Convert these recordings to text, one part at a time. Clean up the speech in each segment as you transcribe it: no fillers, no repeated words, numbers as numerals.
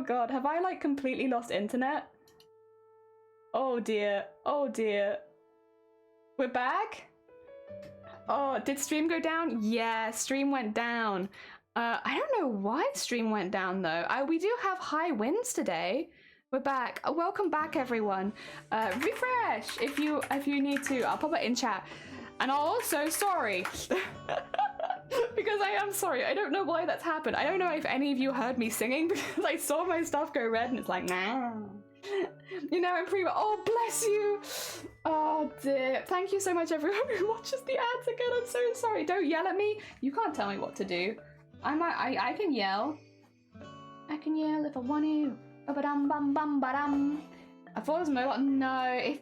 Oh god, have I like completely lost internet? Oh dear, oh dear. We're back? Oh, did stream go down? Yeah, stream went down. I don't know why stream went down though. We do have high winds today. We're back. Welcome back, everyone. Refresh if you need to. I'll pop it in chat. And also, sorry, because I am sorry. I don't know why that's happened. I don't know if any of you heard me singing because I saw my stuff go red and it's like, nah. You know, I'm oh, bless you. Oh dear. Thank you so much, everyone who watches the ads again. I'm so sorry. Don't yell at me. You can't tell me what to do. I can yell. I can yell if I want to. Ba-ba-dum, bum, bum, ba-dum. I thought it was mobile. No,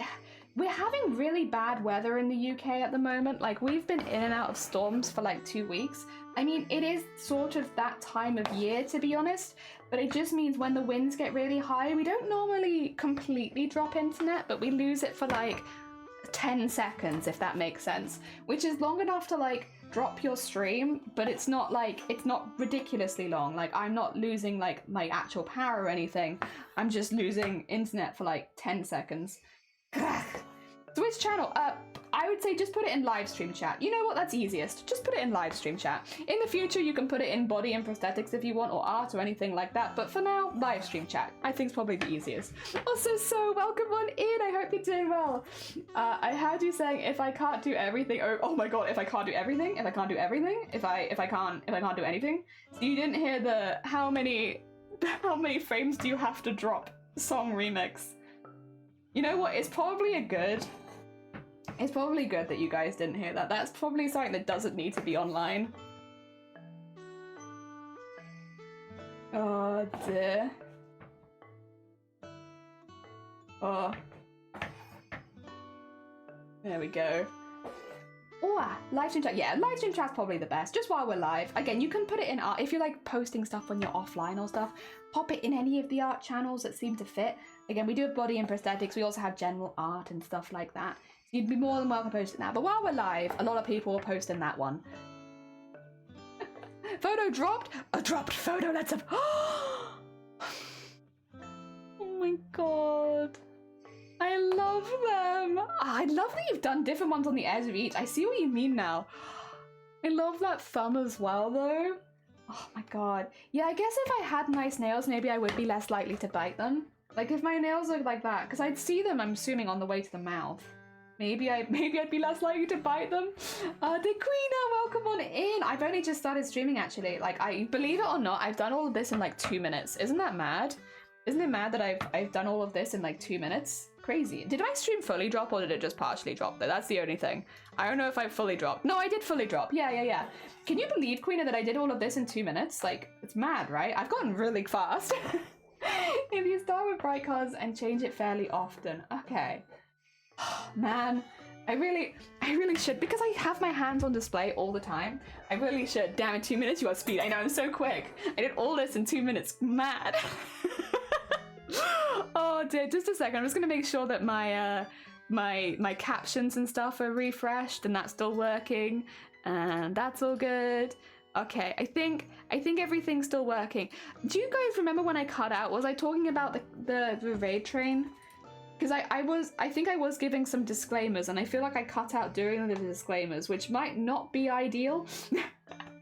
we're having really bad weather in the UK at the moment. Like, we've been in and out of storms for like 2 weeks. I mean, it is sort of that time of year, to be honest, but it just means when the winds get really high, we don't normally completely drop internet, but we lose it for like 10 seconds, if that makes sense, which is long enough to like drop your stream, but it's not ridiculously long. Like, I'm not losing like my actual power or anything. I'm just losing internet for like 10 seconds. Switch channel. I would say just put it in live stream chat. You know what? That's easiest. Just put it in live stream chat. In the future, you can put it in body and prosthetics if you want, or art or anything like that. But for now, live stream chat. I think is probably the easiest. Also, so welcome on in. I hope you're doing well. I heard you saying if I can't do everything. Oh my god! If I can't do everything. If I can't do everything. If I can't do anything. So you didn't hear the how many frames do you have to drop song remix. You know what? It's probably good that you guys didn't hear that. That's probably something that doesn't need to be online. Oh dear. Oh. There we go. Oh, live stream chat. Yeah, live stream chat's probably the best, just while we're live. Again, you can put it in art. If you're like posting stuff when you're offline or stuff, pop it in any of the art channels that seem to fit. Again, we do have body and prosthetics. We also have general art and stuff like that. So you'd be more than welcome to post it now. But while we're live, a lot of people will post in that one. Photo dropped? A dropped photo, let's have... Oh my god. I love them. I love that you've done different ones on the edge of each. I see what you mean now. I love that thumb as well, though. Oh my god. Yeah, I guess if I had nice nails, maybe I would be less likely to bite them. Like, if my nails look like that, because I'd see them, I'm assuming, on the way to the mouth. Maybe I'd be less likely to bite them. Dequina, welcome on in. I've only just started streaming, actually. Like, believe it or not, I've done all of this in like 2 minutes. Isn't that mad? Isn't it mad that I've done all of this in like 2 minutes? Crazy. Did my stream fully drop or did it just partially drop though? That's the only thing. I don't know if I fully dropped. No, I did fully drop. Yeah. Can you believe, Queena, that I did all of this in 2 minutes? Like, it's mad, right? I've gotten really fast. If you start with bright colors and change it fairly often. Okay. Man, I really should, because I have my hands on display all the time. I really should. Damn it, 2 minutes, you have speed. I know, I'm so quick. I did all this in 2 minutes. Mad. Oh dear, just a second. I'm just gonna make sure that my my captions and stuff are refreshed and that's still working, and that's all good. Okay, I think everything's still working. Do you guys remember when I cut out? Was I talking about the raid train? Because I think I was giving some disclaimers, and I feel like I cut out during the disclaimers, which might not be ideal.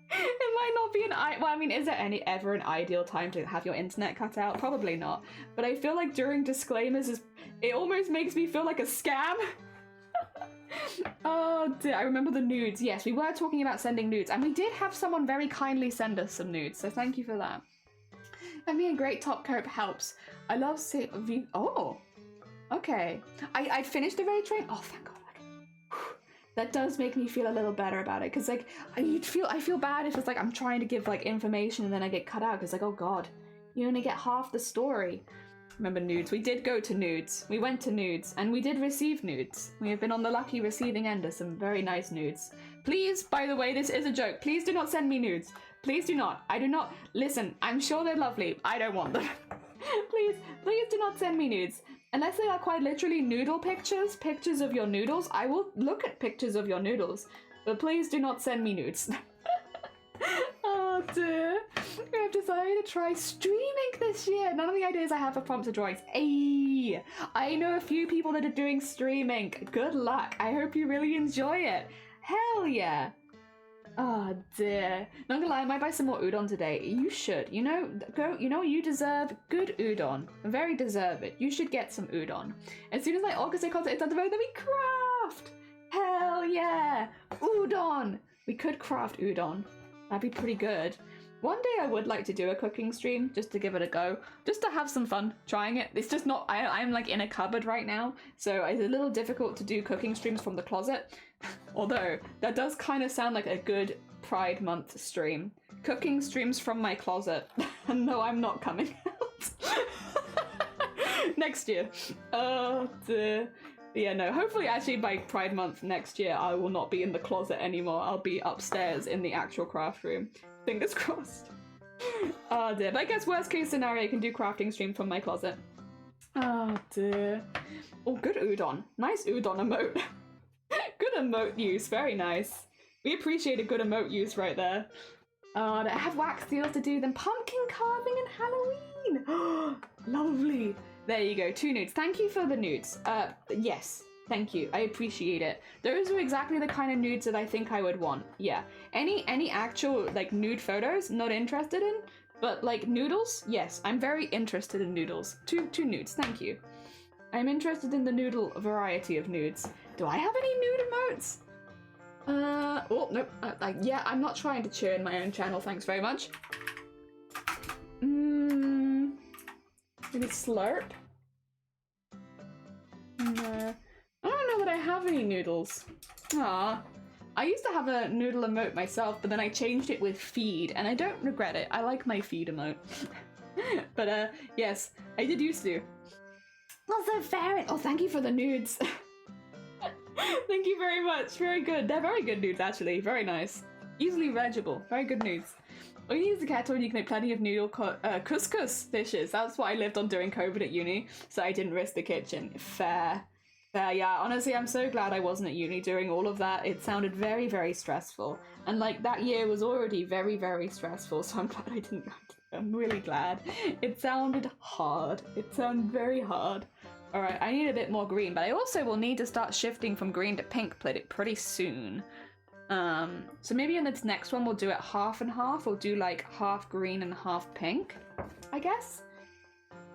It might not be well, I mean, is there ever an ideal time to have your internet cut out? Probably not. But I feel like during disclaimers, it almost makes me feel like a scam. Oh dear, I remember the nudes. Yes, we were talking about sending nudes, and we did have someone very kindly send us some nudes, so thank you for that. Having a great top coat helps. I love oh, okay. I'd finished the raid train. Oh, thank God. That does make me feel a little better about it, because like I feel bad if it's like I'm trying to give like information and then I get cut out, because like, oh god, you only get half the story. Remember nudes? We did go to nudes. We went to nudes, and we did receive nudes. We have been on the lucky receiving end of some very nice nudes. Please, by the way, this is a joke. Please do not send me nudes. Please do not. I do not. Listen, I'm sure they're lovely. I don't want them. Please do not send me nudes. Unless they are quite literally noodle pictures of your noodles. I will look at pictures of your noodles, but please do not send me nudes. Oh dear. I've decided to try streaming this year. None of the ideas I have for prompts are drawings. Ayy, I know a few people that are doing streaming. Good luck. I hope you really enjoy it. Hell yeah. Oh dear. Not gonna lie, I might buy some more udon today. You should. You know, you deserve good udon. Very deserve it. You should get some udon. As soon as my August Day content is done, then we craft. Hell yeah. Udon. We could craft udon. That'd be pretty good. One day I would like to do a cooking stream just to give it a go, just to have some fun trying it. It's just not, I'm like in a cupboard right now, so it's a little difficult to do cooking streams from the closet. Although that does kind of sound like a good Pride Month stream. Cooking streams from my closet. No, I'm not coming out. Next year. Oh dear. Yeah, no, hopefully actually by Pride Month next year I will not be in the closet anymore. I'll be upstairs in the actual craft room. Fingers crossed. Oh dear, but I guess worst case scenario I can do crafting stream from my closet. Oh dear. Oh, good udon. Nice udon emote. Good emote use, very nice. We appreciate a good emote use right there. I have wax seals to do, then pumpkin carving and Halloween. Lovely. There you go, 2 nudes. Thank you for the nudes. Yes, thank you. I appreciate it. Those are exactly the kind of nudes that I think I would want. Yeah. Any actual like nude photos, not interested in, but like noodles, yes, I'm very interested in noodles. Two nudes, thank you. I'm interested in the noodle variety of nudes. Do I have any nude emotes? Oh, nope. Yeah, I'm not trying to churn my own channel, thanks very much. Maybe slurp? No. I don't know that I have any noodles. Ah, I used to have a noodle emote myself, but then I changed it with feed, and I don't regret it. I like my feed emote. But yes, I did used to. Also, ferret. Oh, thank you for the nudes. Thank you very much. Very good. They're very good nudes, actually. Very nice. Easily legible. Very good nudes. All you need is a kettle and you can make plenty of noodle couscous dishes. That's what I lived on during COVID at uni, so I didn't risk the kitchen. Fair. Fair, yeah. Honestly, I'm so glad I wasn't at uni during all of that. It sounded very, very stressful. And like that year was already very, very stressful, so I'm glad I didn't. I'm really glad. It sounded hard. It sounded very hard. Alright, I need a bit more green, but I also will need to start shifting from green to pink pretty soon. So maybe in this next one we'll do it half and half. We'll do like half green and half pink, I guess.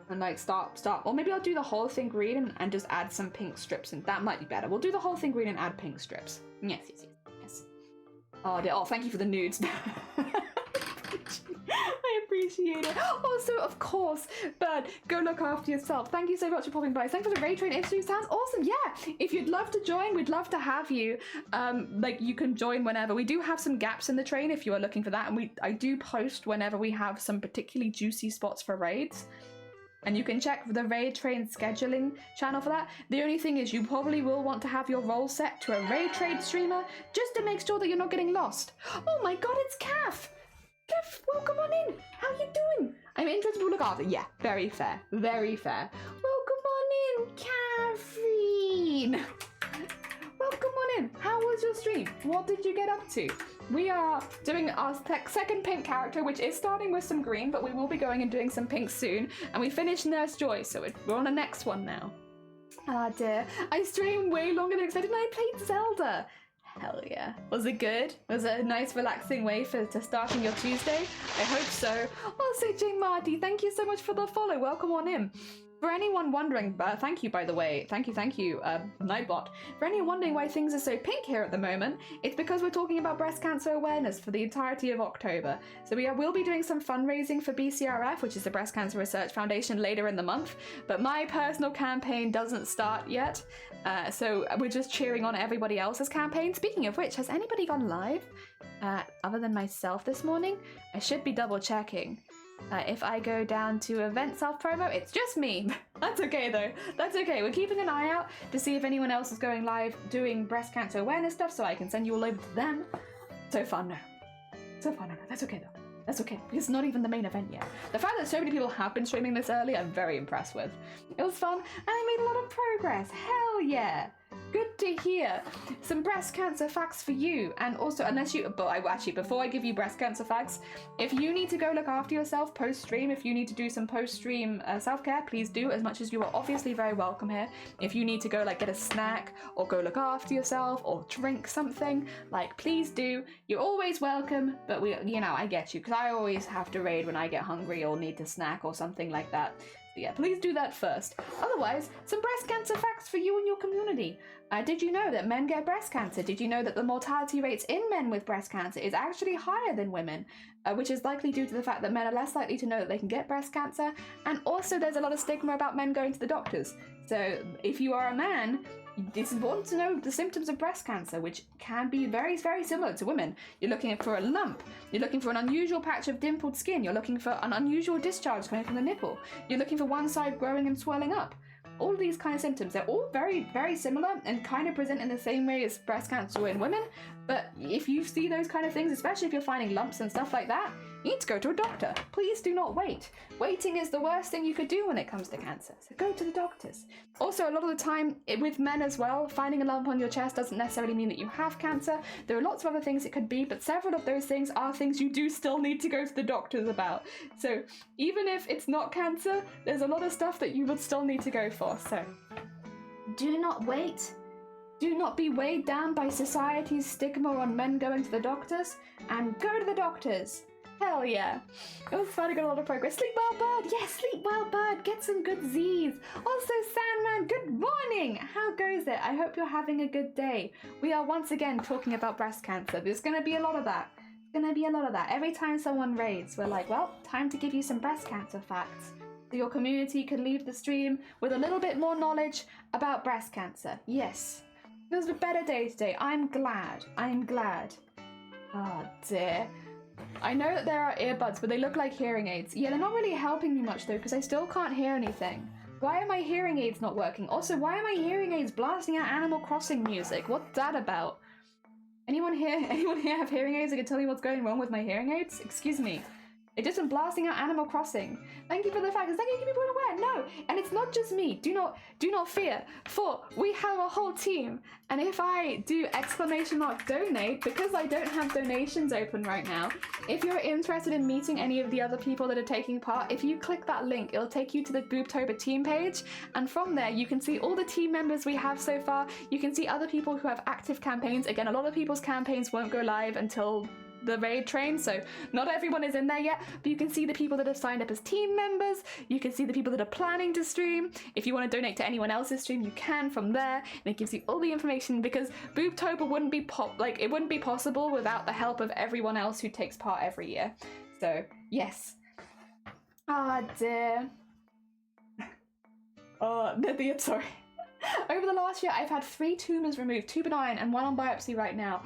And like start, or maybe I'll do the whole thing green and just add some pink strips, and that might be better. We'll do the whole thing green and add pink strips. Yes. Oh, thank you for the nudes. I appreciate it. Also, of course, Bird, go look after yourself. Thank you so much for popping by. Thanks for the raid train stream. Sounds awesome. Yeah, if you'd love to join, we'd love to have you. Like you can join whenever. We do have some gaps in the train if you are looking for that, and I do post whenever we have some particularly juicy spots for raids. And you can check the raid train scheduling channel for that. The only thing is you probably will want to have your role set to a raid trade streamer just to make sure that you're not getting lost. Oh my god, it's Kath! Kath, welcome on in. How you doing? I'm interested to look after. Yeah, very fair. Very fair. Welcome on in, Catherine. Welcome on in. How was your stream? What did you get up to? We are doing our second pink character, which is starting with some green, but we will be going and doing some pink soon. And we finished Nurse Joy, so we're on the next one now. Ah dear, I streamed way longer than expected and I played Zelda. Hell yeah. Was it good? Was it a nice relaxing way to starting your Tuesday? I hope so. Also, J Marty, thank you so much for the follow. Welcome on in. For anyone wondering, thank you by the way, thank you, Nightbot. For anyone wondering why things are so pink here at the moment, it's because we're talking about breast cancer awareness for the entirety of October. So will be doing some fundraising for BCRF, which is the Breast Cancer Research Foundation, later in the month, but my personal campaign doesn't start yet, so we're just cheering on everybody else's campaign. Speaking of which, has anybody gone live other than myself this morning? I should be double checking. If I go down to event self-promo, it's just me. That's okay though. That's okay. We're keeping an eye out to see if anyone else is going live doing breast cancer awareness stuff so I can send you all over to them. So far, no. So far, no. That's okay though. That's okay. Because it's not even the main event yet. The fact that so many people have been streaming this early, I'm very impressed with. It was fun and I made a lot of progress. Hell yeah. Good to hear. Some breast cancer facts for you. And also, actually, before I give you breast cancer facts, if you need to go look after yourself post-stream, if you need to do some post-stream self-care, please do, as much as you are obviously very welcome here. If you need to go like get a snack or go look after yourself or drink something, like please do. You're always welcome, but I get you, because I always have to raid when I get hungry or need to snack or something like that. So yeah, please do that first. Otherwise, some breast cancer facts for you and your community. Did you know that men get breast cancer? Did you know that the mortality rates in men with breast cancer is actually higher than women? Which is likely due to the fact that men are less likely to know that they can get breast cancer. And also there's a lot of stigma about men going to the doctors. So if you are a man, it's important to know the symptoms of breast cancer, which can be very, very similar to women. You're looking for a lump. You're looking for an unusual patch of dimpled skin. You're looking for an unusual discharge coming from the nipple. You're looking for one side growing and swelling up. All of these kind of symptoms, they're all very, very similar and kind of present in the same way as breast cancer in women. But if you see those kind of things, especially if you're finding lumps and stuff like that, you need to go to a doctor. Please do not wait. Waiting is the worst thing you could do when it comes to cancer, so go to the doctors. Also, a lot of the time, with men as well, finding a lump on your chest doesn't necessarily mean that you have cancer. There are lots of other things it could be, but several of those things are things you do still need to go to the doctors about. So even if it's not cancer, there's a lot of stuff that you would still need to go for. So do not wait. Do not be weighed down by society's stigma on men going to the doctors, and go to the doctors. Hell yeah. It was fun, I got a lot of progress. Sleep well, bird. Yes, sleep well, bird. Get some good Z's. Also, Sandman, good morning. How goes it? I hope you're having a good day. We are once again talking about breast cancer. There's going to be a lot of that. Every time someone raids, we're like, well, time to give you some breast cancer facts. So your community can leave the stream with a little bit more knowledge about breast cancer. Yes. It was a better day today. I'm glad. Oh dear. I know that there are earbuds, but they look like hearing aids. Yeah, they're not really helping me much though, because I still can't hear anything. Why are my hearing aids not working? Also, why are my hearing aids blasting out Animal Crossing music? What's that about? Anyone here have hearing aids that can tell me what's going wrong with my hearing aids? Excuse me. It just been blasting out Animal Crossing. Thank you for the fact. Thank you for people aware. No, and it's not just me. Do not fear. For we have a whole team. And if I do !donate, because I don't have donations open right now, if you're interested in meeting any of the other people that are taking part, if you click that link, it'll take you to the BOOBTOBER team page. And from there, you can see all the team members we have so far. You can see other people who have active campaigns. Again, a lot of people's campaigns won't go live until the raid train, so not everyone is in there yet, but you can see the people that have signed up as team members. You can see the people that are planning to stream. If you want to donate to anyone else's stream, you can from there, and it gives you all the information, because BOOBTOBER wouldn't be it wouldn't be possible without the help of everyone else who takes part every year. So yes. Ah dear. Oh, sorry. Over the last year, I've had 3 tumors removed, 2 benign and 1 on biopsy right now.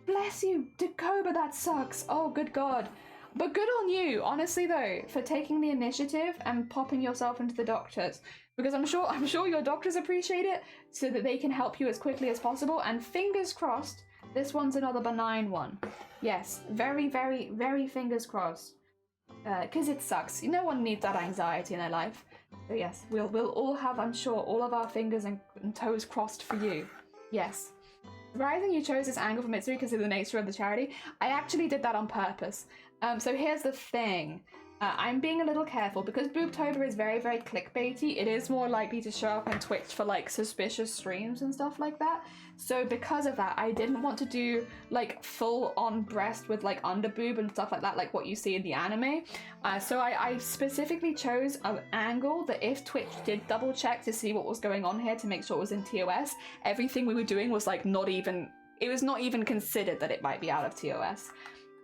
Bless you, Dakoba, that sucks. Oh, good God. But good on you, honestly though, for taking the initiative and popping yourself into the doctors. Because I'm sure your doctors appreciate it, so that they can help you as quickly as possible. And fingers crossed, this one's another benign one. Yes, very, very, very fingers crossed. Because it sucks. No one needs that anxiety in their life. But yes, we'll all have, I'm sure, all of our fingers and toes crossed for you. Yes. Surprising you chose this angle for Mitsuri because of the nature of the charity. I actually did that on purpose. So here's the thing. I'm being a little careful because BOOBTOBER is very, very clickbaity. It is more likely to show up on Twitch for like suspicious streams and stuff like that. So because of that, I didn't want to do like full on breast with like under boob and stuff like that, like what you see in the anime. So I specifically chose an angle that if Twitch did double check to see what was going on here to make sure it was in TOS, everything we were doing was like it was not even considered that it might be out of TOS.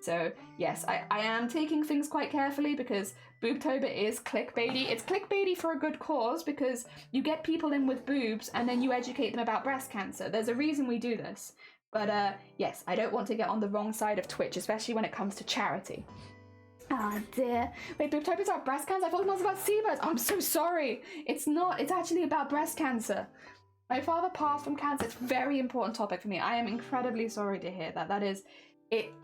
So yes, I am taking things quite carefully because BOOBTOBER is clickbaity. It's clickbaity for a good cause because you get people in with boobs and then you educate them about breast cancer. There's a reason we do this. But yes, I don't want to get on the wrong side of Twitch, especially when it comes to charity. Ah dear. Wait, BOOBTOBER's about breast cancer? I thought it was about seabirds. Oh, I'm so sorry. It's not. It's actually about breast cancer. My father passed from cancer. It's a very important topic for me. I am incredibly sorry to hear that. That is...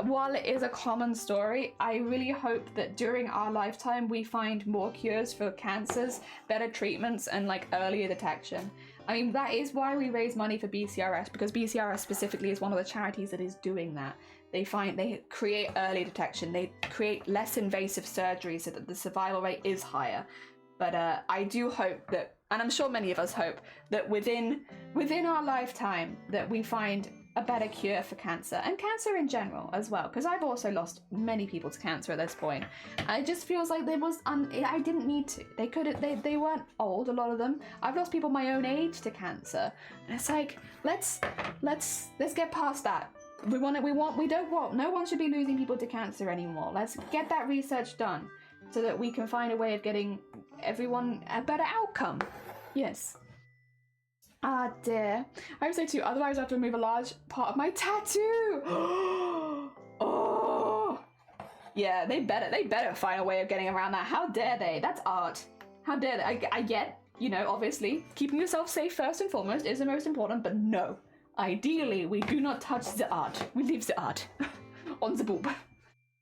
While it is a common story, I really hope that during our lifetime we find more cures for cancers, better treatments, and like earlier detection. I mean, that is why we raise money for BCRS, because BCRS specifically is one of the charities that is doing that. They create early detection, they create less invasive surgery so that the survival rate is higher. But I do hope that, and I'm sure many of us hope, that within our lifetime that we find a better cure for cancer, and cancer in general as well, because I've also lost many people to cancer at this point. It just feels like there was I didn't need to. They weren't old, a lot of them. I've lost people my own age to cancer, and it's like let's get past that. No one should be losing people to cancer anymore. Let's get that research done so that we can find a way of getting everyone a better outcome. Yes. Ah, dear. I would say too, otherwise I have to remove a large part of my tattoo. Oh. Yeah, they better find a way of getting around that. How dare they? That's art. How dare they? I get, you know, obviously, keeping yourself safe first and foremost is the most important, but no. Ideally, we do not touch the art. We leave the art on the boob.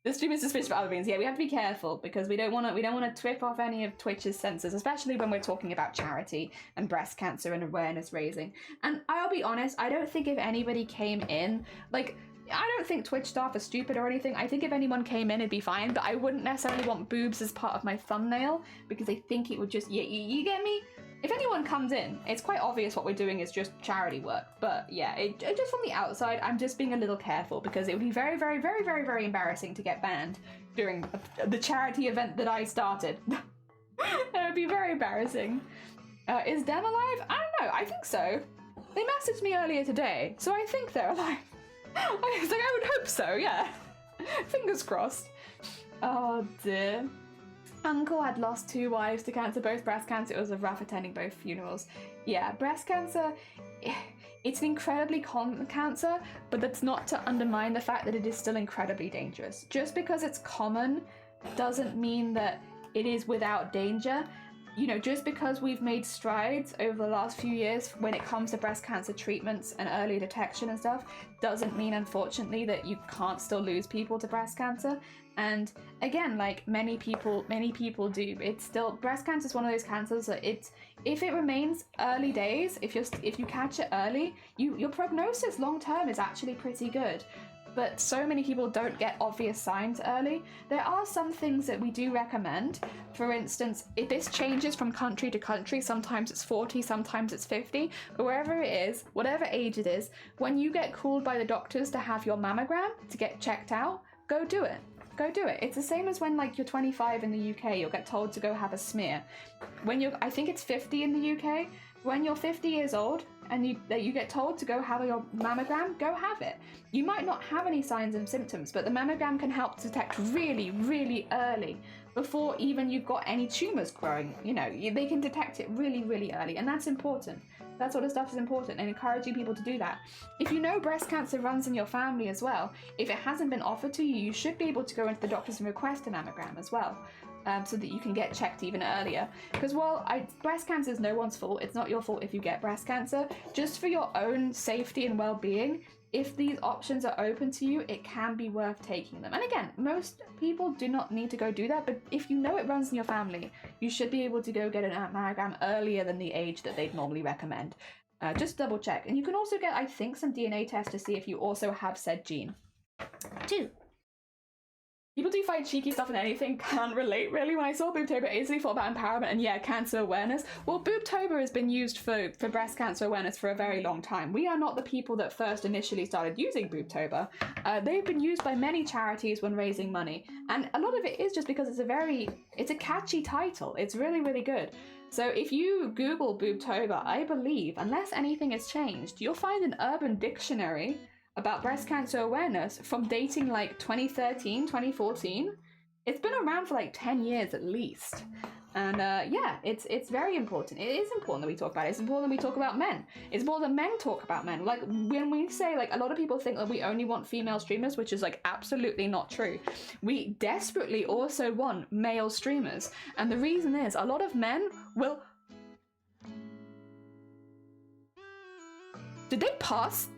The stream is suspicious for other things. Yeah, we have to be careful because we don't want to trip off any of Twitch's censors, especially when we're talking about charity and breast cancer and awareness raising. And I'll be honest, I don't think if anybody came in, like, I don't think Twitch staff are stupid or anything. I think if anyone came in, it'd be fine, but I wouldn't necessarily want boobs as part of my thumbnail because I think it would just, you get me? If anyone comes in, it's quite obvious what we're doing is just charity work. But yeah, just from the outside, I'm just being a little careful because it would be very, very, very, very, very embarrassing to get banned during the charity event that I started. It would be very embarrassing. Is Dem alive? I don't know, I think so. They messaged me earlier today, so I think they're alive. I was like, I would hope so, yeah. Fingers crossed. Oh dear. Uncle had lost 2 wives to cancer, both breast cancer. It was rough attending both funerals. Yeah, breast cancer, it's an incredibly common cancer, but that's not to undermine the fact that it is still incredibly dangerous. Just because it's common doesn't mean that it is without danger. You know, just because we've made strides over the last few years when it comes to breast cancer treatments and early detection and stuff, doesn't mean, unfortunately, that you can't still lose people to breast cancer. And again, like many people do, it's still, breast cancer is one of those cancers that if it remains early days, if you catch it early, your prognosis long term is actually pretty good. But so many people don't get obvious signs early. There are some things that we do recommend. For instance, if this changes from country to country, sometimes it's 40, sometimes it's 50, but wherever it is, whatever age it is, when you get called by the doctors to have your mammogram to get checked out, go do it. Go do it. It's the same as when like you're 25 in the UK, you'll get told to go have a smear. I think it's 50 in the UK, when you're 50 years old and you get told to go have your mammogram, go have it. You might not have any signs and symptoms, but the mammogram can help detect really, really early before even you've got any tumours growing. You know, they can detect it really, really early, and that's important. That sort of stuff is important, and encouraging people to do that. If you know breast cancer runs in your family as well, if it hasn't been offered to you, you should be able to go into the doctors and request a mammogram as well. So that you can get checked even earlier. Because breast cancer is no one's fault. It's not your fault if you get breast cancer. Just for your own safety and well-being, if these options are open to you, it can be worth taking them. And again, most people do not need to go do that, but if you know it runs in your family, you should be able to go get a mammogram earlier than the age that they'd normally recommend. Just double check. And you can also get, I think, some DNA tests to see if you also have said gene. 2. People do find cheeky stuff in anything, can't relate really. When I saw BOOBTOBER, I instantly thought about empowerment and yeah, cancer awareness. Well, BOOBTOBER has been used for breast cancer awareness for a very long time. We are not the people that first initially started using BOOBTOBER. They've been used by many charities when raising money. And a lot of it is just because it's a catchy title. It's really, really good. So if you Google BOOBTOBER, I believe, unless anything has changed, you'll find an urban dictionary about breast cancer awareness from dating like 2013, 2014. It's been around for like 10 years at least. And yeah, it's very important. It is important that we talk about it. It's important that we talk about men. It's important that men talk about men. Like when we say, like, a lot of people think that we only want female streamers, which is like absolutely not true. We desperately also want male streamers. And the reason is a lot of men will... Did they pass?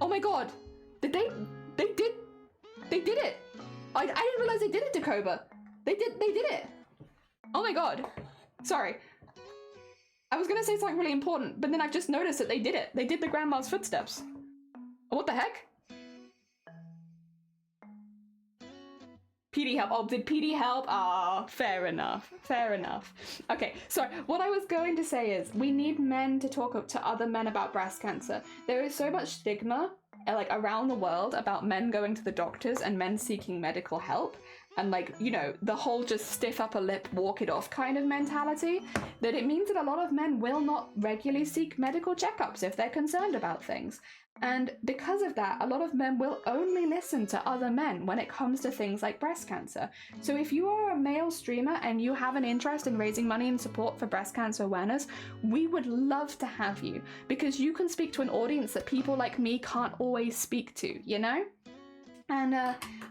Oh my god, they did it. I didn't realize they did it to Cobra. They did it. Oh my god. Sorry. I was gonna say something really important, but then I've just noticed that they did it. They did the grandma's footsteps. What the heck? PD help. Oh, did PD help? Ah, fair enough. Fair enough. Okay, sorry. What I was going to say is we need men to talk to other men about breast cancer. There is so much stigma like around the world about men going to the doctors and men seeking medical help. And like, you know, the whole just stiff upper lip, walk it off kind of mentality, that it means that a lot of men will not regularly seek medical checkups if they're concerned about things. And because of that, a lot of men will only listen to other men when it comes to things like breast cancer. So if you are a male streamer and you have an interest in raising money and support for breast cancer awareness, we would love to have you, because you can speak to an audience that people like me can't always speak to, you know?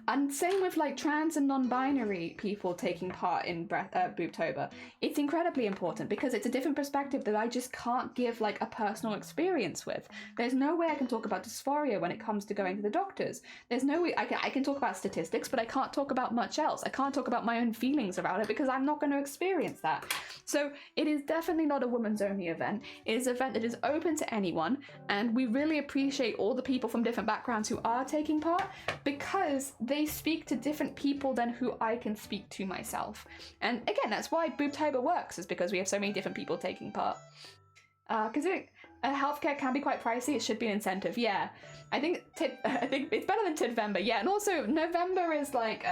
And same with like trans and non-binary people taking part in BOOBTOBER. It's incredibly important because it's a different perspective that I just can't give like a personal experience with. There's no way I can talk about dysphoria when it comes to going to the doctors. There's no way I can talk about statistics, but I can't talk about much else. I can't talk about my own feelings about it because I'm not going to experience that. So it is definitely not a women's only event. It is an event that is open to anyone, and we really appreciate all the people from different backgrounds who are taking part, because they speak to different people than who I can speak to myself. And again, that's why BOOBTOBER works, is because we have so many different people taking part. Because healthcare can be quite pricey, it should be an incentive. Yeah, I think it's better than Tidvember. Yeah, and also November is like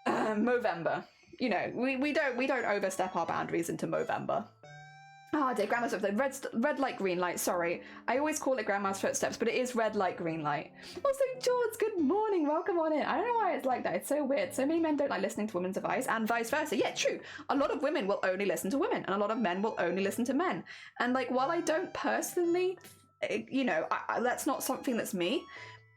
Movember. You know, we don't overstep our boundaries into Movember. Oh dear, grandma's footsteps. Red light, green light. Sorry, I always call it grandma's footsteps, but it is red light, green light. Also, George, good morning. Welcome on in. I don't know why it's like that. It's so weird. So many men don't like listening to women's advice, and vice versa. Yeah, true. A lot of women will only listen to women, and a lot of men will only listen to men. And like, while I don't personally, you know, that's not something that's me.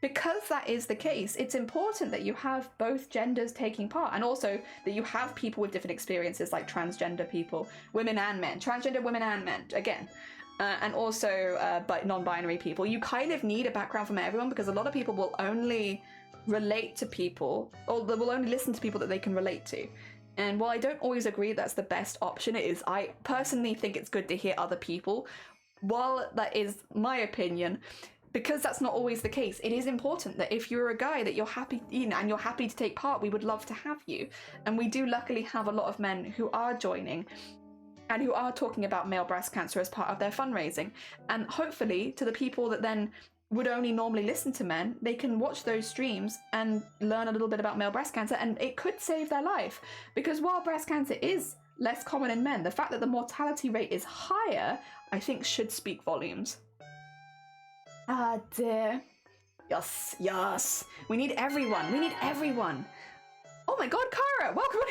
Because that is the case, it's important that you have both genders taking part, and also that you have people with different experiences, like transgender people, women and men, transgender women and men, again, and also non-binary people. You kind of need a background from everyone, because a lot of people will only relate to people, or they will only listen to people that they can relate to. And while I don't always agree that's the best option, I personally think it's good to hear other people. While that is my opinion, because that's not always the case, it is important that if you're a guy that you're happy, you know, and you're happy to take part, we would love to have you. And we do luckily have a lot of men who are joining and who are talking about male breast cancer as part of their fundraising. And hopefully to the people that then would only normally listen to men, they can watch those streams and learn a little bit about male breast cancer, and it could save their life. Because while breast cancer is less common in men, the fact that the mortality rate is higher, I think should speak volumes. Ah, dear. Yes, yes. We need everyone. We need everyone. Oh my god, Kara, welcome.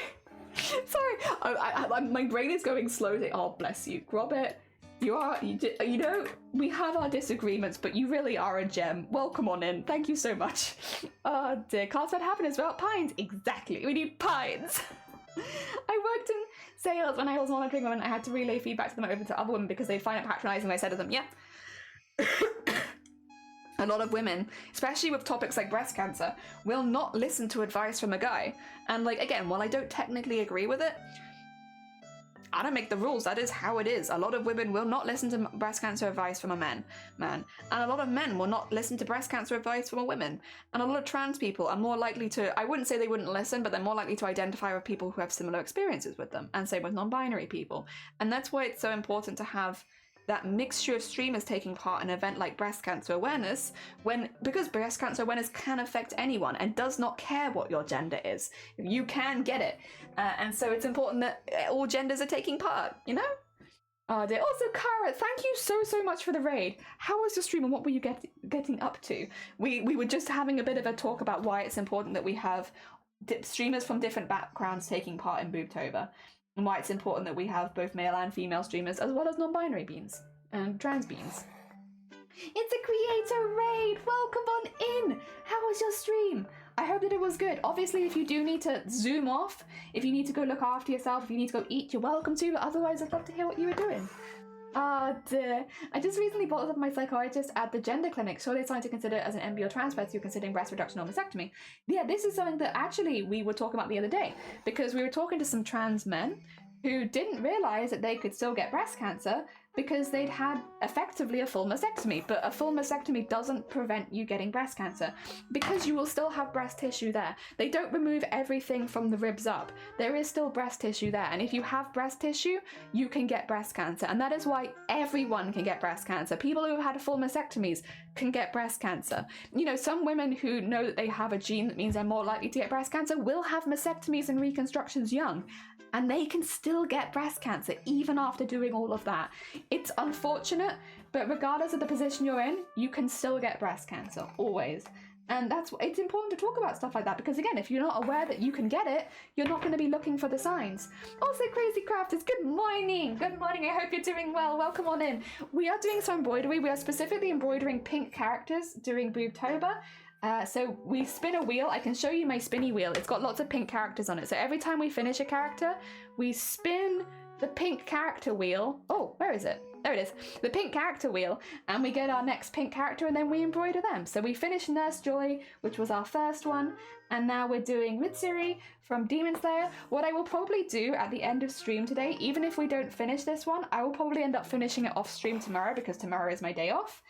Sorry, my brain is going slow. Oh, bless you. Robert, you know, we have our disagreements, but you really are a gem. Welcome on in. Thank you so much. Oh dear, Carlsbad happiness without pines. Exactly, we need pines. I worked in sales when I was monitoring women. I had to relay feedback to them over to other women because they find it patronizing when I said to them, yeah. A lot of women, especially with topics like breast cancer, will not listen to advice from a guy. And like, again, while I don't technically agree with it, I don't make the rules. That is how it is. A lot of women will not listen to breast cancer advice from a man. And a lot of men will not listen to breast cancer advice from a woman. And a lot of trans people are more likely to, I wouldn't say they wouldn't listen, but they're more likely to identify with people who have similar experiences with them. And same with non-binary people. And that's why it's so important to have that mixture of streamers taking part in an event like breast cancer awareness, because breast cancer awareness can affect anyone and does not care what your gender is. You can get it. And so it's important that all genders are taking part, you know? Oh dear. Also, Kara, thank you so much for the raid. How was your stream and what were you getting up to? We were just having a bit of a talk about why it's important that we have streamers from different backgrounds taking part in BOOBTOBER. And why it's important that we have both male and female streamers, as well as non-binary beings and trans beings. It's a creator raid! Welcome on in! How was your stream? I hope that it was good. Obviously, if you do need to zoom off, if you need to go look after yourself, if you need to go eat, you're welcome to, but otherwise I'd love to hear what you were doing. Oh dear. I just recently brought this up with my psychiatrist at the gender clinic. Surely it's something to consider as an embryo transfer if you're considering breast reduction or mastectomy. Yeah, this is something that actually we were talking about the other day, because we were talking to some trans men who didn't realize that they could still get breast cancer because they'd had effectively a full mastectomy. But a full mastectomy doesn't prevent you getting breast cancer because you will still have breast tissue there. They don't remove everything from the ribs up. There is still breast tissue there. And if you have breast tissue, you can get breast cancer. And that is why everyone can get breast cancer. People who have had full mastectomies can get breast cancer. You know, some women who know that they have a gene that means they're more likely to get breast cancer will have mastectomies and reconstructions young. And they can still get breast cancer even after doing all of that. It's unfortunate, but regardless of the position you're in, you can still get breast cancer, always. And it's important to talk about stuff like that because, again, if you're not aware that you can get it, you're not going to be looking for the signs. Also, Crazy Crafters, good morning. Good morning. I hope you're doing well. Welcome on in. We are doing some embroidery. We are specifically embroidering pink characters during BOOBTOBER. So we spin a wheel. I can show you my spinny wheel. It's got lots of pink characters on it. So every time we finish a character, we spin the pink character wheel. Oh, where is it? There it is. The pink character wheel. And we get our next pink character and then we embroider them. So we finished Nurse Joy, which was our first one. And now we're doing Mitsuri from Demon Slayer. What I will probably do at the end of stream today, even if we don't finish this one, I will probably end up finishing it off stream tomorrow because tomorrow is my day off.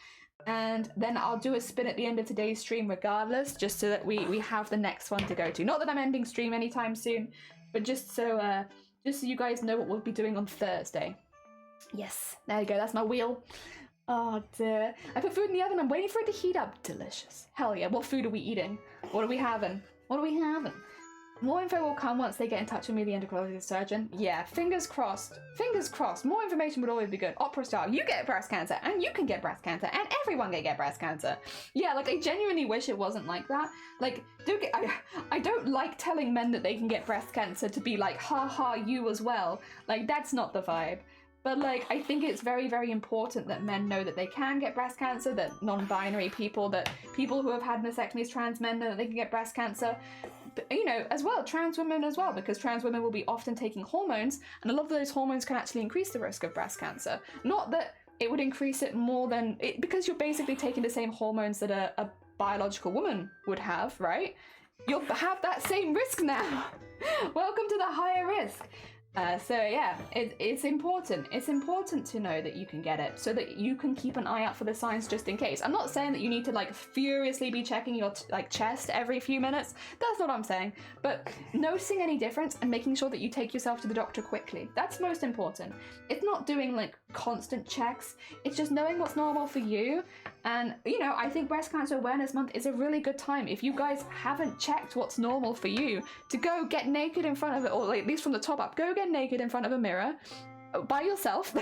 And then I'll do a spin at the end of today's stream regardless, just so that we have the next one to go to. Not that I'm ending stream anytime soon, but just so you guys know what we'll be doing on Thursday. Yes, there you go, that's my wheel. Oh dear. I put food in the oven, I'm waiting for it to heat up. Delicious. Hell yeah, what food are we eating? What are we having? What are we having? More info will come once they get in touch with me, the endocrinologist surgeon. Yeah, fingers crossed. Fingers crossed. More information would always be good. Opera star, you get breast cancer, and you can get breast cancer, and everyone can get breast cancer. Yeah, like, I genuinely wish it wasn't like that. Like, I don't like telling men that they can get breast cancer to be like, ha ha, you as well. Like, that's not the vibe. But, like, I think it's very, very important that men know that they can get breast cancer, that non-binary people, that people who have had mastectomies, trans men, know that they can get breast cancer. But, you know, as well, trans women as well, because trans women will be often taking hormones, and a lot of those hormones can actually increase the risk of breast cancer. Not that it would increase it more than, because you're basically taking the same hormones that a biological woman would have, right? You'll have that same risk now. Welcome to the higher risk. So yeah, it's important. It's important to know that you can get it so that you can keep an eye out for the signs just in case. I'm not saying that you need to like furiously be checking your chest every few minutes. That's not what I'm saying. But noticing any difference and making sure that you take yourself to the doctor quickly. That's most important. It's not doing like constant checks. It's just knowing what's normal for you. And you know, I think Breast Cancer Awareness Month is a really good time, if you guys haven't checked what's normal for you, to go get naked in front of it, or like, at least from the top up, go get naked in front of a mirror by yourself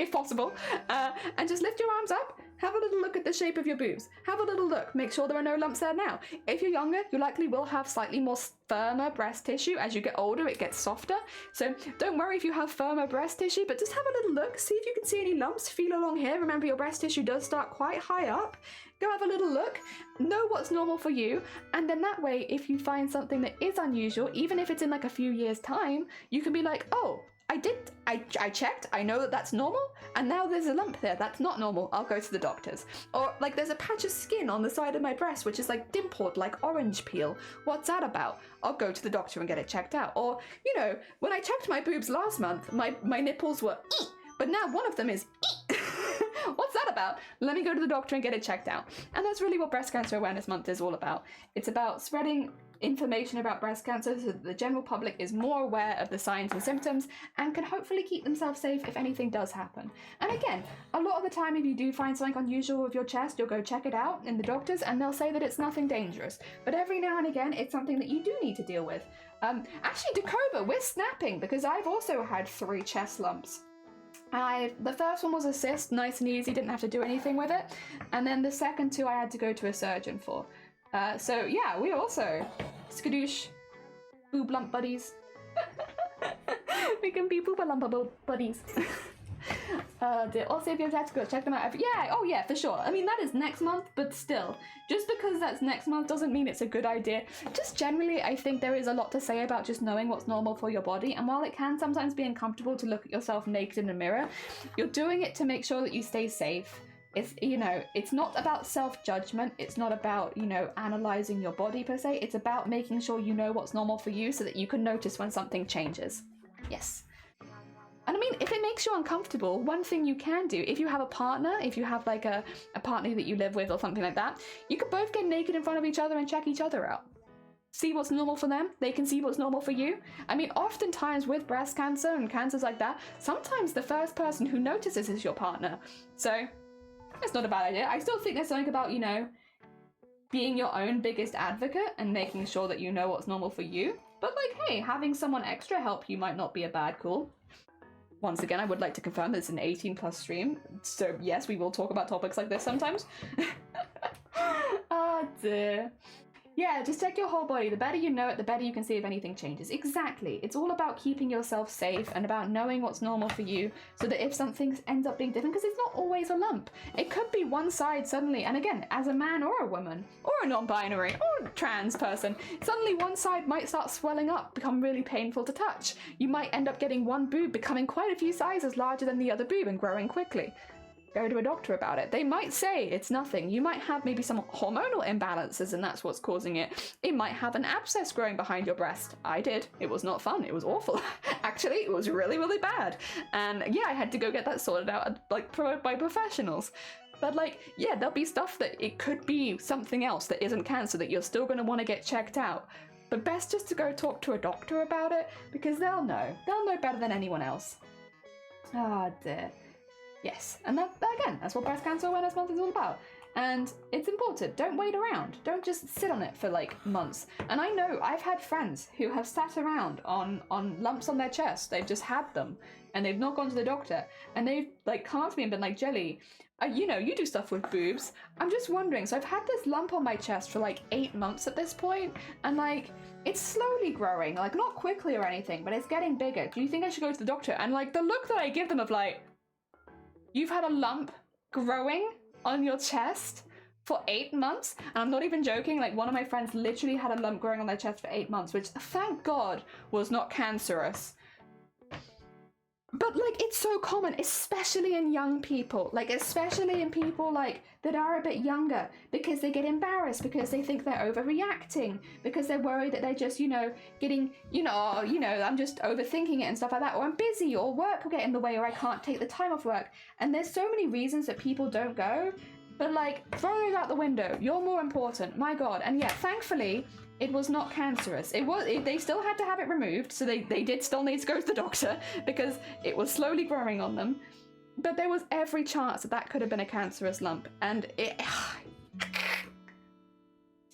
if possible, and just lift your arms up, have a little look at the shape of your boobs, have a little look, make sure there are no lumps there now. If you're younger, you likely will have slightly more firmer breast tissue. As you get older, it gets softer, so don't worry if you have firmer breast tissue, but just have a little look, see if you can see any lumps, feel along here. Remember, your breast tissue does start quite high up. Go have a little look, know what's normal for you, and then that way, if you find something that is unusual, even if it's in like a few years' time, you can be like, oh, I checked, I know that that's normal, and now there's a lump there, that's not normal, I'll go to the doctors. Or like, there's a patch of skin on the side of my breast which is like dimpled like orange peel, what's that about? I'll go to the doctor and get it checked out. Or, you know, when I checked my boobs last month, my nipples were eek, but now one of them is eek. What's that about? Let me go to the doctor and get it checked out. And that's really what Breast Cancer Awareness Month is all about. It's about spreading information about breast cancer so that the general public is more aware of the signs and symptoms and can hopefully keep themselves safe if anything does happen. And again, a lot of the time if you do find something unusual with your chest, you'll go check it out in the doctors and they'll say that it's nothing dangerous. But every now and again, it's something that you do need to deal with. Actually, Dakoba, we're snapping because I've also had 3 chest lumps. The first one was a cyst, nice and easy, didn't have to do anything with it. And then the second 2 I had to go to a surgeon for. So yeah, we also, skadoosh, boob lump buddies. We can be boob lump buddies. Also, if you have to go check them out. Yeah, oh yeah, for sure. I mean, that is next month, but still, just because that's next month doesn't mean it's a good idea. Just generally, I think there is a lot to say about just knowing what's normal for your body, and while it can sometimes be uncomfortable to look at yourself naked in a mirror, you're doing it to make sure that you stay safe. It's, you know, it's not about self-judgment, it's not about, you know, analyzing your body per se, it's about making sure you know what's normal for you so that you can notice when something changes. Yes. And I mean, if it makes you uncomfortable, one thing you can do, if you have a partner, if you have like a partner that you live with or something like that, you could both get naked in front of each other and check each other out. See what's normal for them, they can see what's normal for you. I mean, oftentimes with breast cancer and cancers like that, sometimes the first person who notices is your partner. So, it's not a bad idea. I still think there's something about, you know, being your own biggest advocate and making sure that you know what's normal for you. But like, hey, having someone extra help you might not be a bad call. Once again, I would like to confirm that it's an 18+ stream, so yes, we will talk about topics like this sometimes. Oh dear. Yeah, just check your whole body. The better you know it, the better you can see if anything changes. Exactly. It's all about keeping yourself safe and about knowing what's normal for you so that if something ends up being different, because it's not always a lump. It could be one side suddenly, and again, as a man or a woman, or a non-binary, or a trans person, suddenly one side might start swelling up, become really painful to touch. You might end up getting one boob becoming quite a few sizes larger than the other boob and growing quickly. Go to a doctor about it. They might say it's nothing. You might have maybe some hormonal imbalances and that's what's causing it. It might have an abscess growing behind your breast. I did. It was not fun. It was awful. Actually, it was really, really bad. And yeah, I had to go get that sorted out like by professionals. But like, yeah, there'll be stuff that it could be something else that isn't cancer that you're still going to want to get checked out. But best just to go talk to a doctor about it because they'll know. They'll know better than anyone else. Ah, dear. Yes, and that again, that's what Breast Cancer Awareness Month is all about. And it's important. Don't wait around. Don't just sit on it for like months. And I know I've had friends who have sat around on lumps on their chest. They've just had them and they've not gone to the doctor. And they've like come up to me and been like, Jelly, you know, you do stuff with boobs. I'm just wondering. So I've had this lump on my chest for like 8 months at this point, and like it's slowly growing, like not quickly or anything, but it's getting bigger. Do you think I should go to the doctor? And like the look that I give them of like, you've had a lump growing on your chest for 8 months? And I'm not even joking, like one of my friends literally had a lump growing on their chest for 8 months, which thank God was not cancerous. But like, it's so common, especially in young people, like especially in people like that are a bit younger, because they get embarrassed, because they think they're overreacting, because they're worried that they're just, you know, getting, I'm just overthinking it and stuff like that, or I'm busy, or work will get in the way, or I can't take the time off work. And there's so many reasons that people don't go, but like, throw those out the window. You're more important, my God. And yeah, thankfully, it was not cancerous. They still had to have it removed, so they did still need to go to the doctor because it was slowly growing on them. But there was every chance that that could have been a cancerous lump, and it...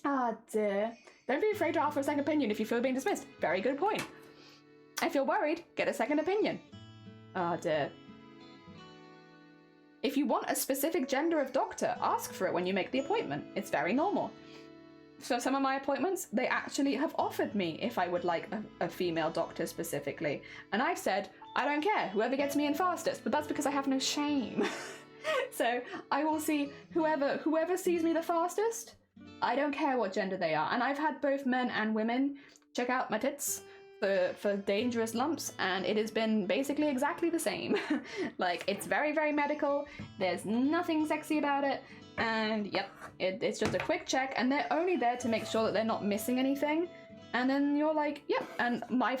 Ah, dear. Don't be afraid to ask for a second opinion if you feel being dismissed. Very good point. If you're worried, get a second opinion. Ah, dear. If you want a specific gender of doctor, ask for it when you make the appointment. It's very normal. So some of my appointments, they actually have offered me if I would like a female doctor specifically. And I've said, I don't care, whoever gets me in fastest, but that's because I have no shame. So I will see whoever sees me the fastest. I don't care what gender they are. And I've had both men and women check out my tits for dangerous lumps, and it has been basically exactly the same. Like, it's very, very medical. There's nothing sexy about it. And yep, it's just a quick check, and they're only there to make sure that they're not missing anything. And then you're like, yep. And I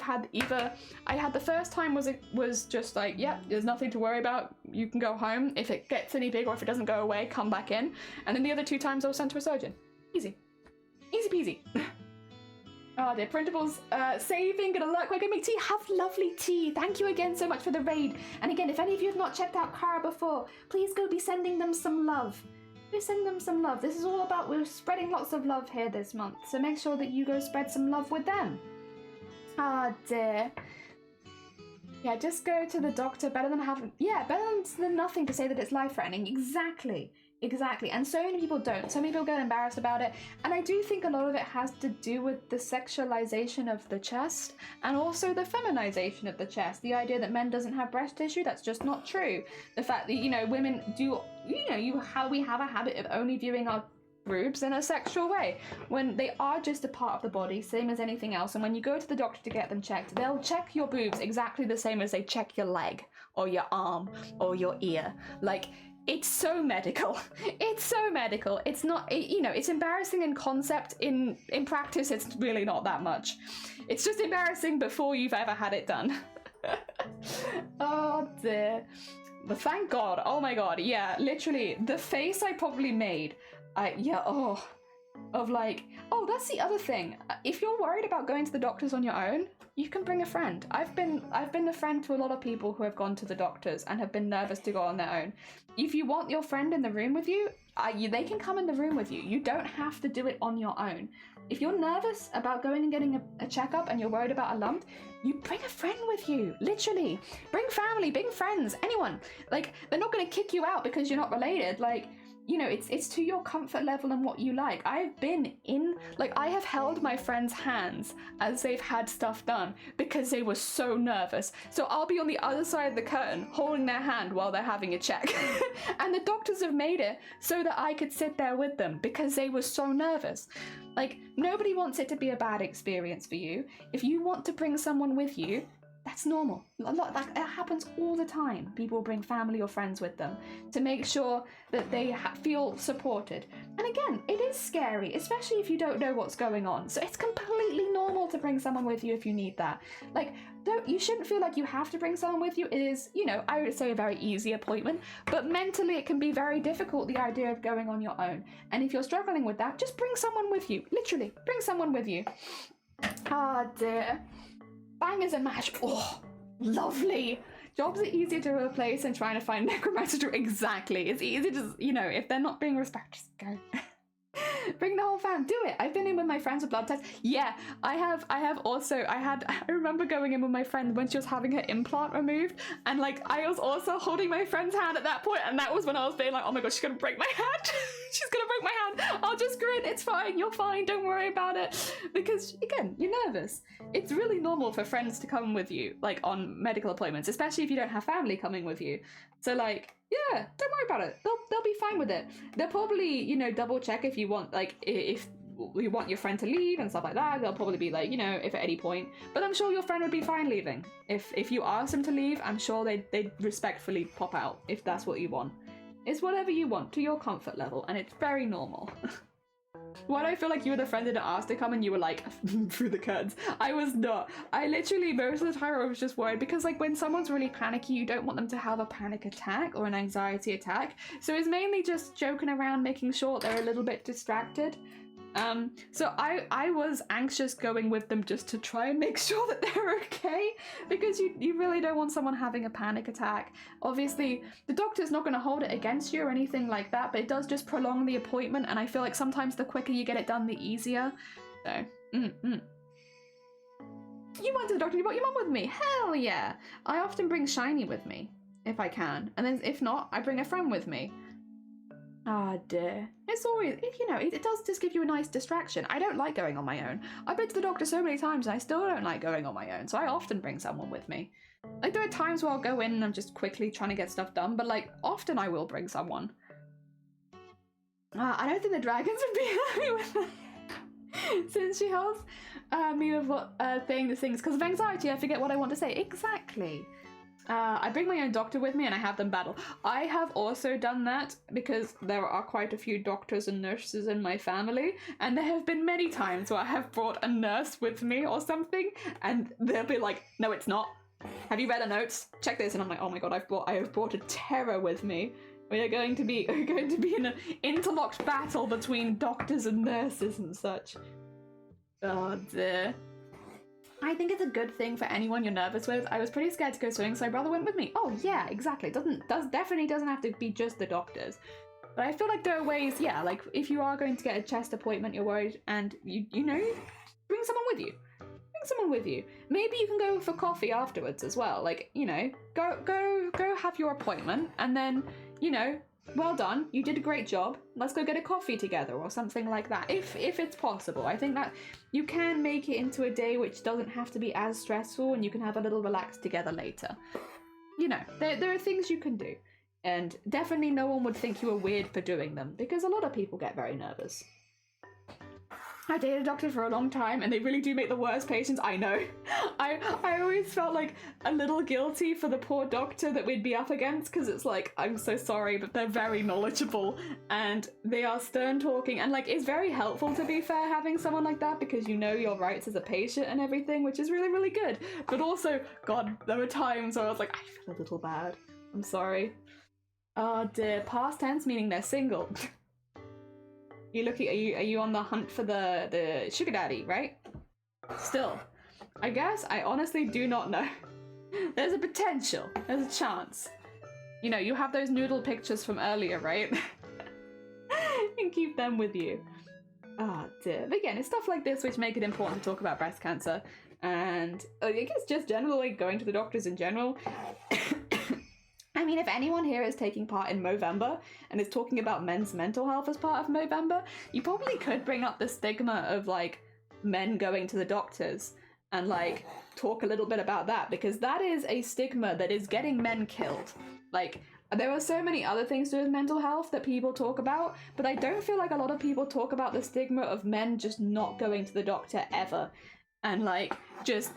had the first time was just like, yep, there's nothing to worry about. You can go home. If it gets any bigger or if it doesn't go away, come back in. And then the other 2 times I was sent to a surgeon. Easy. Easy peasy. Oh dear, printables, saving, gonna look, we're gonna make tea. Have lovely tea. Thank you again so much for the raid. And again, if any of you have not checked out Cara before, please go be sending them some love. We send them some love. This is all about, we're spreading lots of love here this month, so make sure that you go spread some love with them. Ah, dear. Yeah, just go to the doctor. Better than nothing to say that it's life-threatening. Exactly. And so many people don't. So many people get embarrassed about it. And I do think a lot of it has to do with the sexualization of the chest and also the feminization of the chest. The idea that men doesn't have breast tissue, that's just not true. The fact that, women do, how we have a habit of only viewing our boobs in a sexual way when they are just a part of the body, same as anything else. And when you go to the doctor to get them checked, they'll check your boobs exactly the same as they check your leg or your arm or your ear. Like, it's so medical. It's so medical. It's not, it's embarrassing in concept. In practice, it's really not that much. It's just embarrassing before you've ever had it done. Oh dear. But thank God. Oh my God. Yeah, literally the face I probably made. Of like, oh, that's the other thing. If you're worried about going to the doctors on your own, you can bring a friend. I've been a friend to a lot of people who have gone to the doctors and have been nervous to go on their own. If you want your friend in the room with you, they can come in the room with you. You don't have to do it on your own. If you're nervous about going and getting a checkup and you're worried about a lump, you bring a friend with you, literally. Bring family, bring friends, anyone. Like, they're not going to kick you out because you're not related. Like, you know, it's to your comfort level and what you like. I have held my friends' hands as they've had stuff done because they were so nervous. So I'll be on the other side of the curtain holding their hand while they're having a check. And the doctors have made it so that I could sit there with them because they were so nervous. Like, nobody wants it to be a bad experience for you. If you want to bring someone with you, that's normal. It happens all the time. People bring family or friends with them to make sure that they feel supported. And again, it is scary, especially if you don't know what's going on. So it's completely normal to bring someone with you if you need that. Like, you shouldn't feel like you have to bring someone with you. It is, you know, I would say a very easy appointment, but mentally it can be very difficult, the idea of going on your own. And if you're struggling with that, just bring someone with you. Literally, bring someone with you. Ah, dear. Bangers and mash. Oh, lovely. Jobs are easier to replace than trying to find necromancer. Exactly. It's easy to, you know, if they're not being respected, just go. Bring the whole fam. Do it. I've been in with my friends with blood tests. Yeah, I remember going in with my friend when she was having her implant removed, and like I was also holding my friend's hand at that point, and that was when I was being like, oh my god, she's gonna break my hand. She's gonna break my hand. I'll just grin. It's fine. You're fine. Don't worry about it. Because again, you're nervous. It's really normal for friends to come with you, like on medical appointments, especially if you don't have family coming with you. So like, yeah, don't worry about it. They'll be fine with it. They'll probably, you know, double check if you want, like, if you want your friend to leave and stuff like that. They'll probably be like, you know, if at any point. But I'm sure your friend would be fine leaving. If you ask them to leave, I'm sure they'd respectfully pop out if that's what you want. It's whatever you want to your comfort level, and it's very normal. Why do I feel like you were the friend that asked to come and you were like, through the curtains? I was not. I literally, most of the time I was just worried because like when someone's really panicky, you don't want them to have a panic attack or an anxiety attack. So it's mainly just joking around, making sure they're a little bit distracted. So I was anxious going with them just to try and make sure that they're okay, because you really don't want someone having a panic attack. Obviously, the doctor's not going to hold it against you or anything like that, but it does just prolong the appointment, and I feel like sometimes the quicker you get it done, the easier. So, You went to the doctor, you brought your mum with me. Hell yeah! I often bring Shiny with me, if I can, and then if not, I bring a friend with me. Ah, dear. It's always, you know, it does just give you a nice distraction. I don't like going on my own. I've been to the doctor so many times and I still don't like going on my own, so I often bring someone with me. Like, there are times where I'll go in and I'm just quickly trying to get stuff done, but, like, often I will bring someone. I don't think the dragons would be happy with that. Since she helps me with what saying the things, because of anxiety, I forget what I want to say. Exactly. I bring my own doctor with me and I have them battle. I have also done that because there are quite a few doctors and nurses in my family, and there have been many times where I have brought a nurse with me or something, and they'll be like, no, it's not. Have you read the notes? Check this. And I'm like, oh my god, I have brought a terror with me. We are going to be in an interlocked battle between doctors and nurses and such. Oh dear. I think it's a good thing for anyone you're nervous with. I was pretty scared to go swimming, so my brother went with me. Oh yeah, exactly. Definitely doesn't have to be just the doctors. But I feel like there are ways, yeah, like if you are going to get a chest appointment, you're worried, and you know, bring someone with you. Bring someone with you. Maybe you can go for coffee afterwards as well. Like, you know, go have your appointment, and then, you know, well done, you did a great job, let's go get a coffee together or something like that, if it's possible. I think that you can make it into a day which doesn't have to be as stressful, and you can have a little relax together later. You know, there are things you can do, and definitely no one would think you were weird for doing them, because a lot of people get very nervous. I dated a doctor for a long time and they really do make the worst patients. I know. I always felt like a little guilty for the poor doctor that we'd be up against, because it's like, I'm so sorry, but they're very knowledgeable and they are stern talking, and like it's very helpful, to be fair, having someone like that, because you know your rights as a patient and everything, which is really, really good. But also, God, there were times where I was like, I feel a little bad. I'm sorry. Oh dear. Past tense meaning they're single. You looking? Are you on the hunt for the sugar daddy, right? Still, I guess I honestly do not know. There's a potential. There's a chance. You know, you have those noodle pictures from earlier, right? You can keep them with you. Oh dear. But again, it's stuff like this which make it important to talk about breast cancer, and I guess just generally going to the doctors in general. I mean, if anyone here is taking part in Movember and is talking about men's mental health as part of Movember, you probably could bring up the stigma of like men going to the doctors and like talk a little bit about that, because that is a stigma that is getting men killed. Like, there are so many other things to do with mental health that people talk about, but I don't feel like a lot of people talk about the stigma of men just not going to the doctor ever, and like just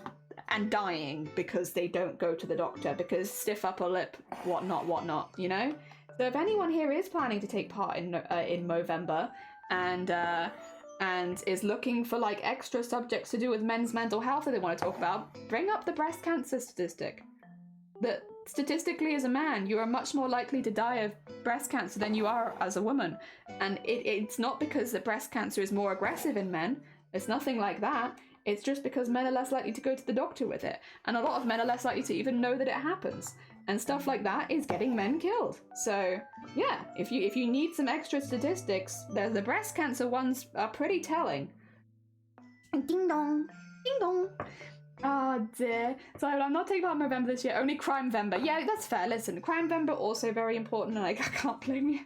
and dying because they don't go to the doctor, because stiff upper lip, whatnot, you know? So if anyone here is planning to take part in Movember and is looking for like extra subjects to do with men's mental health that they want to talk about, bring up the breast cancer statistic. That statistically, as a man, you are much more likely to die of breast cancer than you are as a woman. And it's not because that breast cancer is more aggressive in men. It's nothing like that. It's just because men are less likely to go to the doctor with it. And a lot of men are less likely to even know that it happens. And stuff like that is getting men killed. So yeah, if you need some extra statistics, the breast cancer ones are pretty telling. Ding dong, ding dong. Oh dear. So I'm not taking part in Movember this year, only Crimevember. Yeah, that's fair. Listen, Crimevember also very important, and I can't blame you.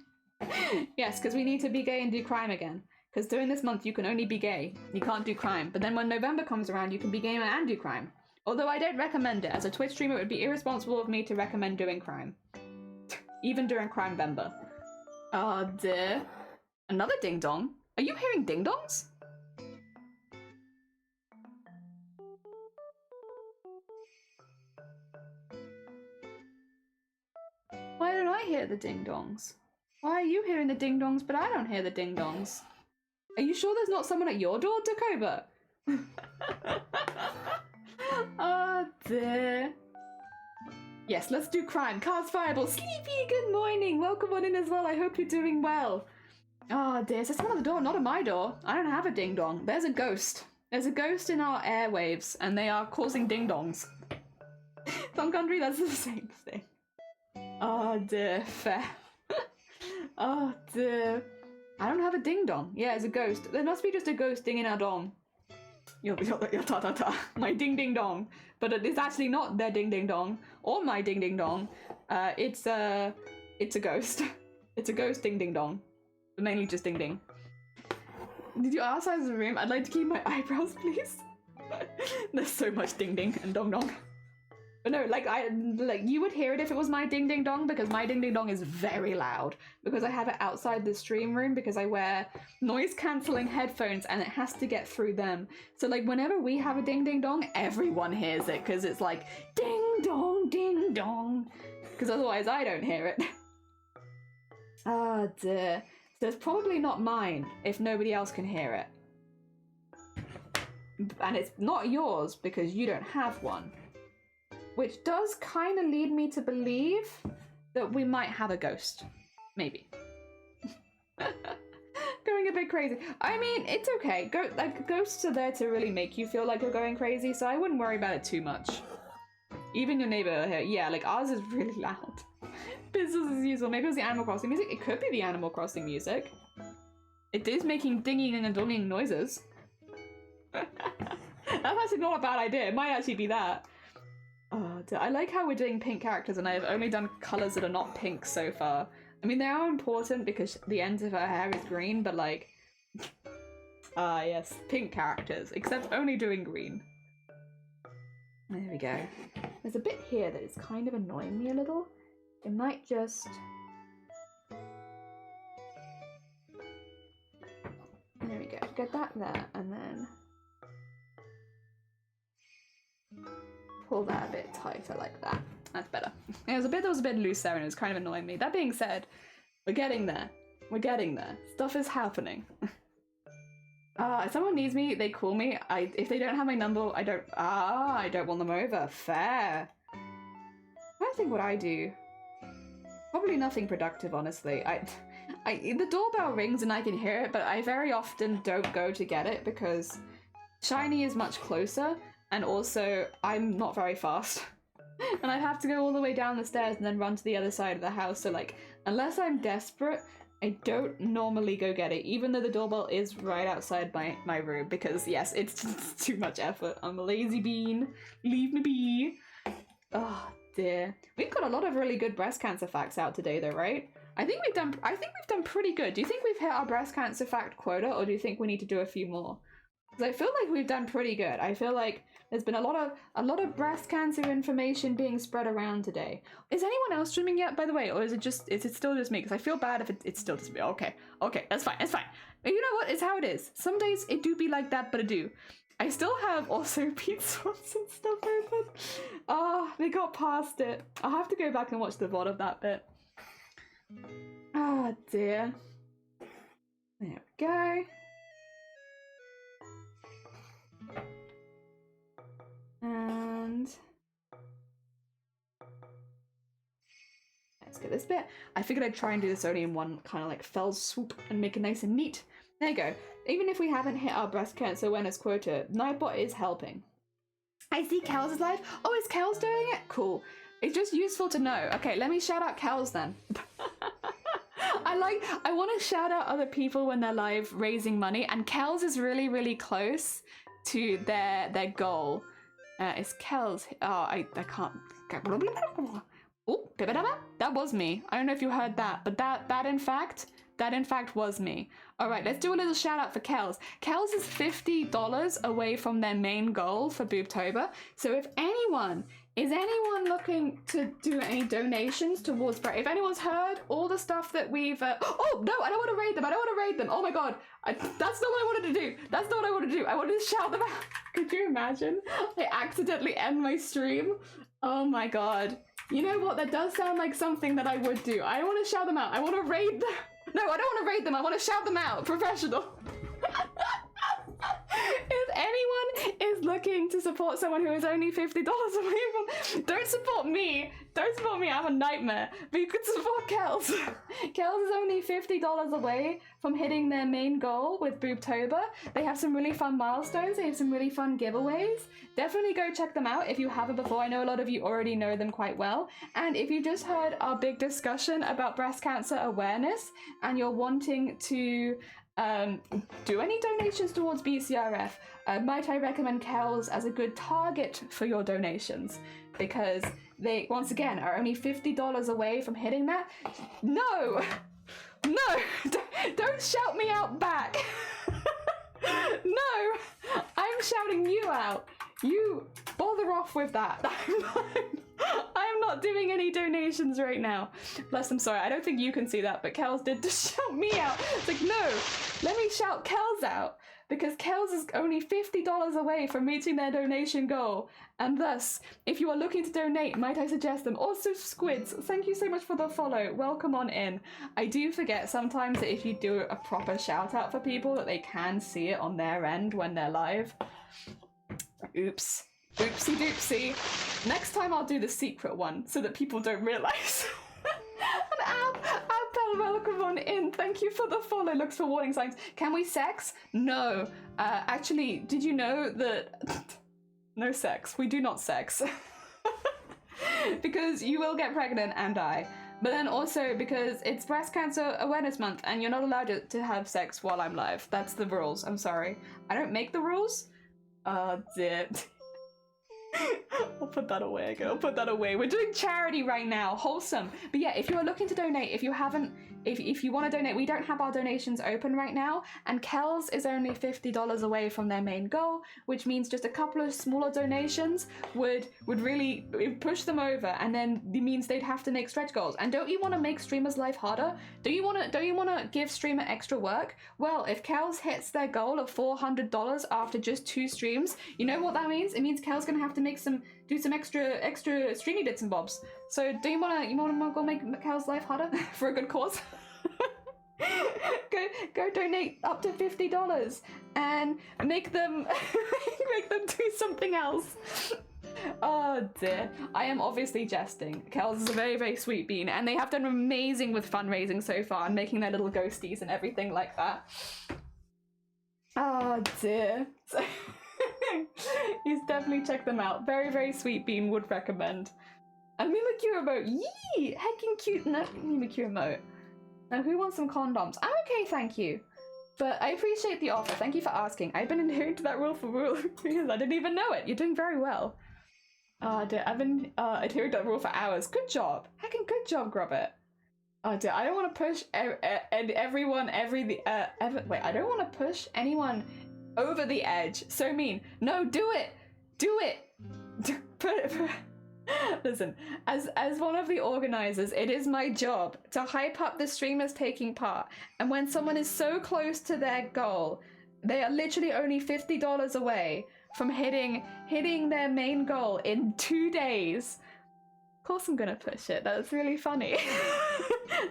Yes, because we need to be gay and do crime again. Because during this month you can only be gay, you can't do crime. But then when November comes around, you can be gay and do crime. Although I don't recommend it. As a Twitch streamer, it would be irresponsible of me to recommend doing crime. Even during Crimevember. Oh dear. Another ding dong? Are you hearing ding dongs? Why don't I hear the ding dongs? Why are you hearing the ding dongs but I don't hear the ding dongs? Are you sure there's not someone at your door, Dakoba? Oh dear. Yes, let's do crime. Cast Fireball. Sleepy, good morning. Welcome on in as well. I hope you're doing well. Oh dear, is there someone at the door? Not at my door. I don't have a ding dong. There's a ghost. There's a ghost in our airwaves and they are causing ding dongs. Some country, that's the same thing. Oh dear, fair. Oh dear. I don't have a ding dong. Yeah, it's a ghost. There must be just a ghost dinging our dong. Your ta ta ta. My ding ding dong. But it's actually not their ding ding dong or my ding ding dong. It's a ghost. It's a ghost ding ding dong. But mainly just ding ding. Did you ask size of the room? I'd like to keep my eyebrows, please. There's so much ding ding and dong dong. But no, like you would hear it if it was my ding ding dong, because my ding ding dong is very loud because I have it outside the stream room because I wear noise cancelling headphones and it has to get through them. So like whenever we have a ding ding dong, everyone hears it because it's like ding dong, because otherwise I don't hear it. Oh dear. So it's probably not mine if nobody else can hear it. And it's not yours because you don't have one. Which does kind of lead me to believe that we might have a ghost. Maybe. Going a bit crazy. I mean, it's okay. Ghosts are there to really make you feel like you're going crazy, so I wouldn't worry about it too much. Even your neighbor here. Yeah, like ours is really loud. Business as usual. Maybe it was the Animal Crossing music. It could be the Animal Crossing music. It is making dinging and donging noises. That's actually not a bad idea. It might actually be that. Oh, I like how we're doing pink characters and I've only done colours that are not pink so far. I mean, they are important because the end of her hair is green, but like... yes, pink characters, except only doing green. There we go. There's a bit here that is kind of annoying me a little. It might just... There we go. Get that there, and then pull that a bit tighter like that. That's better. It was a bit that was a bit loose there, and it was kind of annoying me. That being said, we're getting there. We're getting there. Stuff is happening. If someone needs me, they call me. If they don't have my number, I don't want them over. Fair. I don't think what I do. Probably nothing productive, honestly. The doorbell rings and I can hear it, but I very often don't go to get it because Shiny is much closer, and also I'm not very fast. And I'd have to go all the way down the stairs and then run to the other side of the house, so like, unless I'm desperate, I don't normally go get it, even though the doorbell is right outside my room, because yes, it's just too much effort. I'm a lazy bean. Leave me be. Oh dear. We've got a lot of really good breast cancer facts out today though, right? I think we've done pretty good. Do you think we've hit our breast cancer fact quota, or do you think we need to do a few more? Because I feel like we've done pretty good. I feel like there's been a lot of breast cancer information being spread around today. Is anyone else streaming yet, by the way, or is it still just me? Because I feel bad if it's still just me. Okay, that's fine. But you know what? It's how it is. Some days it do be like that, but it do. I still have also pizza and stuff open. Oh, they got past it. I'll have to go back and watch the VOD of that bit. Oh dear. There we go. And let's get this bit. I figured I'd try and do this only in one kind of like fell swoop and make it nice and neat. There you go. Even if we haven't hit our breast cancer awareness quota, Nightbot is helping. I see Kels is live. Oh, is Kels doing it? Cool. It's just useful to know. Okay, let me shout out Kels then. I want to shout out other people when they're live raising money, and Kels is really, really close to their goal. Is Kels? Oh, I can't. Oh, that was me. I don't know if you heard that, but that in fact was me. All right, let's do a little shout out for Kels. Kels is $50 away from their main goal for BOOBTOBER. So if anyone looking to do any donations towards, if anyone's heard all the stuff that we've, oh no, I don't want to raid them. Oh my God, that's not what I wanted to do. I wanted to shout them out. Could you imagine? I accidentally end my stream. Oh my God. You know what? That does sound like something that I would do. I want to shout them out. I want to raid them. No, I don't want to raid them. I want to shout them out. Professional. If anyone is looking to support someone who is only $50 away from, don't support me. I have a nightmare. But you could support Kels. Kels is only $50 away from hitting their main goal with BOOBTOBER. They have some really fun milestones. They have some really fun giveaways. Definitely go check them out if you haven't before. I know a lot of you already know them quite well. And if you just heard our big discussion about breast cancer awareness and you're wanting to do any donations towards BCRF, might I recommend Kels as a good target for your donations, because they, once again, are only $50 away from hitting that. No, don't shout me out back. No, I'm shouting you out. You bother off with that. I'm not doing any donations right now. Bless, I'm sorry. I don't think you can see that, but Kels did just shout me out. It's like, no, let me shout Kels out, because Kels is only $50 away from meeting their donation goal. And thus, if you are looking to donate, might I suggest them? Also, Squids, thank you so much for the follow. Welcome on in. I do forget sometimes that if you do a proper shout out for people, that they can see it on their end when they're live. Oops. Oopsie doopsie. Next time I'll do the secret one so that people don't realise. And Abel, welcome on in. Thank you for the follow. Looks for warning signs. Can we sex? No. Actually, did you know that... No sex. We do not sex. Because you will get pregnant and die. But then also because it's Breast Cancer Awareness Month and you're not allowed to have sex while I'm live. That's the rules. I'm sorry. I don't make the rules. Dear. I'll put that away again. I'll put that away. We're doing charity right now. Wholesome. But yeah, if you are looking to donate, if you haven't, if you want to donate, we don't have our donations open right now. And Kel's is only $50 away from their main goal, which means just a couple of smaller donations would really push them over, and then it means they'd have to make stretch goals. And don't you want to make streamers' life harder? Don't you want to give streamer extra work? Well, if Kel's hits their goal of $400 after just 2 streams, you know what that means? It means Kel's gonna have to do some extra streamy bits and bobs. So do you wanna go make Kel's life harder for a good cause? go donate up to $50 and make them do something else. Oh dear. I am obviously jesting. Kel's is a very, very sweet bean, and they have done amazing with fundraising so far and making their little ghosties and everything like that. Oh dear. He's definitely check them out. Very, very sweet bean, would recommend. And Mimikyu emote. Yee! Heckin' cute Mimikyu emote. Now who wants some condoms? I'm okay, thank you. But I appreciate the offer. Thank you for asking. I've been adhering to that rule because I didn't even know it. You're doing very well. Dear, I've been adhering to that rule for hours. Good job. Heckin' good job, Grubbit. Oh dear, I don't want to push everyone wait, I don't want to push anyone over the edge. So mean. No, do it. Do it. Listen, as one of the organizers, it is my job to hype up the streamers taking part. And when someone is so close to their goal, they are literally only $50 away from hitting their main goal in 2 days. Of course I'm gonna push it. That's really funny.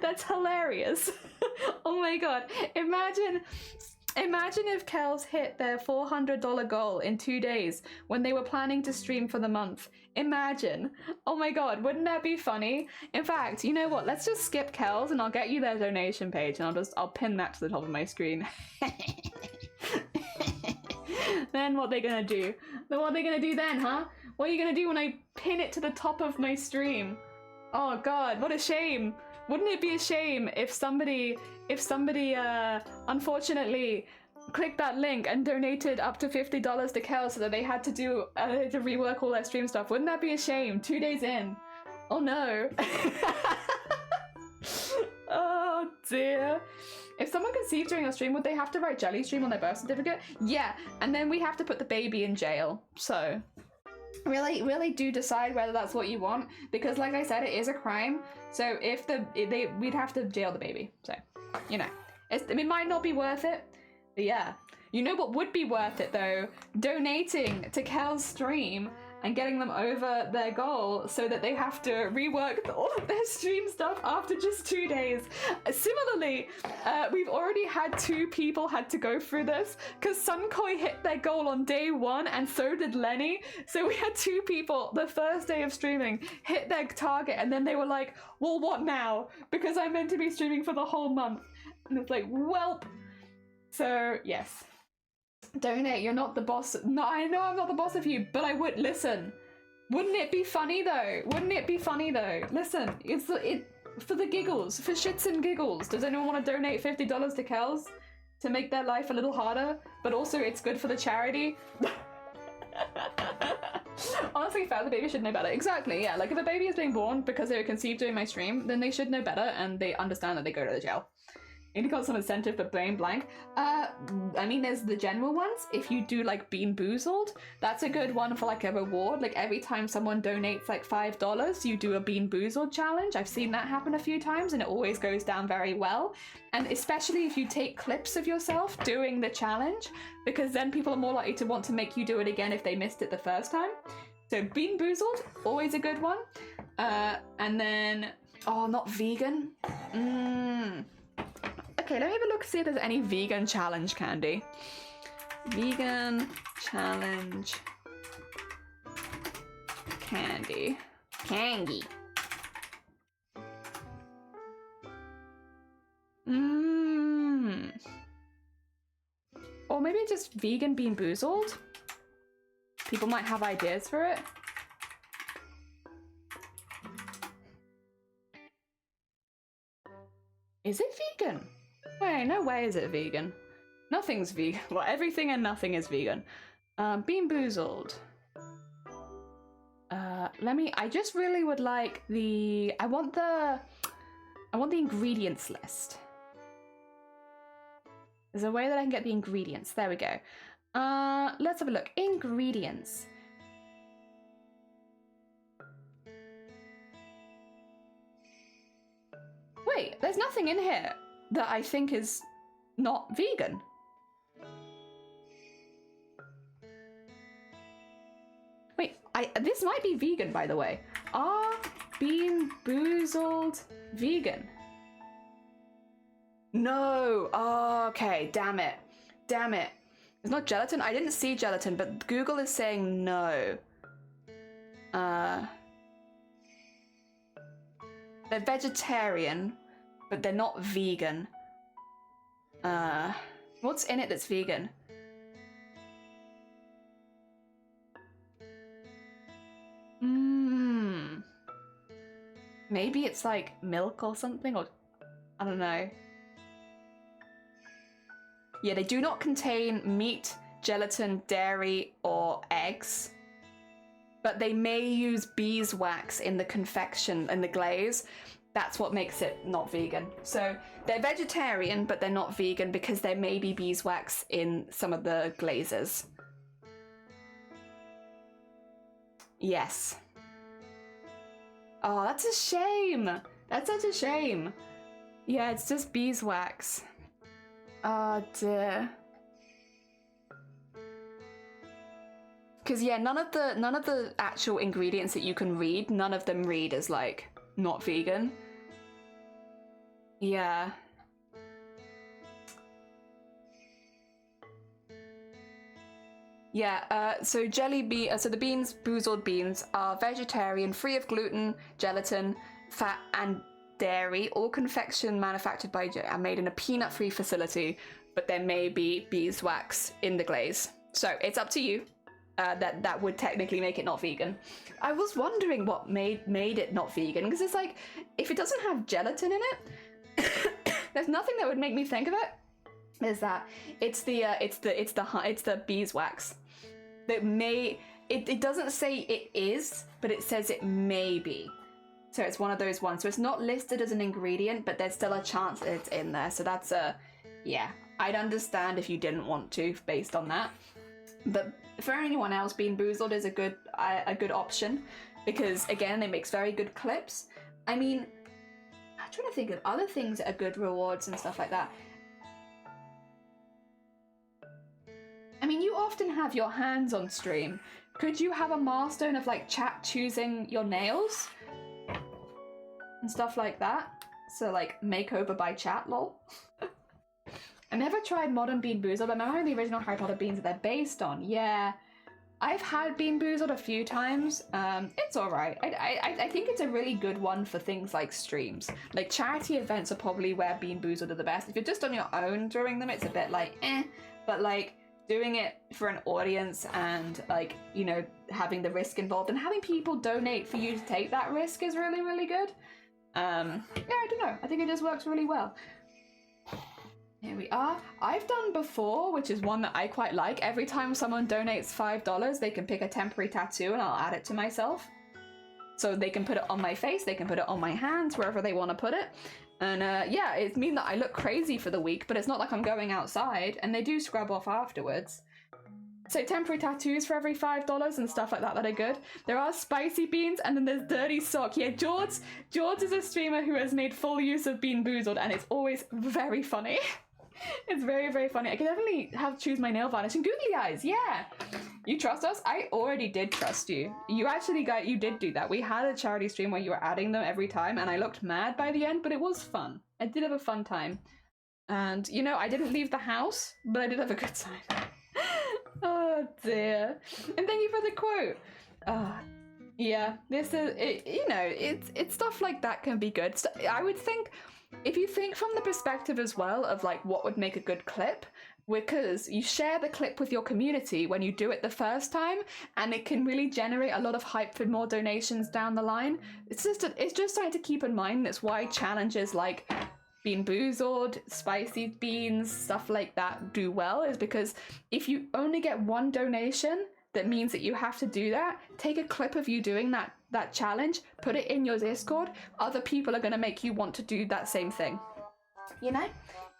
That's hilarious. Oh my god. Imagine if Kel's hit their $400 goal in 2 days when they were planning to stream for the month. Imagine. Oh my god, wouldn't that be funny? In fact, you know what? Let's just skip Kel's and I'll get you their donation page and I'll pin that to the top of my screen. Then what they gonna do? Then what are they gonna do then, huh? What are you gonna do when I pin it to the top of my stream? Oh god, what a shame. Wouldn't it be a shame if somebody unfortunately clicked that link and donated up to $50 to Kel so that they had to do to rework all their stream stuff? Wouldn't that be a shame? 2 days in. Oh no. Oh dear. If someone conceived during a stream, would they have to write jelly stream on their birth certificate? Yeah, and then we have to put the baby in jail. So really do decide whether that's what you want, because like I said, it is a crime. So if we'd have to jail the baby. So, you know, it might not be worth it, but yeah. You know what would be worth it though? Donating to Kel's stream and getting them over their goal so that they have to rework all of their stream stuff after just 2 days. Similarly, we've already had 2 people had to go through this because Sunkoi hit their goal on day 1 and so did Lenny. So we had 2 people the first day of streaming hit their target and then they were like, well, what now? Because I'm meant to be streaming for the whole month. And it's like, welp. So yes. Donate, you're not the boss. No, I know I'm not the boss of you, but I would listen. Wouldn't it be funny though? Wouldn't it be funny though? Listen, it's for the giggles, for shits and giggles. Does anyone want to donate $50 to Kel's to make their life a little harder? But also it's good for the charity. Honestly, fair, the baby should know better. Exactly, yeah. Like if a baby is being born because they were conceived during my stream, then they should know better and they understand that they go to the jail. You need to got some incentive, but brain blank. I mean, there's the general ones. If you do like Bean Boozled, that's a good one for like a reward. Like every time someone donates like $5, you do a Bean Boozled challenge. I've seen that happen a few times and it always goes down very well. And especially if you take clips of yourself doing the challenge, because then people are more likely to want to make you do it again if they missed it the first time. So Bean Boozled, always a good one. And then, oh, not vegan. Okay, let me have a look, see if there's any vegan challenge candy. Vegan challenge candy. Candy. Or maybe just vegan Bean Boozled. People might have ideas for it. Is it vegan? Wait, no way is it vegan. Nothing's vegan. Well, everything and nothing is vegan. Bean Boozled. I just really would like I want the ingredients list. There's a way that I can get the ingredients. There we go. Let's have a look. Ingredients. Wait, there's nothing in here that I think is not vegan. Wait, this might be vegan, by the way. Are Bean Boozled vegan? No. Oh, okay, damn it. Damn it. It's not gelatin? I didn't see gelatin, but Google is saying no. They're vegetarian, but they're not vegan. What's in it that's vegan? Maybe it's like milk or something, or I don't know. Yeah, they do not contain meat, gelatin, dairy, or eggs. But they may use beeswax in the confection and the glaze. That's what makes it not vegan. So they're vegetarian, but they're not vegan because there may be beeswax in some of the glazes. Yes. Oh, that's a shame. That's such a shame. Yeah, it's just beeswax. Oh dear. Because yeah, none of the actual ingredients that you can read, none of them read as like not vegan. Yeah. Yeah, so so the beans, Boozled beans, are vegetarian, free of gluten, gelatin, fat, and dairy, all confection manufactured by and made in a peanut-free facility, but there may be beeswax in the glaze. So it's up to you. That would technically make it not vegan. I was wondering what made it not vegan, because it's like, if it doesn't have gelatin in it, there's nothing that would make me think of it. Is that it's the beeswax that may it doesn't say it is, but it says it may be. So it's one of those ones. So it's not listed as an ingredient, but there's still a chance that it's in there. So that's yeah. I'd understand if you didn't want to based on that. But for anyone else, Bean Boozled is a good option because again, it makes very good clips. I mean, I'm trying to think of other things that are good rewards and stuff like that. I mean, you often have your hands on stream. Could you have a milestone of like chat choosing your nails and stuff like that? So like makeover by chat, lol. I never tried modern Bean Boozled, but I remember the original Harry Potter beans that they're based on. Yeah, I've had Bean Boozled a few times. It's alright. I think it's a really good one for things like streams. Like charity events are probably where Bean Boozled are the best. If you're just on your own doing them, it's a bit like eh, but like doing it for an audience and like, you know, having the risk involved and having people donate for you to take that risk is really, really good. Yeah, I don't know. I think it just works really well. Here we are. I've done before, which is one that I quite like. Every time someone donates $5, they can pick a temporary tattoo and I'll add it to myself. So they can put it on my face, they can put it on my hands, wherever they want to put it. And yeah, it means that I look crazy for the week, but it's not like I'm going outside, and they do scrub off afterwards. So temporary tattoos for every $5 and stuff like that that are good. There are spicy beans, and then there's dirty sock. Yeah, George is a streamer who has made full use of Bean Boozled, and it's always very funny. It's very, very funny. I can definitely choose my nail varnish and googly eyes. Yeah, you trust us? I already did trust you. You did do that. We had a charity stream where you were adding them every time, and I looked mad by the end, but it was fun. I did have a fun time, and you know, I didn't leave the house, but I did have a good time. Oh dear. And thank you for the quote. Yeah, this is it, you know, it's stuff like that can be good. I would think, if you think from the perspective as well of like what would make a good clip, because you share the clip with your community when you do it the first time, and it can really generate a lot of hype for more donations down the line. It's just something to keep in mind. That's why challenges like Bean Boozled, spicy beans, stuff like that do well, is because if you only get one donation, that means that you have to do that, take a clip of you doing that challenge, put it in your Discord. Other people are going to make you want to do that same thing. You know?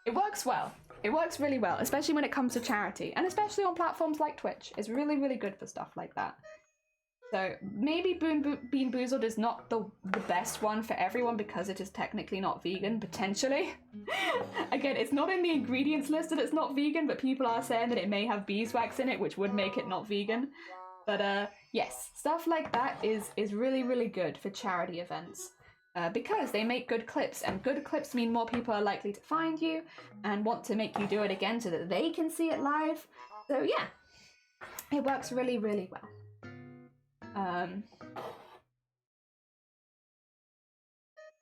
It works well. It works really well, especially when it comes to charity, and especially on platforms like Twitch. It's really, really good for stuff like that. So maybe Bean Boozled is not the best one for everyone because it is technically not vegan, potentially. Again, it's not in the ingredients list that it's not vegan, but people are saying that it may have beeswax in it, which would make it not vegan. But yes, stuff like that is really, really good for charity events. Because they make good clips, and good clips mean more people are likely to find you and want to make you do it again so that they can see it live. So yeah, it works really, really well.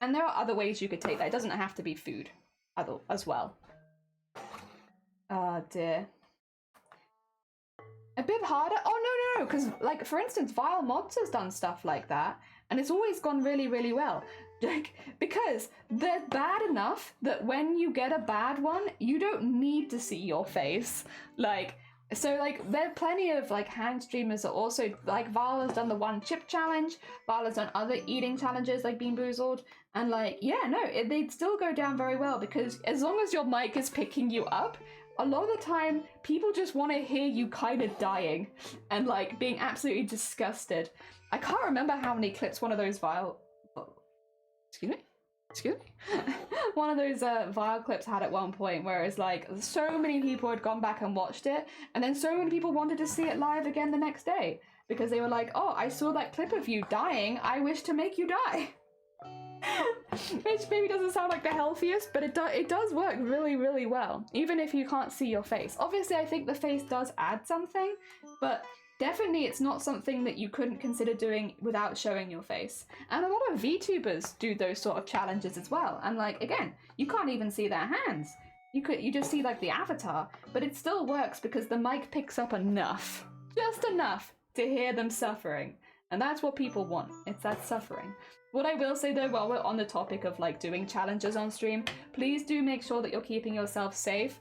And there are other ways you could take that. It doesn't have to be food as well. Oh dear. A bit harder? Oh no, because like for instance, Vile Mods has done stuff like that, and it's always gone really, really well. Like, because they're bad enough that when you get a bad one, you don't need to see your face. Like, so like there are plenty of like hand streamers that also, like Vile has done the 1 chip challenge, Vile has done other eating challenges like Bean Boozled, and like, yeah, no, they'd still go down very well because as long as your mic is picking you up, a lot of the time people just want to hear you kind of dying and like being absolutely disgusted. I can't remember how many clips one of those Vile... Excuse me? One of those Vile clips had at one point where it's like so many people had gone back and watched it, and then so many people wanted to see it live again the next day because they were like, oh, I saw that clip of you dying, I wish to make you die. Which maybe doesn't sound like the healthiest, but it does work really, really well, even if you can't see your face. Obviously, I think the face does add something, but definitely it's not something that you couldn't consider doing without showing your face. And a lot of VTubers do those sort of challenges as well. And like, again, you can't even see their hands. You just see like the avatar, but it still works because the mic picks up enough, just enough to hear them suffering. And that's what people want. It's that suffering. What I will say though, while we're on the topic of like doing challenges on stream, please do make sure that you're keeping yourself safe.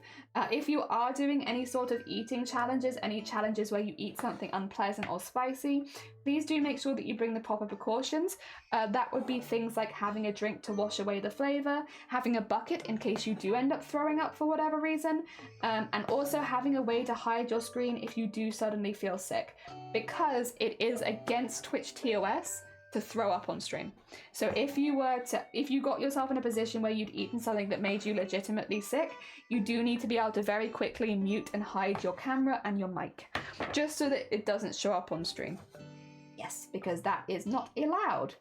If you are doing any sort of eating challenges, any challenges where you eat something unpleasant or spicy, please do make sure that you bring the proper precautions. That would be things like having a drink to wash away the flavor, having a bucket in case you do end up throwing up for whatever reason, and also having a way to hide your screen if you do suddenly feel sick, because it is against Twitch TOS to throw up on stream. So if you got yourself in a position where you'd eaten something that made you legitimately sick, you do need to be able to very quickly mute and hide your camera and your mic, just so that it doesn't show up on stream. Yes, because that is not allowed.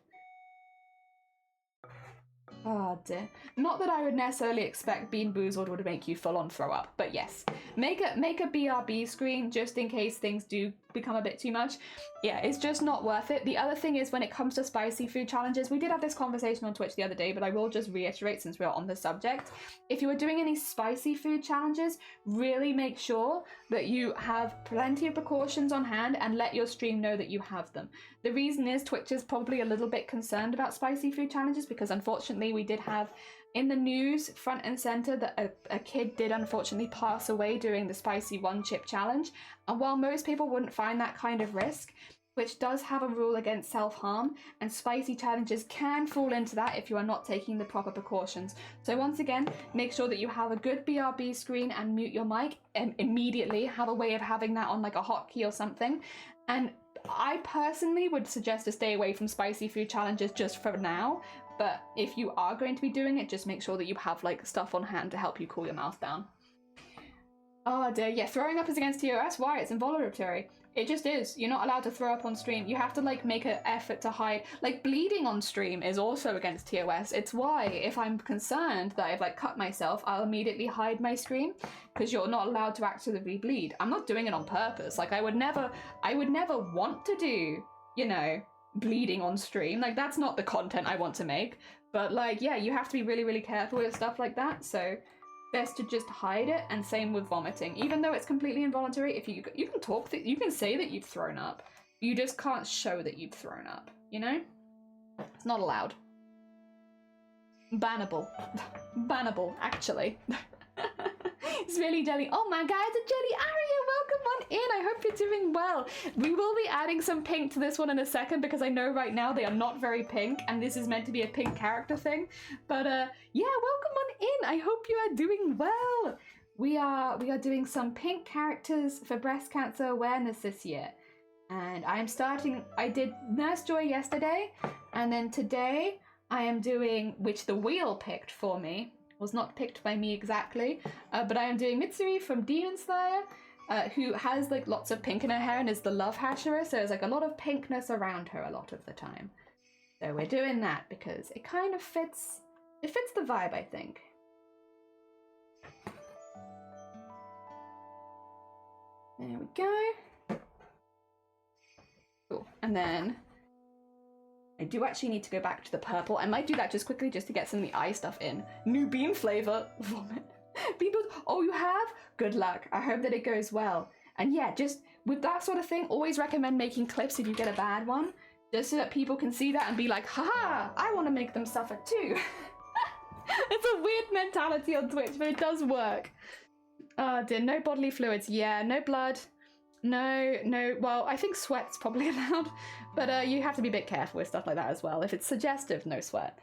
Oh dear. Not that I would necessarily expect Bean Boozled would make you full on throw up, but yes. Make a BRB screen just in case things do become a bit too much. Yeah, it's just not worth it. The other thing is when it comes to spicy food challenges, we did have this conversation on Twitch the other day, but I will just reiterate since we're on the subject. If you are doing any spicy food challenges, really make sure that you have plenty of precautions on hand and let your stream know that you have them. The reason is Twitch is probably a little bit concerned about spicy food challenges because unfortunately we did have in the news front and center that a kid did unfortunately pass away during the spicy 1 chip challenge. And while most people wouldn't find that kind of risk, Twitch does have a rule against self-harm, and spicy challenges can fall into that if you are not taking the proper precautions. So once again, make sure that you have a good BRB screen and mute your mic and immediately. Have a way of having that on like a hotkey or something. And I personally would suggest to stay away from spicy food challenges just for now. But if you are going to be doing it, just make sure that you have like stuff on hand to help you cool your mouth down. Oh dear, yeah, throwing up is against TOS. Why? It's involuntary. It just is. You're not allowed to throw up on stream. You have to like make an effort to hide. Like bleeding on stream is also against TOS. It's why if I'm concerned that I've like cut myself, I'll immediately hide my screen because you're not allowed to actively bleed. I'm not doing it on purpose. Like I would never want to do, you know, bleeding on stream. Like that's not the content I want to make. But like, yeah, you have to be really, really careful with stuff like that. So best to just hide it, and same with vomiting. Even though it's completely involuntary, if you can talk, you can say that you've thrown up. You just can't show that you've thrown up, you know? It's not allowed. Bannable. Bannable, actually. It's really jelly. Oh my god, it's a jelly. Aria, welcome on in. I hope you're doing well. We will be adding some pink to this one in a second because I know right now they are not very pink and this is meant to be a pink character thing. But yeah, welcome on in. I hope you are doing well. We are doing some pink characters for breast cancer awareness this year. And I did Nurse Joy yesterday, and then today I am doing, which the wheel picked for me, was not picked by me exactly, but I am doing Mitsuri from Demon Slayer, who has like lots of pink in her hair and is the love hatcherer, so there's like a lot of pinkness around her a lot of the time. So we're doing that because it kind of fits, the vibe, I think. There we go. Cool. And then I do actually need to go back to the purple. I might do that just quickly just to get some of the eye stuff in. New bean flavor. Vomit. People, oh, you have? Good luck. I hope that it goes well. And yeah, just with that sort of thing, always recommend making clips if you get a bad one, just so that people can see that and be like, haha, I want to make them suffer too. It's a weird mentality on Twitch, but it does work. Oh dear, no bodily fluids. Yeah, no blood. No, well, I think sweat's probably allowed, but you have to be a bit careful with stuff like that as well. If it's suggestive, no sweat.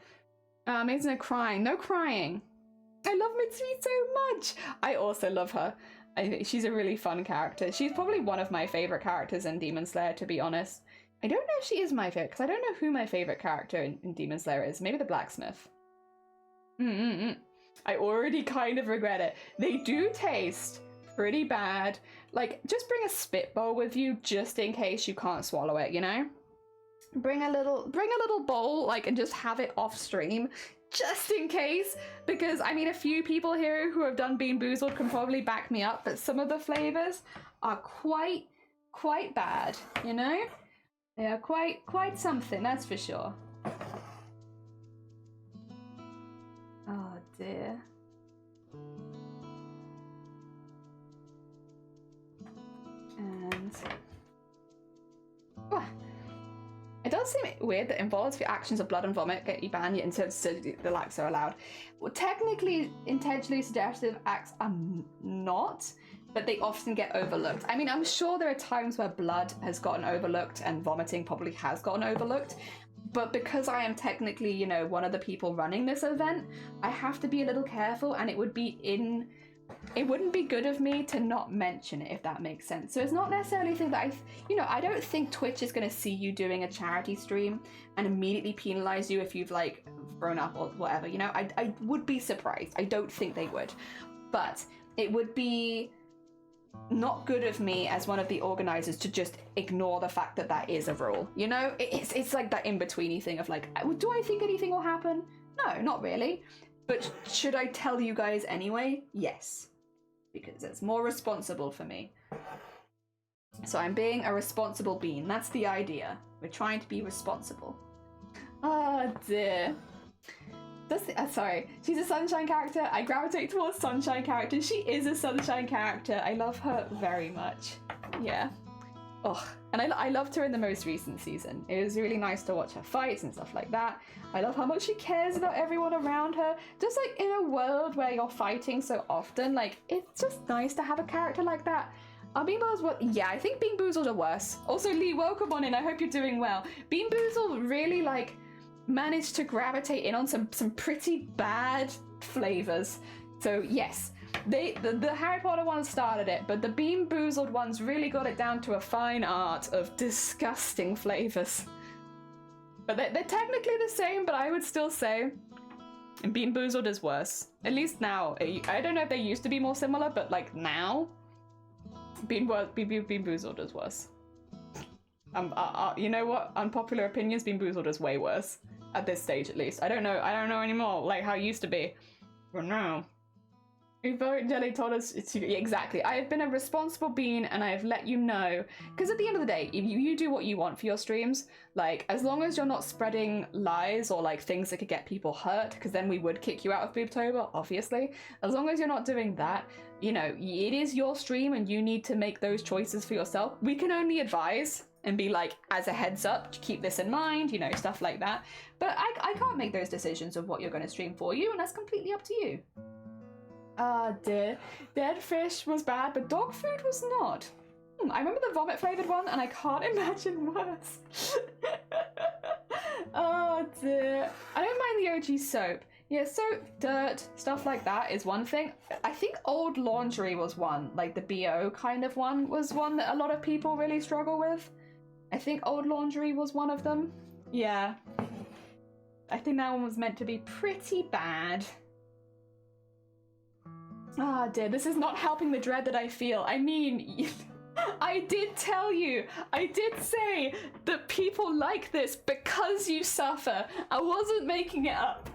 Means no crying. No crying. I love Mitsui so much. I also love her. I think she's a really fun character. She's probably one of my favorite characters in Demon Slayer, to be honest. I don't know if she is my favorite, because I don't know who my favorite character in Demon Slayer is. Maybe the blacksmith. I already kind of regret it. They do taste pretty bad. Like, just bring a spit bowl with you just in case you can't swallow it, you know? Bring a little bowl, like, and just have it off stream just in case, because I mean, a few people here who have done Bean Boozled can probably back me up, but some of the flavors are quite bad, you know? They are quite something, that's for sure. Oh dear. And it does seem weird that involuntary actions of blood and vomit get you banned, yet instead the likes are allowed. Well, technically, intentionally suggestive acts are not, but they often get overlooked. I mean, I'm sure there are times where blood has gotten overlooked and vomiting probably has gotten overlooked, but because I am technically, you know, one of the people running this event, I have to be a little careful, and it wouldn't be good of me to not mention it, if that makes sense. So it's not necessarily a thing that I don't think Twitch is going to see you doing a charity stream and immediately penalize you if you've like thrown up or whatever, you know. I would be surprised. I don't think they would, but it would be not good of me as one of the organizers to just ignore the fact that that is a rule, you know. It's like that in-betweeny thing of like, do I think anything will happen? No, not really. But should I tell you guys anyway? Yes. Because it's more responsible for me. So I'm being a responsible bean. That's the idea. We're trying to be responsible. Oh dear. Sorry. She's a sunshine character. I gravitate towards sunshine characters. She is a sunshine character. I love her very much. Yeah. Oh, and I loved her in the most recent season. It was really nice to watch her fights and stuff like that. I love how much she cares about everyone around her. Just like in a world where you're fighting so often, like, it's just nice to have a character like that. Are Bean Boozled? Yeah, I think Bean Boozled are worse. Also, Lee, welcome on in. I hope you're doing well. Bean Boozled really, like, managed to gravitate in on some pretty bad flavors. So, yes. The Harry Potter ones started it, but the Bean Boozled ones really got it down to a fine art of disgusting flavors. But they're technically the same, but I would still say Bean Boozled is worse. At least now. I don't know if they used to be more similar, but like now, Bean Boozled is worse. You know what? Unpopular opinions, Bean Boozled is way worse. At this stage, at least. I don't know anymore, like how it used to be. But no. Vote Jelly told us exactly. I have been a responsible bean and I have let you know, because at the end of the day, if you do what you want for your streams, like as long as you're not spreading lies or like things that could get people hurt, because then we would kick you out of BOOBTOBER, obviously. As long as you're not doing that, you know, it is your stream and you need to make those choices for yourself. We can only advise and be like, as a heads up, keep this in mind, you know, stuff like that. But I can't make those decisions of what you're going to stream for you, and that's completely up to you. Ah, dear. Dead fish was bad, but dog food was not. I remember the vomit flavored one, and I can't imagine worse. Oh dear. I don't mind the OG soap. Yeah, soap, dirt, stuff like that is one thing. I think old laundry was one, like the BO kind of one was one that a lot of people really struggle with. I think old laundry was one of them. Yeah. I think that one was meant to be pretty bad. Ah, dear, this is not helping the dread that I feel. I mean, I did tell you, I did say that people like this because you suffer. I wasn't making it up.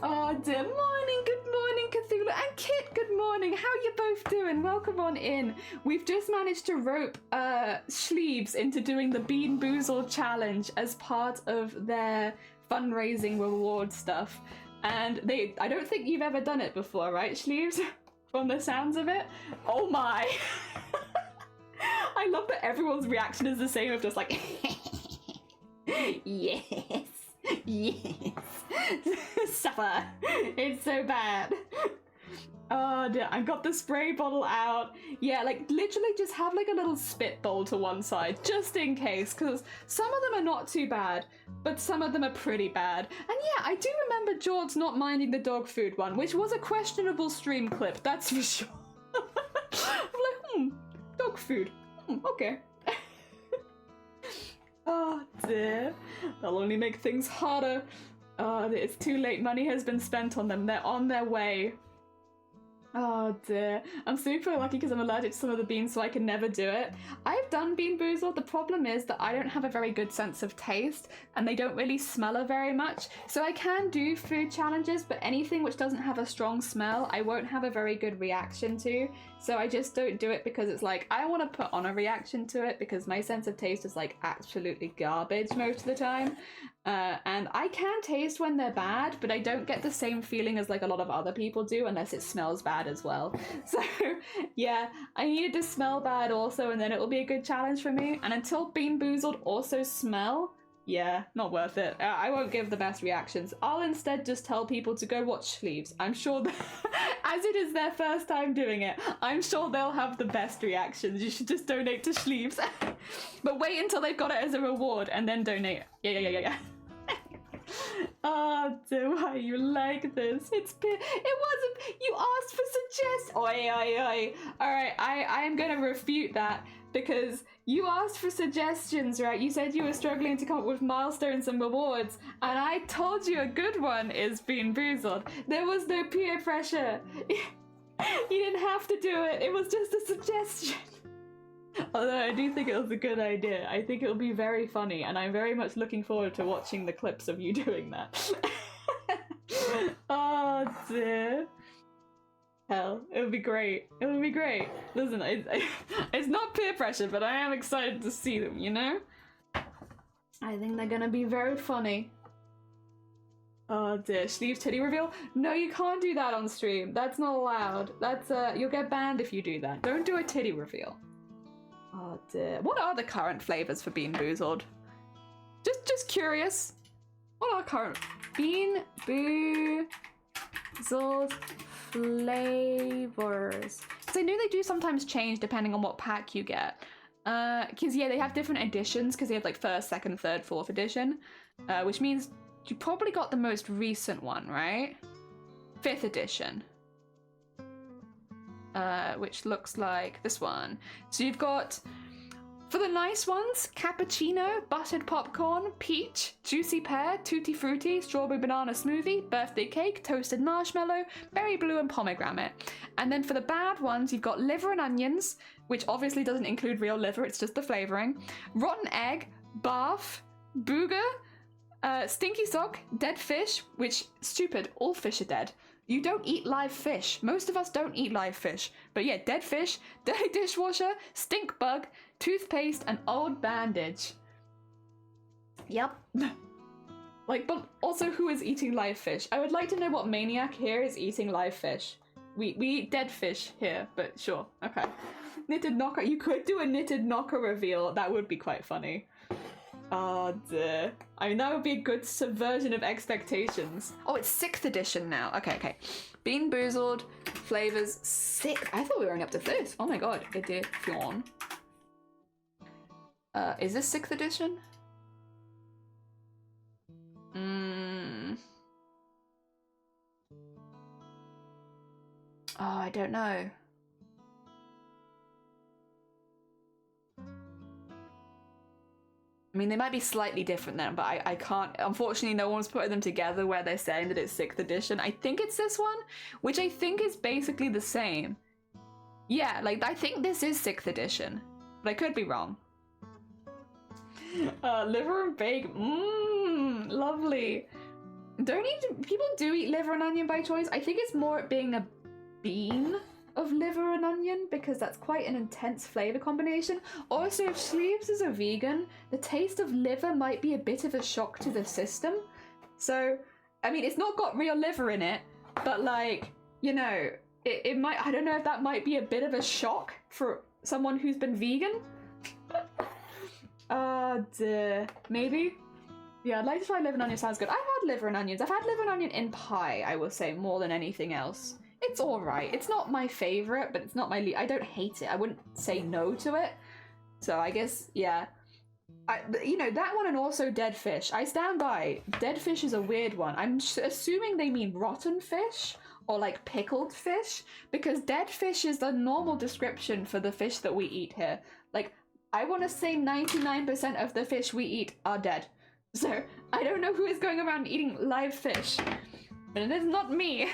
Oh dear, good morning Cthulhu, and Kit, good morning, how you both doing? Welcome on in. We've just managed to rope Schleebs into doing the Bean Boozled challenge as part of their fundraising reward stuff. And I don't think you've ever done it before, right, Schleebs? From the sounds of it? Oh my. I love that everyone's reaction is the same of just like, yes, yes, suffer, it's so bad. Oh dear, I've got the spray bottle out. Yeah, like literally just have like a little spit bowl to one side, just in case, because some of them are not too bad, but some of them are pretty bad. And yeah, I do remember George not minding the dog food one, which was a questionable stream clip, that's for sure. I'm like, dog food, okay. Oh dear, they'll only make things harder. It's too late, money has been spent on them, they're on their way. Oh dear, I'm super lucky because I'm allergic to some of the beans, so I can never do it. I've done Bean Boozled. The problem is that I don't have a very good sense of taste and they don't really smell very much. So I can do food challenges, but anything which doesn't have a strong smell, I won't have a very good reaction to. So I just don't do it because it's like, I want to put on a reaction to it because my sense of taste is like absolutely garbage most of the time. And I can taste when they're bad, but I don't get the same feeling as like a lot of other people do unless it smells bad as well. So yeah, I needed to smell bad also, and then it will be a good challenge for me. And until Bean Boozled also smell, yeah, not worth it. I won't give the best reactions. I'll instead just tell people to go watch Sleeves. I'm sure that as it is their first time doing it, I'm sure they'll have the best reactions. You should just donate to Sleeves. But wait until they've got it as a reward and then donate. Yeah. Oh, do why you like this? It wasn't. You asked for suggestions. Oi. All right, I am gonna refute that because you asked for suggestions, right? You said you were struggling to come up with milestones and rewards, and I told you a good one is Bean Boozled. There was no peer pressure. You didn't have to do it. It was just a suggestion. Although I do think it was a good idea. I think it'll be very funny, and I'm very much looking forward to watching the clips of you doing that. Oh dear. Hell, it would be great. It would be great. Listen, it's not peer pressure, but I am excited to see them, you know? I think they're gonna be very funny. Oh dear, Sleeves titty reveal? No, you can't do that on stream. That's not allowed. That's, you'll get banned if you do that. Don't do a titty reveal. Oh dear. What are the current flavors for Bean Boozled? Just curious. What are current Bean Boozled flavors? Because I know they do sometimes change depending on what pack you get. Because yeah, they have different editions because they have like first, second, third, fourth edition. Which means you probably got the most recent one, right? 5th edition. Which looks like this one. So you've got, for the nice ones, cappuccino, buttered popcorn, peach, juicy pear, tutti frutti, strawberry banana smoothie, birthday cake, toasted marshmallow, berry blue and pomegranate. And then for the bad ones, you've got liver and onions, which obviously doesn't include real liver, it's just the flavoring, rotten egg, barf, booger, stinky sock, dead fish, which, stupid, all fish are dead. You don't eat live fish. Most of us don't eat live fish. But yeah, dead fish, dirty dishwasher, stink bug, toothpaste, and old bandage. Yep. Like, but also who is eating live fish? I would like to know what maniac here is eating live fish. We eat dead fish here, but sure, okay. Knitted knocker, you could do a knitted knocker reveal. That would be quite funny. Oh dear. I mean, that would be a good subversion of expectations. Oh, it's 6th edition now. Okay, okay. Bean Boozled, flavors 6. I thought we were only up to 5th. Oh my god, edition. Is this 6th edition? Oh, I don't know. I mean, they might be slightly different then, but I can't... Unfortunately, no one's putting them together where they're saying that it's 6th edition. I think it's this one, which I think is basically the same. Yeah, like, I think this is 6th edition, but I could be wrong. Liver and bacon. Mmm, lovely. People do eat liver and onion by choice. I think it's more it being a bean of liver and onion because that's quite an intense flavor combination. Also, if Sleeves is a vegan, the taste of liver might be a bit of a shock to the system. So, I mean, it's not got real liver in it, but like, you know, it might, I don't know if that might be a bit of a shock for someone who's been vegan. Dear. Maybe? Yeah, I'd like to try liver and onion, sounds good. I've had liver and onions. I've had liver and onion in pie, I will say, more than anything else. It's alright. It's not my favourite, but it's not my I don't hate it. I wouldn't say no to it. So I guess, yeah. You know, that one and also dead fish. I stand by. Dead fish is a weird one. I'm assuming they mean rotten fish or like pickled fish because dead fish is the normal description for the fish that we eat here. Like, I want to say 99% of the fish we eat are dead. So I don't know who is going around eating live fish, but it is not me.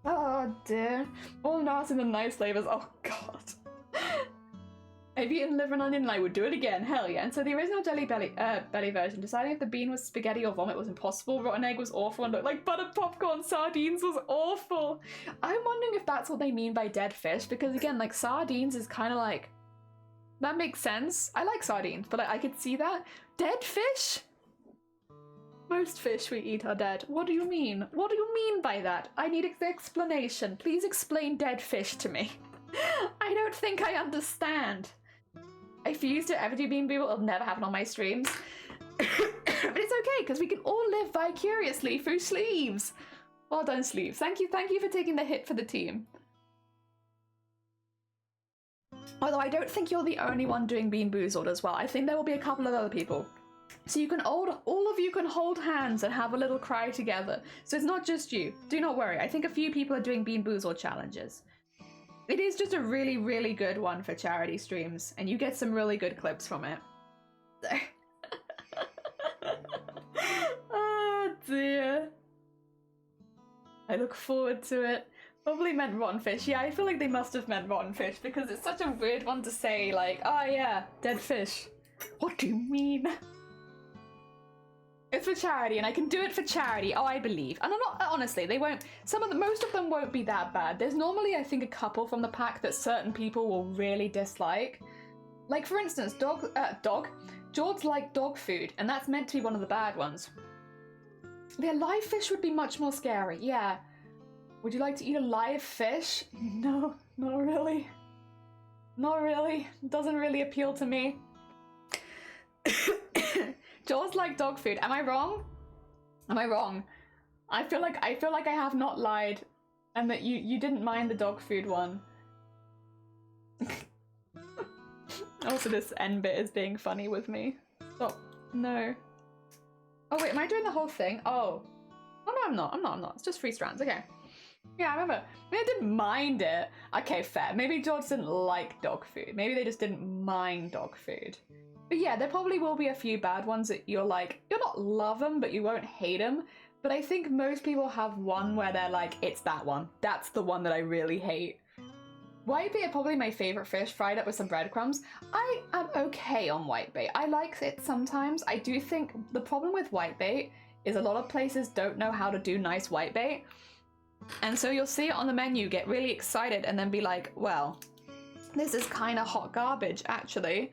Oh dear. All nasty and nice flavors. Oh god. I've eaten liver and onion and I would do it again. Hell yeah. And so the original Jelly Belly version, deciding if the bean was spaghetti or vomit was impossible. Rotten egg was awful and looked like buttered popcorn. Sardines was awful. I'm wondering if that's what they mean by dead fish because again, like sardines is kind of like, that makes sense. I like sardines, but I could see that. Dead fish? Most fish we eat are dead. What do you mean? What do you mean by that? I need an explanation. Please explain dead fish to me. I don't think I understand. I refuse to ever do Bean Boo. It'll never happen on my streams. But it's okay, because we can all live vicariously through Sleeves. Well done, Sleeves. Thank you for taking the hit for the team. Although I don't think you're the only one doing Bean Boozled as well. I think there will be a couple of other people. So you can all of you can hold hands and have a little cry together. So it's not just you. Do not worry. I think a few people are doing Bean Boozled challenges. It is just a really, really good one for charity streams, and you get some really good clips from it. Oh dear. I look forward to it. Probably meant rotten fish. Yeah, I feel like they must have meant rotten fish because it's such a weird one to say, like, oh yeah, dead fish. What do you mean? It's for charity, and I can do it for charity. Oh, I believe. And I'm not, honestly, they won't, most of them won't be that bad. There's normally, I think, a couple from the pack that certain people will really dislike. Like, for instance, George like dog food, and that's meant to be one of the bad ones. Yeah, live fish would be much more scary, yeah. Would you like to eat a live fish? No, not really. Not really. Doesn't really appeal to me. Jaws like dog food. Am I wrong? Am I wrong? I feel like I have not lied, and that you didn't mind the dog food one. Also, this end bit is being funny with me. Stop. No. Oh wait, am I doing the whole thing? Oh. Oh no, I'm not. I'm not. It's just 3 strands. Okay. Yeah, I remember. Maybe I didn't mind it. Okay, fair. Maybe George didn't like dog food. Maybe they just didn't mind dog food. But yeah, there probably will be a few bad ones that you're like, you'll not love them, but you won't hate them. But I think most people have one where they're like, it's that one. That's the one that I really hate. Whitebait are probably my favourite fish, fried up with some breadcrumbs. I am okay on whitebait. I like it sometimes. I do think the problem with whitebait is a lot of places don't know how to do nice whitebait. And so you'll see it on the menu, get really excited, and then be like, well, this is kind of hot garbage, actually.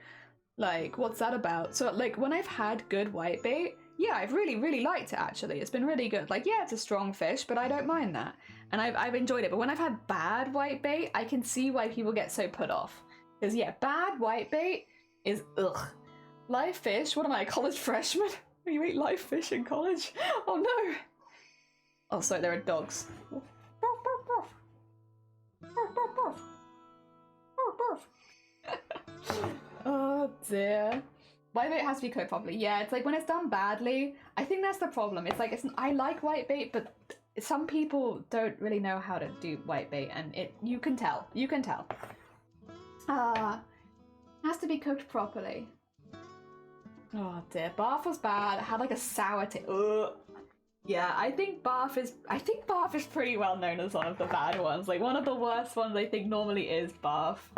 Like, what's that about? So, like, when I've had good whitebait, yeah, I've really, really liked it, actually. It's been really good. Like, yeah, it's a strong fish, but I don't mind that. And I've enjoyed it. But when I've had bad whitebait, I can see why people get so put off. Because, yeah, bad whitebait is ugh. Live fish? What am I, a college freshman? You eat live fish in college? Oh no! Oh, sorry, there are dogs. Oh dear. Whitebait has to be cooked properly. Yeah, it's like when it's done badly, I think that's the problem. It's like, I like whitebait, but some people don't really know how to do whitebait, and you can tell. You can tell. Has to be cooked properly. Oh dear, Bath was bad. It had like a sour taste. Yeah, I think Bath is pretty well known as one of the bad ones. Like one of the worst ones I think normally is Bath.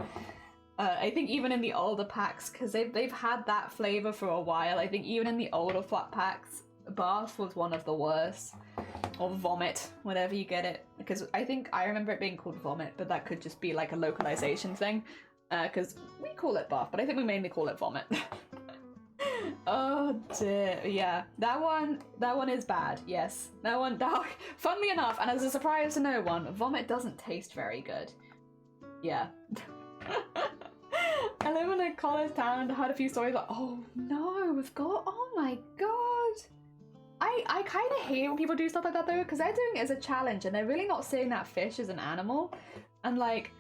I think even in the older packs, because they've had that flavor for a while. I think even in the older flat packs, Bath was one of the worst. Or Vomit, whatever you get it. Because I remember it being called Vomit, but that could just be like a localization thing. Because we call it Bath, but I think we mainly call it Vomit. Oh dear, yeah, that one is bad. Yes, that funnily enough, and as a surprise to no one, Vomit doesn't taste very good. Yeah. I live in a college town and heard a few stories like, oh no, oh my god. I kind of hate when people do stuff like that though, because they're doing it as a challenge and they're really not seeing that fish as an animal. And like,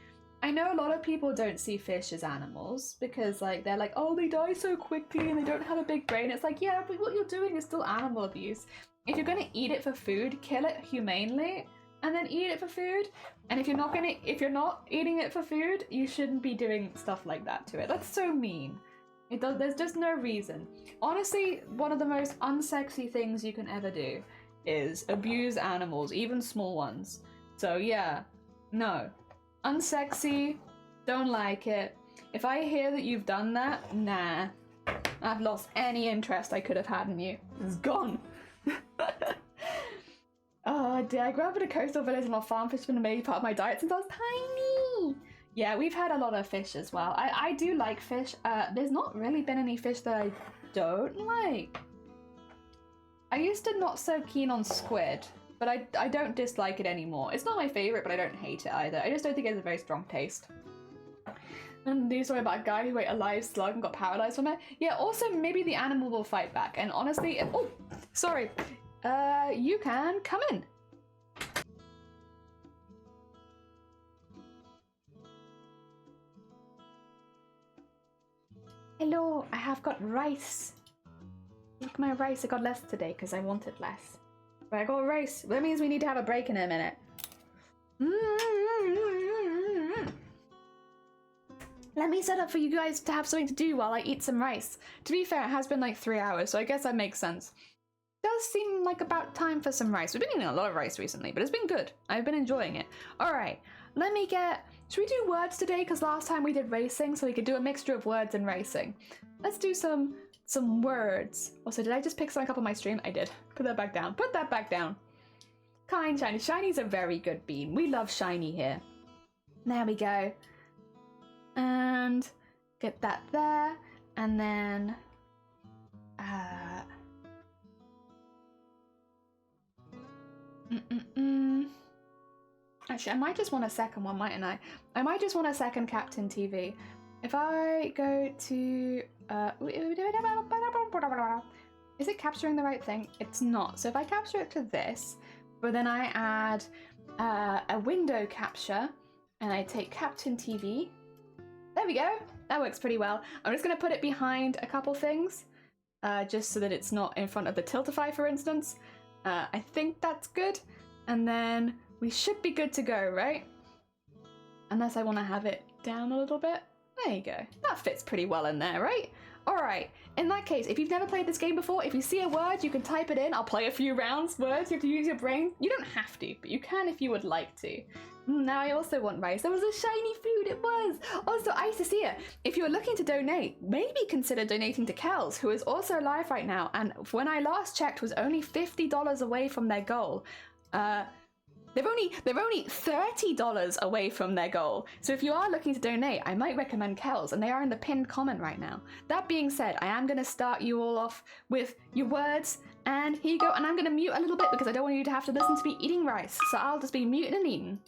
I know a lot of people don't see fish as animals because like they're like, oh, they die so quickly and they don't have a big brain. It's like, yeah, but what you're doing is still animal abuse. If you're gonna eat it for food, kill it humanely and then eat it for food. And if you're not eating it for food, you shouldn't be doing stuff like that to it. That's so mean. There's just no reason. Honestly, one of the most unsexy things you can ever do is abuse animals, even small ones. So yeah, no. Unsexy, don't like it. If I hear that you've done that, nah. I've lost any interest I could have had in you. It's gone. Oh dear, I grew up in a coastal village and our farm fish has been a major part of my diet since I was tiny. Yeah, we've had a lot of fish as well. I do like fish. There's not really been any fish that I don't like. I used to not so keen on squid, but I don't dislike it anymore. It's not my favorite, but I don't hate it either. I just don't think it has a very strong taste. And the story about a guy who ate a live slug and got paralyzed from it. Yeah, also maybe the animal will fight back. And honestly, oh, sorry. You can come in. Hello, I have got rice. Look at my rice, I got less today because I wanted less. But I got rice. That means we need to have a break in a minute. Let me set up for you guys to have something to do while I eat some rice. To be fair, it has been like 3 hours, so I guess that makes sense. Does seem like about time for some rice. We've been eating a lot of rice recently, but it's been good. I've been enjoying it. All right, let me get... Should we do words today? Because last time we did racing, so we could do a mixture of words and racing. Let's do some words. Also, did I just pick something up on my stream? I did. Put that back down. Put that back down. Kind Shiny. Shiny's a very good bean. We love Shiny here. There we go. And get that there. And then... Actually, I might just want a second one, mightn't I? I might just want a second Captain TV. If I go to... is it capturing the right thing? It's not. So if I capture it to this, but then I add a window capture, and I take Captain TV. There we go. That works pretty well. I'm just going to put it behind a couple things, just so that it's not in front of the Tiltify, for instance. I think that's good. And then we should be good to go, right? Unless I want to have it down a little bit. There you go. That fits pretty well in there, right? Alright, in that case, if you've never played this game before, if you see a word, you can type it in. I'll play a few rounds. Words, you have to use your brain. You don't have to, but you can if you would like to. Now I also want rice. There was a shiny food, it was! Also, Isis, if you're looking to donate, maybe consider donating to Kels, who is also live right now, and when I last checked was only $50 away from their goal. They're only $30 away from their goal. So if you are looking to donate, I might recommend Kels, and they are in the pinned comment right now. That being said, I am going to start you all off with your words, and here you go, and I'm going to mute a little bit because I don't want you to have to listen to me eating rice, so I'll just be muting and eating.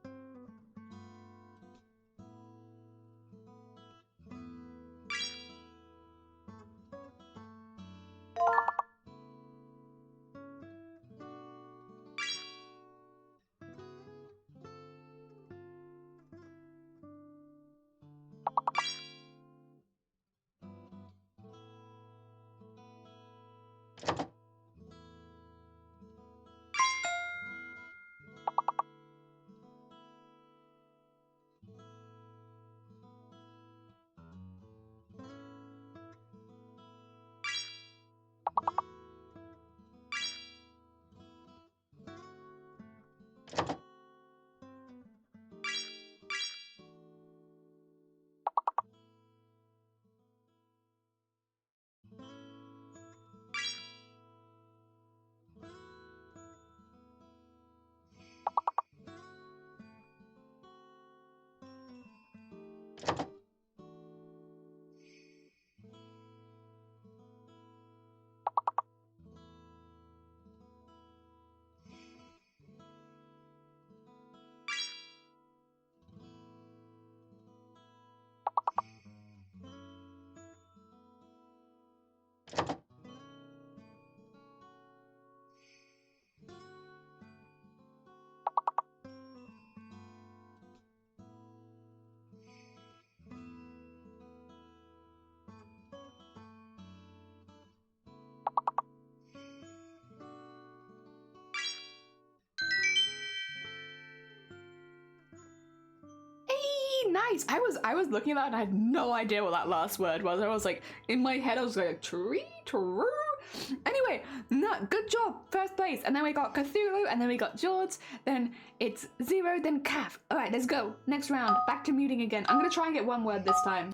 nice. I was looking at that and I had no idea what that last word was. I was like, in my head I was like, tree, true. Anyway, no, good job, first place. And then we got Cthulhu, and then we got George, then it's Zero, then Calf. All right, let's go. Next round, back to muting again. I'm gonna try and get one word this time.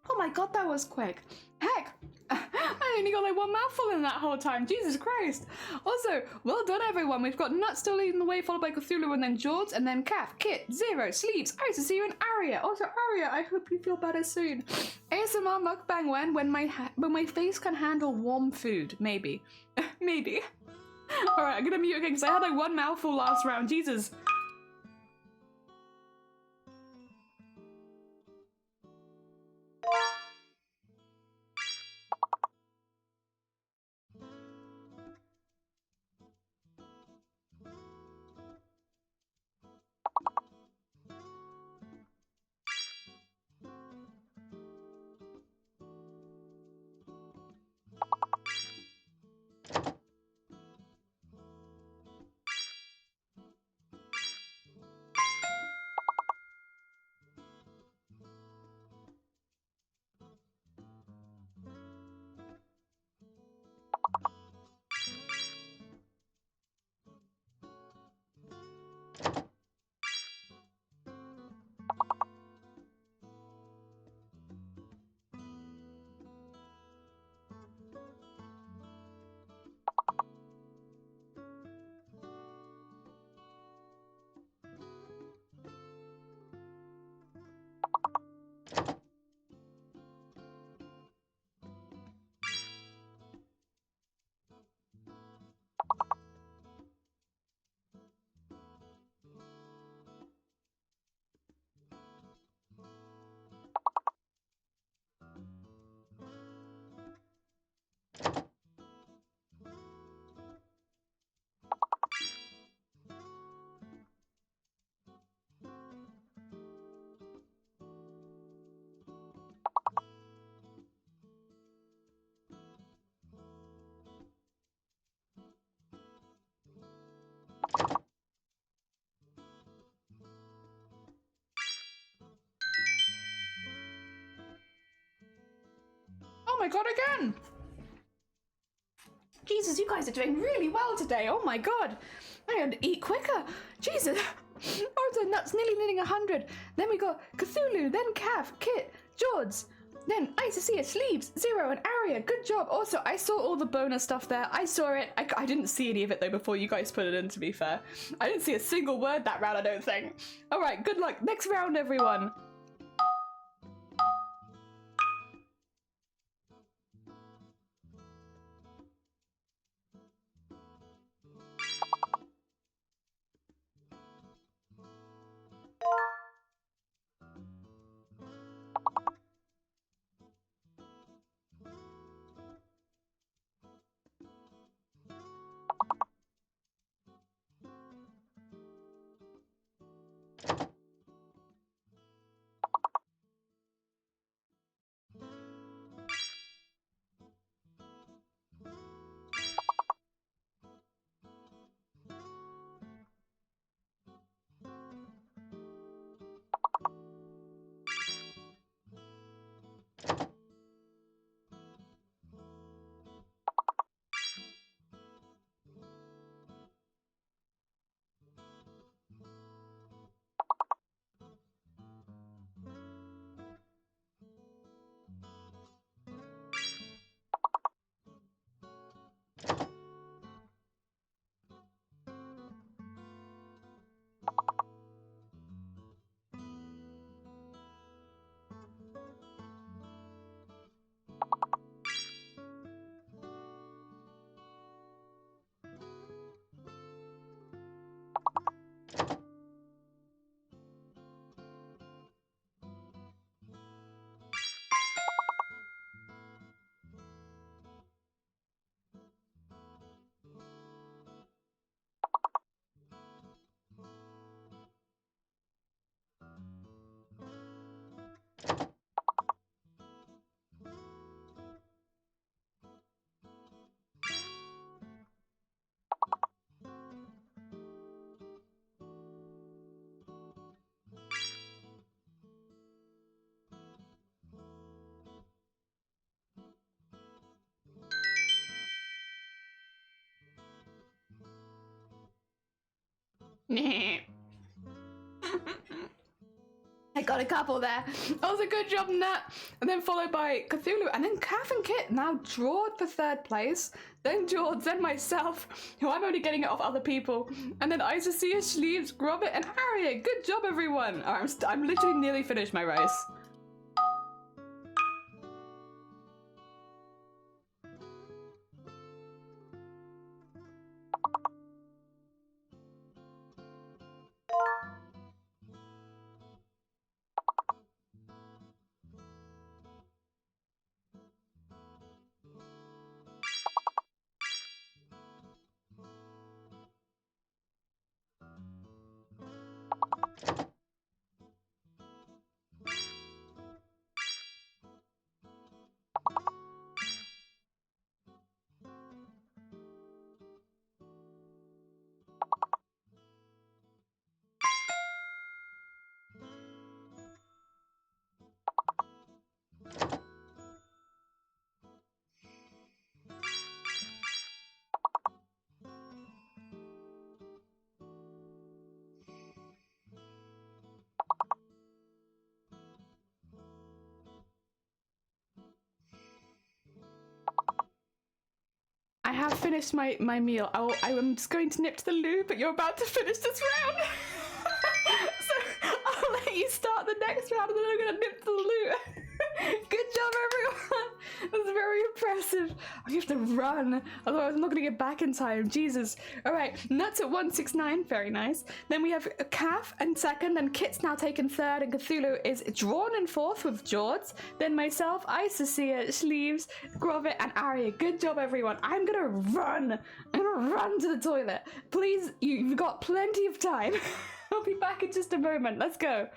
Oh my god, that was quick. Heck, I only got like one mouthful in that whole time. Jesus Christ. Also, well done everyone. We've got Nut still leading the way, followed by Cthulhu, and then George, and then Calf, Kit, Zero, Sleeps, Ice to see you, and Aria. Also, Aria, I hope you feel better soon. ASMR mukbang when my face can handle warm food. Maybe. Maybe. Alright, I'm gonna mute again because I had like one mouthful last round. Jesus. Oh my god, again! Jesus, you guys are doing really well today. Oh my god. I had to eat quicker. Jesus. Also, Nuts nearly hitting 100. Then we got Cthulhu, then Calf, Kit, George, then Isis, Sleeves, Zero, and Aria. Good job. Also, I saw all the bonus stuff there. I saw it. I didn't see any of it though before you guys put it in, to be fair. I didn't see a single word that round, I don't think. Alright, good luck. Next round, everyone. I got a couple there. That was a good job, Nat. And then followed by Cthulhu, and then Kath and Kit now drawed for third place. Then George, then myself, who I'm only getting it off other people. And then Isacia, Sleeves, Grobit, and Harriet. Good job, everyone. I'm literally nearly finished my rice. I have finished my meal. I'm just going to nip to the loo, but you're about to finish this round. So I'll let you start the next round, and then I'm going to nip to the loo. Good job, everyone. That's very impressive. I have to run, otherwise I'm not going to get back in time. Jesus. All right, Nuts at 169. Very nice. Then we have Kath in second, then Kit's now taken third, and Cthulhu is drawn in fourth with George. Then myself, Isacia, Sleeves, Grovit, and Arya. Good job, everyone. I'm going to run. I'm going to run to the toilet. Please, you've got plenty of time. I'll be back in just a moment. Let's go.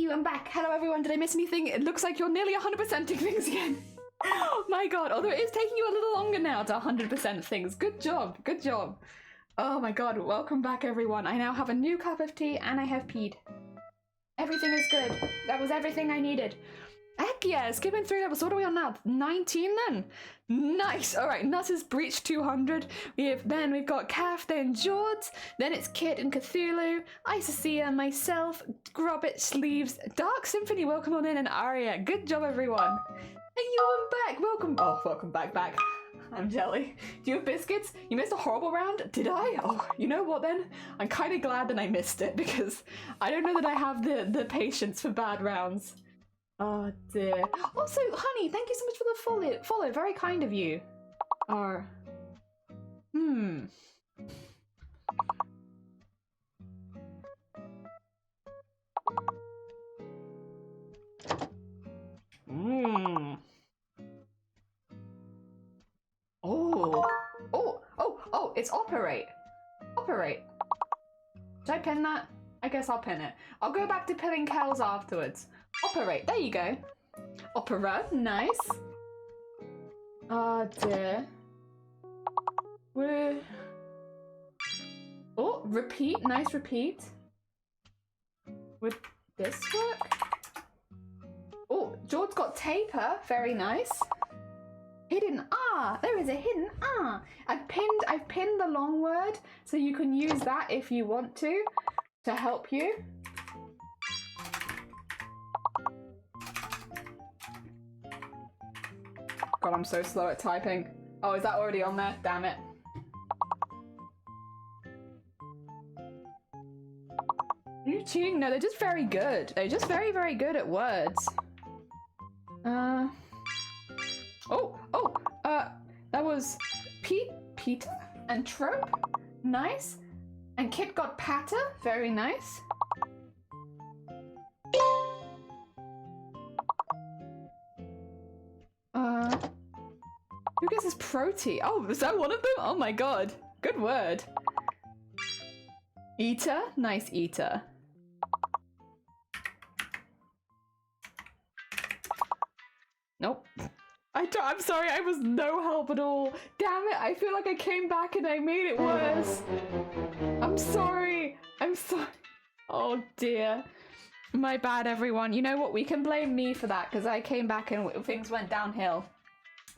you, I'm back. Hello everyone, did I miss anything? It looks like you're nearly 100%ing things again. Oh my god, although it is taking you a little longer now to 100% things. Good job, good job. Oh my god, welcome back everyone. I now have a new cup of tea and I have peed. Everything is good. That was everything I needed. Heck yeah, skipping 3 levels. What are we on now? 19 then? Nice. All right, Nut has breached 200. We've got Calf, then George, then it's Kit and Cthulhu, Isacia, myself, Grobbit, Sleeves, Dark Symphony, welcome on in, and Aria. Good job, everyone. And you are back. Welcome. Oh, welcome back. I'm jelly. Do you have biscuits? You missed a horrible round? Did I? Oh, you know what then? I'm kind of glad that I missed it because I don't know that I have the patience for bad rounds. Oh dear. Also, honey, thank you so much for the follow. Very kind of you. Oh, it's operate. Operate. Should I pin that? I guess I'll pin it. I'll go back to pinning Kel's afterwards. Operate, there you go. Opera, nice. Oh dear. Oh, repeat, nice repeat. Would this work? Oh, George got taper, very nice. Hidden R, there is a hidden R. I've pinned the long word, so you can use that if you want to help you. God, I'm so slow at typing. Oh, is that already on there? Damn it. Are you cheating? No, they're just very good. They're just very, very good at words. That was Peter and Trope. Nice. And Kit got Patter. Very nice. Who guesses Proti? Oh, is that one of them? Oh my god. Good word. Eater? Nice eater. Nope. I'm sorry, I was no help at all. Damn it, I feel like I came back and I made it worse. I'm sorry. I'm sorry. Oh dear. My bad, everyone. You know what? We can blame me for that because I came back and things went downhill.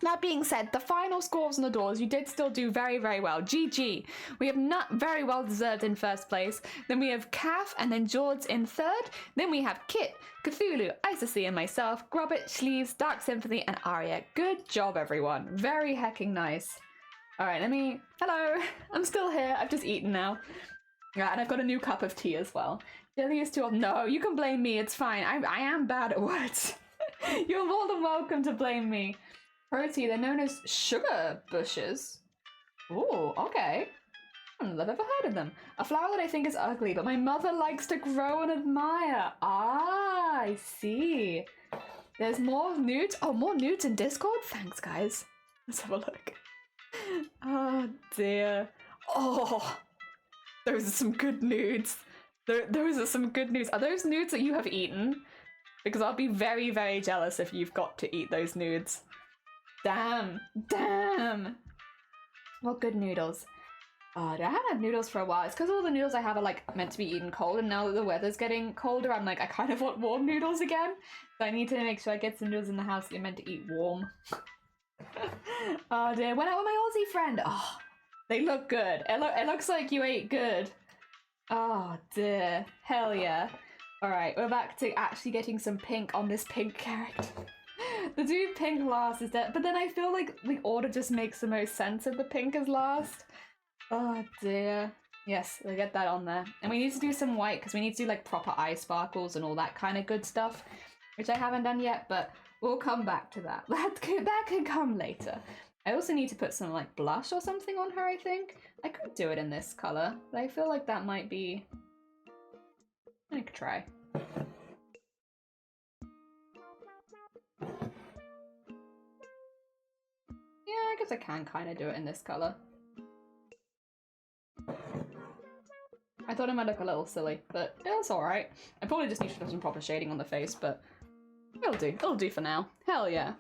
That being said, the final scores on the doors, you did still do very, very well. GG. We have Nut very well deserved in first place. Then we have Calf and then George in third. Then we have Kit, Cthulhu, Isacia and myself, Grobbit, Sleeves, Dark Symphony and Aria. Good job, everyone. Very hecking nice. All right, hello. I'm still here. I've just eaten now. Yeah, and I've got a new cup of tea as well. Jelly is too old. No, you can blame me. It's fine. I am bad at words. You're more than welcome to blame me. Proti, they're known as sugar bushes. Ooh, okay. I've never heard of them. A flower that I think is ugly, but my mother likes to grow and admire. Ah, I see. There's more nudes. Oh, more nudes in Discord? Thanks, guys. Let's have a look. Oh, dear. Oh, those are some good nudes. Those are some good nudes. Are those nudes that you have eaten? Because I'll be very, very jealous if you've got to eat those nudes. Damn. What good noodles. Oh, I haven't had noodles for a while. It's because all the noodles I have are like meant to be eaten cold, and now that the weather's getting colder, I'm like, I kind of want warm noodles again. So I need to make sure I get some noodles in the house that you're meant to eat warm. Oh dear, went out with my Aussie friend. Oh, they look good. It looks like you ate good. Oh dear, hell yeah. All right, we're back to actually getting some pink on this pink character. The dude pink last is dead, but then I feel like the order just makes the most sense if the pink is last. Oh dear. Yes, we'll get that on there. And we need to do some white because we need to do like proper eye sparkles and all that kind of good stuff, which I haven't done yet, but we'll come back to that. That can come later. I also need to put some like blush or something on her, I think. I could do it in this color, but I feel like that might be... I could try. Yeah, I guess I can kind of do it in this color. I thought it might look a little silly, but it was alright. I probably just need to do some proper shading on the face, but it'll do. It'll do for now. Hell yeah.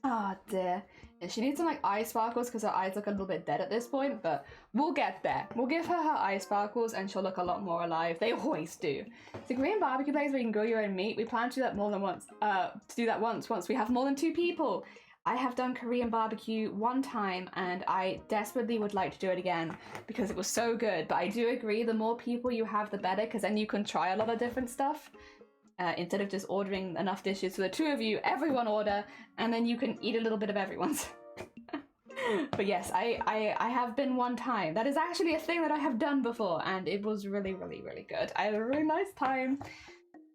Ah, dear. Yeah, she needs some like eye sparkles because her eyes look a little bit dead at this point, but we'll get there. We'll give her her eye sparkles and she'll look a lot more alive. They always do. It's a Korean barbecue place where you can grill your own meat. We plan to do that more than once. Once we have more than 2 people. I have done Korean barbecue one time and I desperately would like to do it again because it was so good. But I do agree, the more people you have, the better, because then you can try a lot of different stuff. Instead of just ordering enough dishes for the 2 of you, everyone order, and then you can eat a little bit of everyone's. But yes, I have been one time. That is actually a thing that I have done before, and it was really, really, really good. I had a really nice time,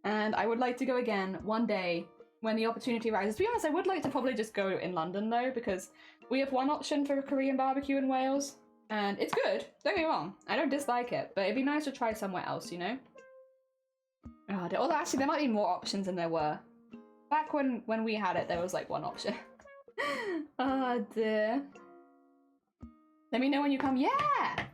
and I would like to go again one day when the opportunity arises. To be honest, I would like to probably just go in London though, because we have one option for Korean barbecue in Wales, and it's good. Don't get me wrong, I don't dislike it, but it'd be nice to try somewhere else, you know? Oh, although actually there might be more options than there were. Back when we had it, there was like one option. Oh dear. Let me know when you come. Yeah!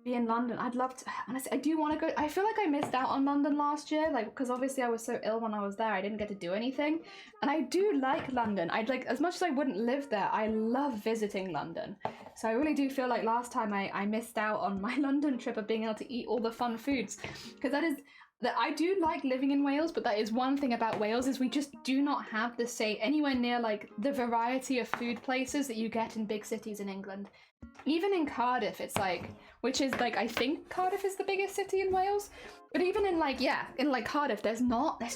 Be in London. I'd love to. Honestly, I do want to go. I feel like I missed out on London last year, like, because obviously I was so ill when I was there, I didn't get to do anything. And I do like London. I'd like, as much as I wouldn't live there, I love visiting London. So I really do feel like last time I missed out on my London trip of being able to eat all the fun foods. Because that I do like living in Wales, but that is one thing about Wales, is we just do not have the anywhere near like the variety of food places that you get in big cities in England. Even in Cardiff, it's like, which is like, I think Cardiff is the biggest city in Wales, but even in like, yeah, in like Cardiff, there's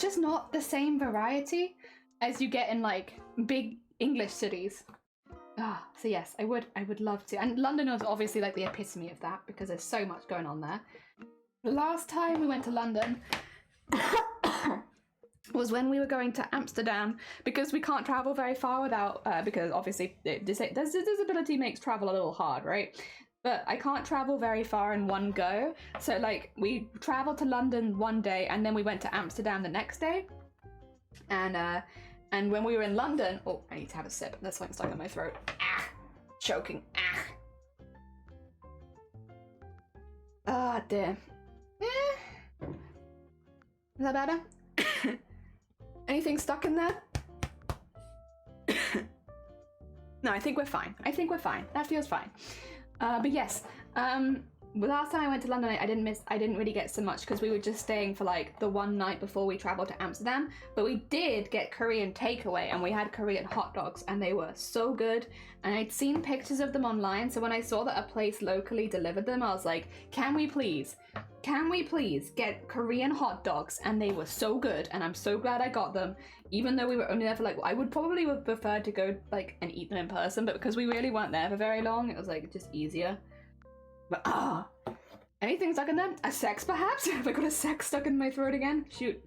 just not the same variety as you get in like big English cities. So yes, I would love to. And London is obviously like the epitome of that because there's so much going on there. The last time we went to London was when we were going to Amsterdam, because we can't travel very far without, because obviously disability makes travel a little hard, right? But I can't travel very far in one go. So like we traveled to London one day and then we went to Amsterdam the next day. And when we were in London, oh, I need to have a sip. There's something stuck in my throat. Ah, choking. Ah, dear. Is that better? Anything stuck in there? No, I think we're fine. That feels fine. But yes, last time I went to London, I didn't really get so much because we were just staying for like the one night before we traveled to Amsterdam. But we did get Korean takeaway and we had Korean hot dogs and they were so good. And I'd seen pictures of them online, so when I saw that a place locally delivered them, I was like, can we please get Korean hot dogs? And they were so good, and I'm so glad I got them, even though we were only there for like, I would probably have preferred to go like and eat them in person, but because we really weren't there for very long, it was like just easier. But anything stuck in there? A sex perhaps? Have I got a sex stuck in my throat again? Shoot.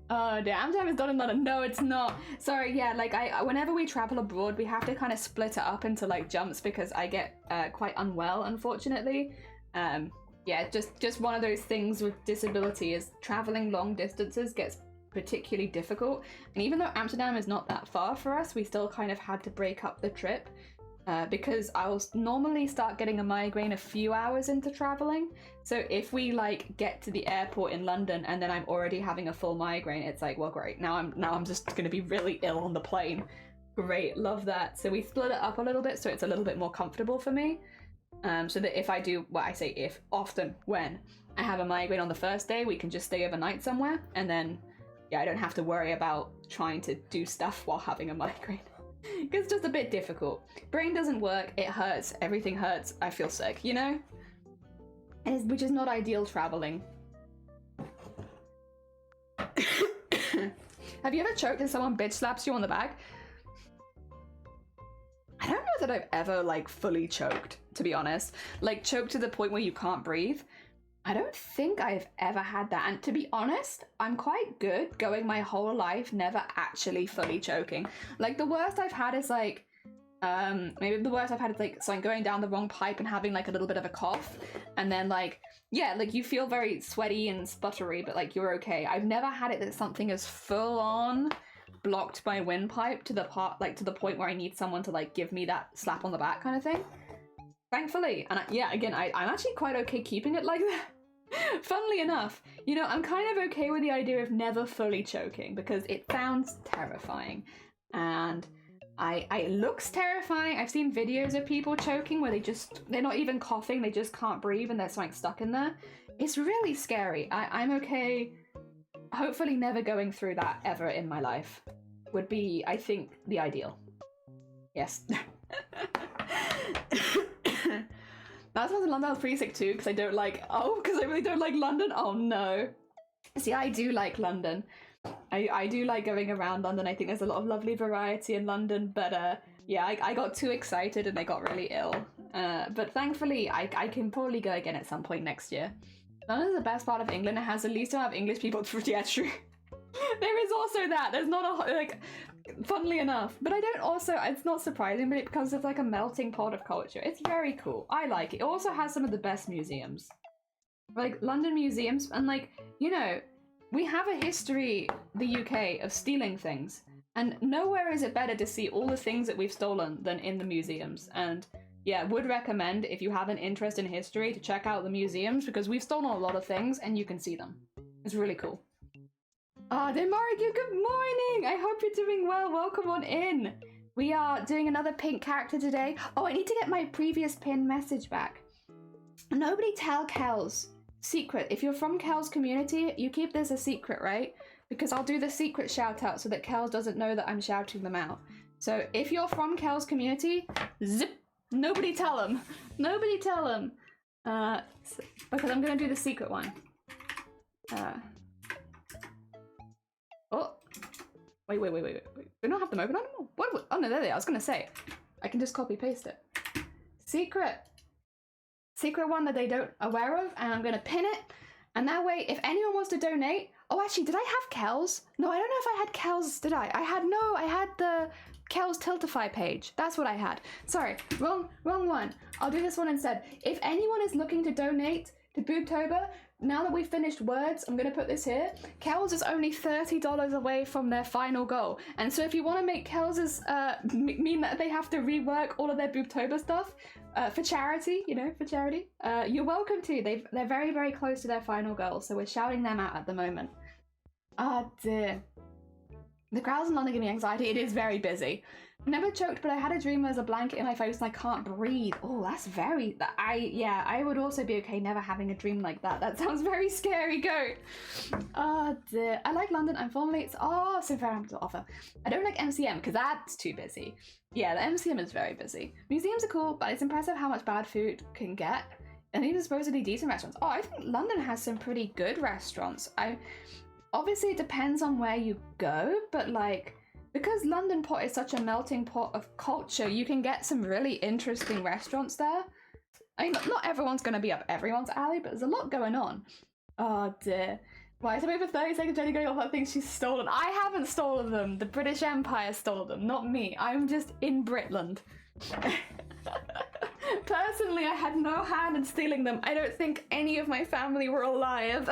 Damn time is done in London. No, it's not. Sorry, yeah, like whenever we travel abroad, we have to kind of split it up into like jumps because I get quite unwell, unfortunately. Yeah, just one of those things with disability is traveling long distances gets particularly difficult. And even though Amsterdam is not that far for us, we still kind of had to break up the trip. Because I'll normally start getting a migraine a few hours into traveling. So if we like get to the airport in London and then I'm already having a full migraine, it's like, well, great. Now I'm just gonna be really ill on the plane. Great, love that. So we split it up a little bit so it's a little bit more comfortable for me. So that if I do, well, I say if, often when I have a migraine on the first day, we can just stay overnight somewhere, and then yeah, I don't have to worry about trying to do stuff while having a migraine. It's just a bit difficult. Brain doesn't work, it hurts, everything hurts, I feel sick, you know? Which is not ideal traveling. Have you ever choked and someone bitch slaps you on the back? I don't know that I've ever like fully choked, to be honest. Like choked to the point where you can't breathe. I don't think I've ever had that, and to be honest, I'm quite good going my whole life never actually fully choking. Like the worst I've had is like, maybe the worst I've had is like something going down the wrong pipe and having like a little bit of a cough, and then like, yeah, like you feel very sweaty and sputtery, but like you're okay. I've never had it that something is full on blocked my windpipe to the point where I need someone to like give me that slap on the back kind of thing. Thankfully, and yeah, again, I'm actually quite okay keeping it like that. Funnily enough, you know, I'm kind of okay with the idea of never fully choking because it sounds terrifying. And it looks terrifying. I've seen videos of people choking where they're not even coughing, they just can't breathe and there's something stuck in there. It's really scary. I'm okay, hopefully never going through that ever in my life would be, I think, the ideal. Yes. That sounds in London, I was pretty sick too, because I really don't like London. Oh no. See, I do like London. I do like going around London. I think there's a lot of lovely variety in London, but yeah, I got too excited and I got really ill. But thankfully, I can probably go again at some point next year. London's the best part of England. It has the least amount of English people. Yeah, true. There is also that. There's not a, like, funnily enough. But I don't also, it's not surprising, but it becomes it's like a melting pot of culture. It's very cool. I like it. It also has some of the best museums. Like, London museums, and like, you know, we have a history, the UK, of stealing things. And nowhere is it better to see all the things that we've stolen than in the museums. And yeah, would recommend, if you have an interest in history, to check out the museums, because we've stolen a lot of things and you can see them. It's really cool. Demarigu, good morning! I hope you're doing well. Welcome on in. We are doing another pink character today. Oh, I need to get my previous pin message back. Nobody tell Kels. Secret. If you're from Kel's community, you keep this a secret, right? Because I'll do the secret shout out so that Kels doesn't know that I'm shouting them out. So if you're from Kel's community, zip, nobody tell him. Nobody tell him. Because I'm going to do the secret one. Oh. Wait. We don't have them open anymore? What? Oh no, there they are. I was going to say. I can just copy paste it. Secret one that they don't aware of, and I'm gonna pin it, and that way if anyone wants to donate. Oh, actually, did I have Kel's? No, I don't know if I had Kel's. Did I? I had the Kel's Tiltify page. That's what I had. Sorry, wrong one. I'll do this one instead. If anyone is looking to donate to BOOBTOBER, now that we've finished words, I'm gonna put this here. Kel's is only $30 away from their final goal, and so if you want to make Kel's mean that they have to rework all of their BOOBTOBER stuff for charity, you're welcome to. They're very, very close to their final goal, so we're shouting them out at the moment. Oh dear. The crowds in London give me anxiety. It is very busy. Never choked, but I had a dream there's a blanket in my face and I can't breathe. Oh, that's very... I would also be okay never having a dream like that. That sounds very scary. Go. Oh, dear. I like London. I'm formally... Oh, so fair to offer. I don't like MCM because that's too busy. Yeah, the MCM is very busy. Museums are cool, but it's impressive how much bad food can get. And even supposedly decent restaurants. Oh, I think London has some pretty good restaurants. Obviously, it depends on where you go, but like... Because London Pot is such a melting pot of culture, you can get some really interesting restaurants there. I mean, not everyone's going to be up everyone's alley, but there's a lot going on. Oh dear. Why, so wait for 30 seconds, Jenny going off about things she's stolen. I haven't stolen them. The British Empire stole them, not me. I'm just in Britland. Personally, I had no hand in stealing them. I don't think any of my family were alive.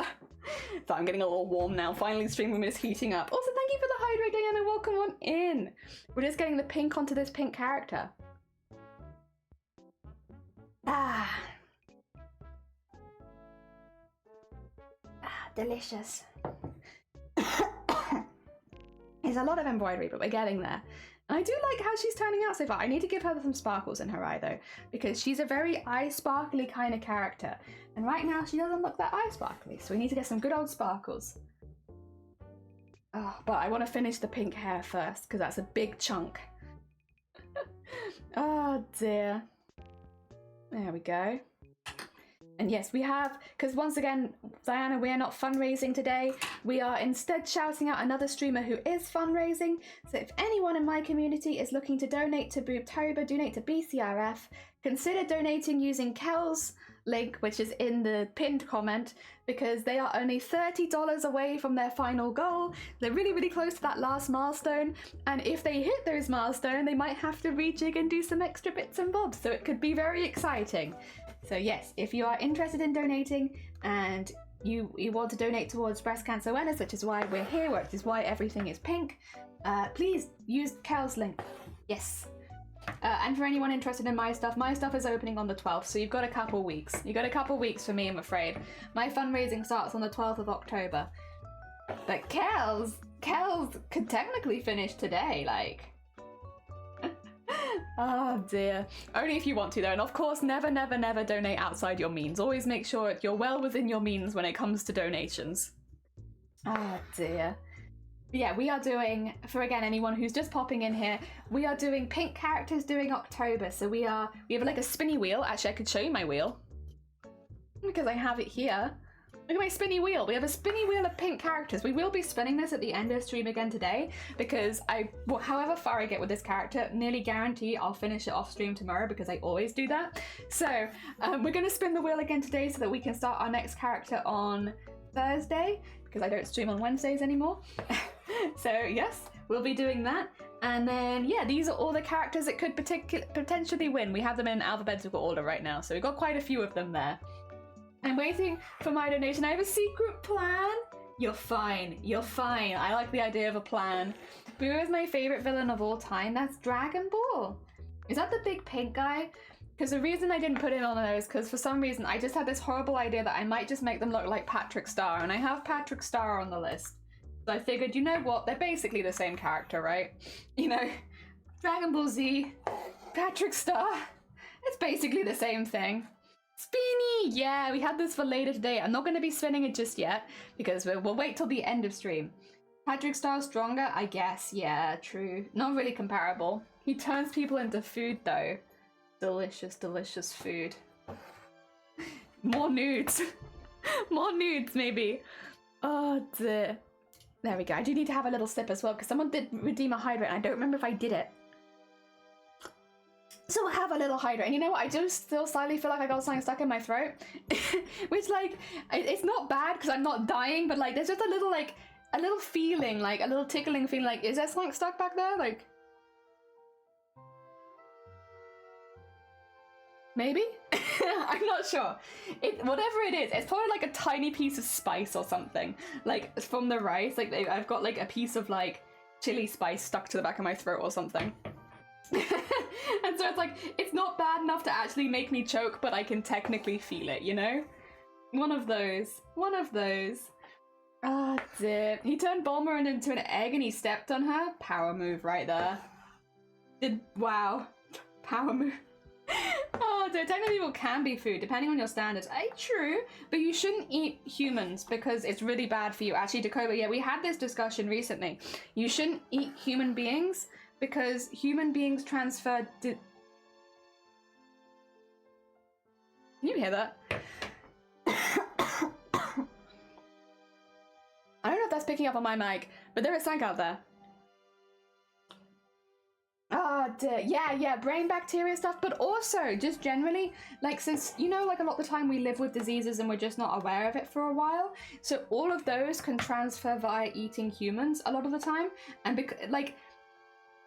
So I'm getting a little warm now. Finally, the stream room is heating up. Also, thank you for the hydrating and welcome on in. We're just getting the pink onto this pink character. Delicious. There's a lot of embroidery, but we're getting there. And I do like how she's turning out so far. I need to give her some sparkles in her eye though, because she's a very eye sparkly kind of character. And right now she doesn't look that eye sparkly, so we need to get some good old sparkles. Oh, but I want to finish the pink hair first, because that's a big chunk. Oh dear. There we go. And yes, we have, because once again, Diana, we are not fundraising today. We are instead shouting out another streamer who is fundraising. So if anyone in my community is looking to donate to BOOBTOBER, donate to BCRF, consider donating using Kel's link, which is in the pinned comment, because they are only $30 away from their final goal. They're really, really close to that last milestone. And if they hit those milestones, they might have to rejig and do some extra bits and bobs. So it could be very exciting. So yes, if you are interested in donating and you want to donate towards breast cancer awareness, which is why we're here, which is why everything is pink, please use Kel's link. Yes. And for anyone interested in my stuff is opening on the 12th, so you've got a couple weeks. You've got a couple weeks for me, I'm afraid. My fundraising starts on the 12th of October. But Kel's could technically finish today, like. Oh dear. Only if you want to though, and of course never donate outside your means. Always make sure you're well within your means when it comes to donations. Oh dear. Yeah, we are doing, for again anyone who's just popping in here, we are doing pink characters during October. So we have like a spinny wheel. Actually, I could show you my wheel because I have it here. Look at my spinny wheel. We have a spinny wheel of pink characters. We will be spinning this at the end of stream again today because however far I get with this character, nearly guarantee I'll finish it off stream tomorrow because I always do that. So we're going to spin the wheel again today so that we can start our next character on Thursday because I don't stream on Wednesdays anymore. So yes, we'll be doing that. And then, yeah, these are all the characters that could potentially win. We have them in alphabetical order right now, so we've got quite a few of them there. I'm waiting for my donation. I have a secret plan. You're fine. You're fine. I like the idea of a plan. Boo is my favorite villain of all time. That's Dragon Ball. Is that the big pink guy? Because the reason I didn't put it on there is because for some reason I just had this horrible idea that I might just make them look like Patrick Star, and I have Patrick Star on the list. So I figured, you know what? They're basically the same character, right? You know, Dragon Ball Z, Patrick Star. It's basically the same thing. Spinny! Yeah, we had this for later today. I'm not going to be spinning it just yet because we'll wait till the end of stream. Patrick Star's stronger? I guess. Yeah, true. Not really comparable. He turns people into food though. Delicious, delicious food. More nudes. More nudes, maybe. Oh dear. There we go. I do need to have a little sip as well because someone did redeem a hydrate and I don't remember if I did it. So we'll have a little hydrate. And you know what? I do still slightly feel like I got something stuck in my throat. Which, like, it's not bad because I'm not dying, but, like, there's just a little, like, a little feeling, like, a little tickling feeling, like, is there something stuck back there? Like, maybe? I'm not sure. Whatever it is, it's probably, like, a tiny piece of spice or something. Like, from the rice. Like, I've got, like, a piece of, like, chili spice stuck to the back of my throat or something. And so it's like, it's not bad enough to actually make me choke, but I can technically feel it, you know? One of those. One of those. Ah, dear. He turned Bulma into an egg and he stepped on her. Power move right there. Wow. Power move. Oh, dear. Technically people can be food, depending on your standards. True, but you shouldn't eat humans because it's really bad for you. Actually, Dakota, yeah, we had this discussion recently. You shouldn't eat human beings because human beings transfer... Can you hear that? I don't know if that's picking up on my mic, but there is something out there. Oh dear. Yeah, brain bacteria stuff, but also just generally, like, since, you know, like a lot of the time we live with diseases and we're just not aware of it for a while, so all of those can transfer via eating humans a lot of the time, and like,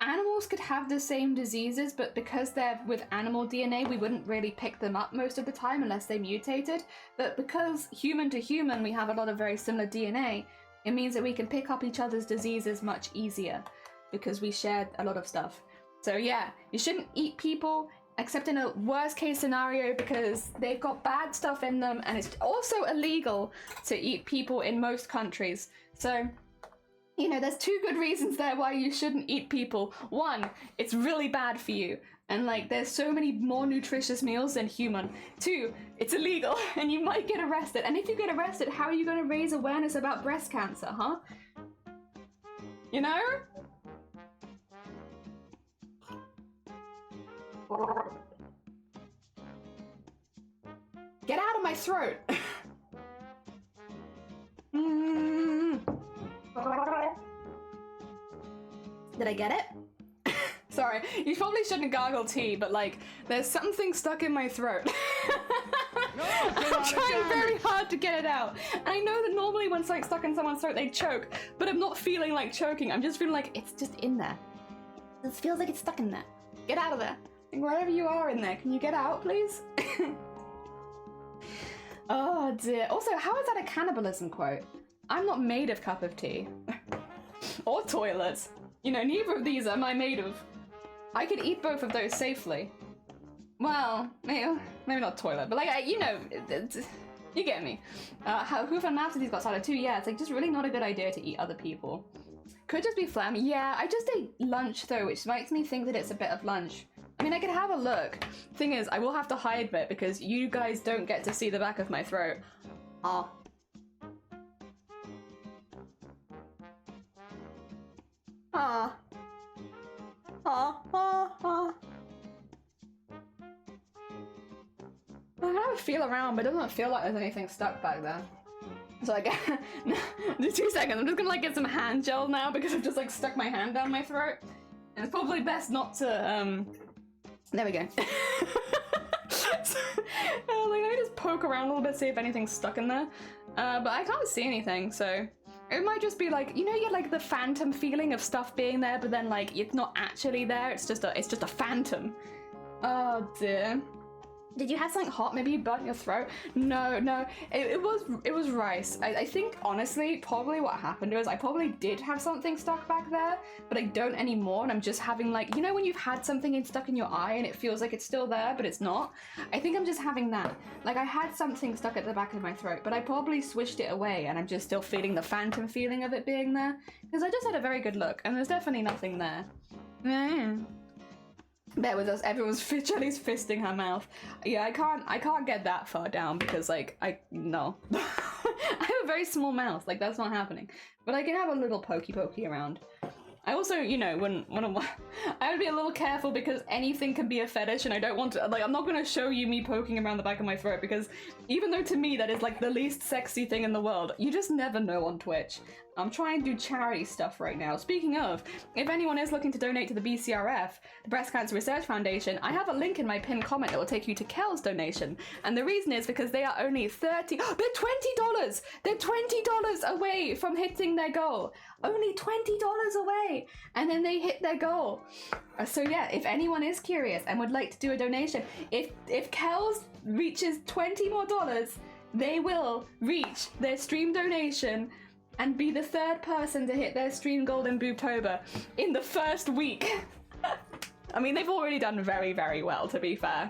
animals could have the same diseases, but because they're with animal DNA, we wouldn't really pick them up most of the time unless they mutated. But because human to human, we have a lot of very similar DNA, it means that we can pick up each other's diseases much easier because we share a lot of stuff. So yeah, you shouldn't eat people, except in a worst case scenario because they've got bad stuff in them, and it's also illegal to eat people in most countries. So, you know, there's two good reasons there why you shouldn't eat people. One, it's really bad for you, and like there's so many more nutritious meals than human. Two, it's illegal and you might get arrested. And if you get arrested, how are you going to raise awareness about breast cancer, huh? You know? Get out of my throat! Did I get it? Sorry, you probably shouldn't gargle tea, but like, there's something stuck in my throat. No, I'm trying very hard to get it out. And I know that normally when something's stuck in someone's throat, they choke, but I'm not feeling like choking. I'm just feeling like it's just in there. It feels like it's stuck in there. Get out of there. Like, wherever you are in there, can you get out, please? Oh dear. Also, how is that a cannibalism quote? I'm not made of cup of tea. Or toilets. You know, neither of these am I made of. I could eat both of those safely. Well, maybe not toilet, but like, you know, you get me. Who found mouth disease got started too? Yeah, it's like just really not a good idea to eat other people. Could just be phlegm. Yeah, I just ate lunch though, which makes me think that it's a bit of lunch. I mean, I could have a look. Thing is, I will have to hide a bit because you guys don't get to see the back of my throat. Ah. Ah. Ah. Ah. Ah. I have a feel around, but it doesn't feel like there's anything stuck back there. So like, just 2 seconds, I'm just gonna like get some hand gel now because I've just like stuck my hand down my throat. And it's probably best not to, there we go. So, like, let me just poke around a little bit, see if anything's stuck in there. But I can't see anything, so it might just be like, you know, you get like the phantom feeling of stuff being there, but then like it's not actually there. It's just a phantom. Oh dear. Did you have something hot? Maybe you burnt your throat? No, it was rice. I think honestly, probably what happened was I probably did have something stuck back there, but I don't anymore, and I'm just having like, you know when you've had something stuck in your eye and it feels like it's still there, but it's not? I think I'm just having that. Like I had something stuck at the back of my throat, but I probably swished it away and I'm just still feeling the phantom feeling of it being there, because I just had a very good look and there's definitely nothing there. Bear with us, everyone's Jelly's fisting her mouth. Yeah, I can't get that far down because like, no. I have a very small mouth, like that's not happening. But I can have a little pokey around. I also, you know, when I would be a little careful because anything can be a fetish and I don't want to, like, I'm not going to show you me poking around the back of my throat because even though to me that is like the least sexy thing in the world, you just never know on Twitch. I'm trying to do charity stuff right now. Speaking of, if anyone is looking to donate to the BCRF, the Breast Cancer Research Foundation, I have a link in my pinned comment that will take you to Kel's donation. And the reason is because they are only they're $20! They're $20 away from hitting their goal. Only $20 away! And then they hit their goal. So yeah, if anyone is curious and would like to do a donation, if Kel's reaches $20 more, they will reach their stream donation and be the 3rd person to hit their stream goal in BOOBTOBER in the first week. I mean, they've already done very, very well, to be fair.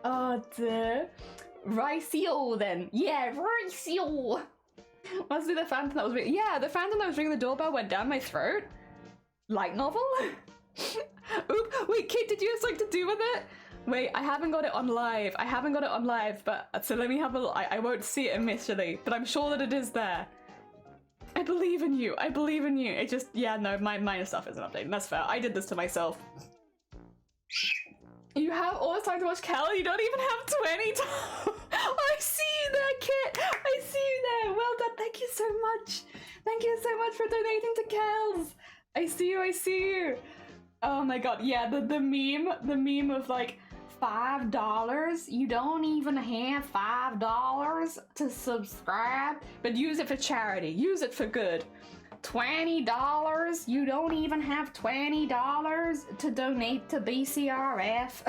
Oh dear. Riceal then. Yeah, Riceal. Must be the phantom that was ringing. Yeah, the phantom that was ringing the doorbell went down my throat. Light novel? Oop, wait, Kate, did you have something to do with it? Wait, I haven't got it on live. But so let me have a look. I won't see it initially, but I'm sure that it is there. I believe in you. It just, yeah, no, my stuff isn't updated. That's fair. I did this to myself. You have all this time to watch Kel? You don't even have 20 time. I see you there, Kit. I see you there. Well done. Thank you so much. Thank you so much for donating to Kel's. I see you. Oh my god, yeah, the meme of like $5. You don't even have $5 to subscribe, but use it for charity. Use it for good. $20. You don't even have $20 to donate to BCRF.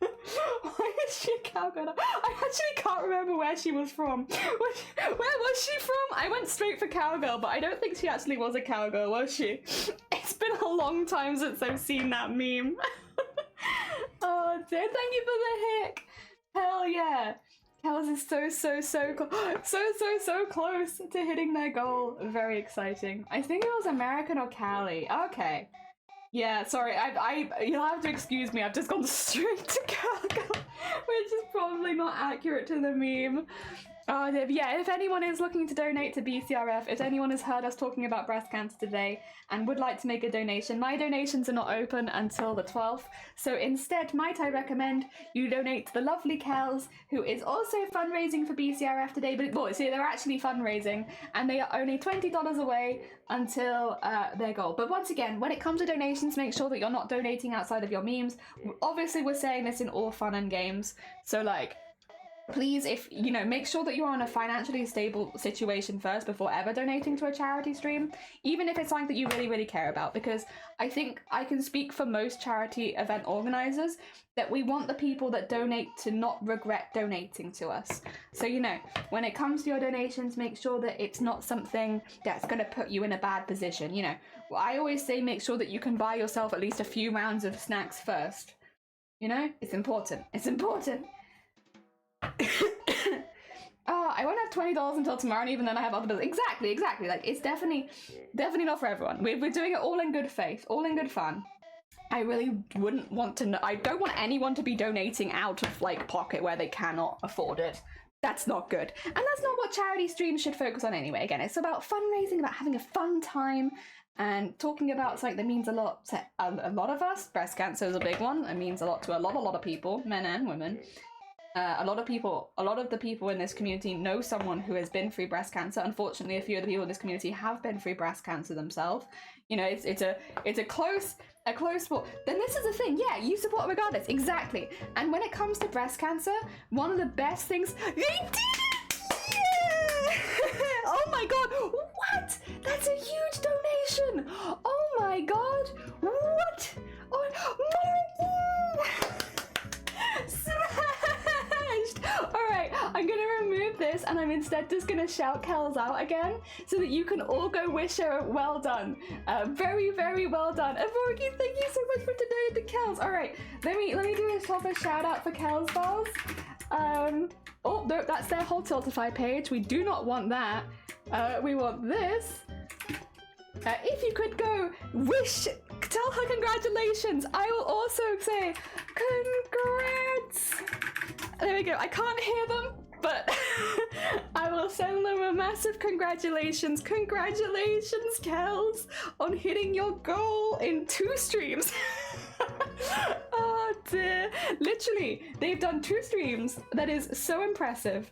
Why is she a cowgirl? I actually can't remember where she was from. Where was she from? I went straight for cowgirl, but I don't think she actually was a cowgirl, was she? It's been a long time since I've seen that meme. Oh dear, thank you for the hick. Hell yeah. Kel's is so close to hitting their goal. Very exciting. I think it was American or Cali. Okay. Yeah, sorry, you'll have to excuse me, I've just gone straight to Calgary, which is probably not accurate to the meme. Yeah, if anyone is looking to donate to BCRF, if anyone has heard us talking about breast cancer today and would like to make a donation, my donations are not open until the 12th, so instead might I recommend you donate to the lovely Kels, who is also fundraising for BCRF today, but see, they're actually fundraising, and they are only $20 away until their goal. But once again, when it comes to donations, make sure that you're not donating outside of your memes. Obviously, we're saying this in all fun and games, so like, please, if you know, make sure that you're in a financially stable situation first before ever donating to a charity stream, even if it's something that you really, really care about, because I think I can speak for most charity event organizers that we want the people that donate to not regret donating to us. So, you know, when it comes to your donations, make sure that it's not something that's going to put you in a bad position. You know, I always say make sure that you can buy yourself at least a few rounds of snacks first. You know, it's important. It's important. Oh, I won't have $20 until tomorrow, and even then I have other bills. Exactly. Like, it's definitely not for everyone. We're doing it all in good faith, all in good fun. I really wouldn't want to know. I don't want anyone to be donating out of like pocket where they cannot afford it. That's not good. And that's not what charity streams should focus on anyway. Again, it's about fundraising, about having a fun time, and talking about something that means a lot to a lot of us. Breast cancer is a big one. It means a lot to a lot of people, men and women. A lot of the people in this community know someone who has been through breast cancer. Unfortunately, a few of the people in this community have been through breast cancer themselves. You know, it's a close sport. Then this is the thing, yeah, you support regardless, exactly. And when it comes to breast cancer, one of the best things they did it! Yeah! Oh my god, what? That's a huge donation. Oh my god, what? Oh Alright, I'm gonna remove this and I'm instead just gonna shout Kels out again so that you can all go wish her well done. Very, very well done. And Morgan, thank you so much for donating to Kels. Alright, let me do a proper shout out for Kels dolls. Oh, no, that's their whole Tiltify page. We do not want that. We want this. If you could go tell her congratulations. I will also say congrats. There we go. I can't hear them, but I will send them a massive congratulations. Congratulations, Kels, on hitting your goal in 2 streams. Oh dear. Literally, they've done 2 streams. That is so impressive.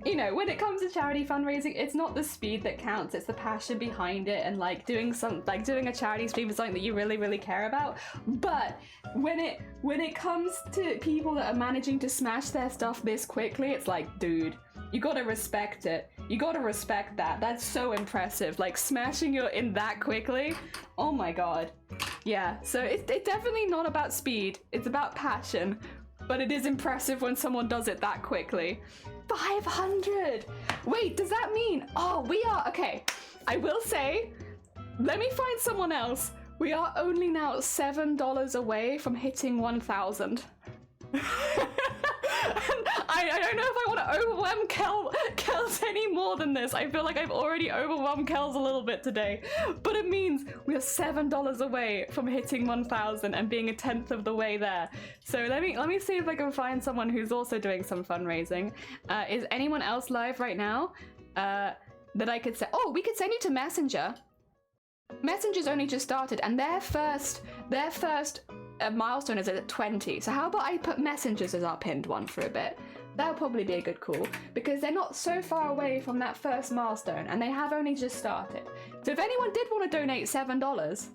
You know, when it comes to charity fundraising, it's not the speed that counts, it's the passion behind it, and like doing a charity stream is something that you really, really care about. But when it comes to people that are managing to smash their stuff this quickly, it's like, dude, you gotta respect it. You gotta respect that. That's so impressive. Like, smashing your in that quickly. Oh my god. Yeah, so it's definitely not about speed. It's about passion. But it is impressive when someone does it that quickly. 500! Wait, does that mean... Oh, we are... Okay, I will say... Let me find someone else. We are only now $7 away from hitting 1,000. I don't know if I want to overwhelm Kels any more than this. I feel like I've already overwhelmed Kels a little bit today. But it means we are $7 away from hitting 1,000 and being 1/10 of the way there. So let me see if I can find someone who's also doing some fundraising. Is anyone else live right now that I could say? Oh, we could send you to Messenger. Messenger's only just started, and their first milestone is at 20. So how about I put Messengers as our pinned one for a bit? That would probably be a good call, because they're not so far away from that first milestone, and they have only just started. So if anyone did want to donate $7,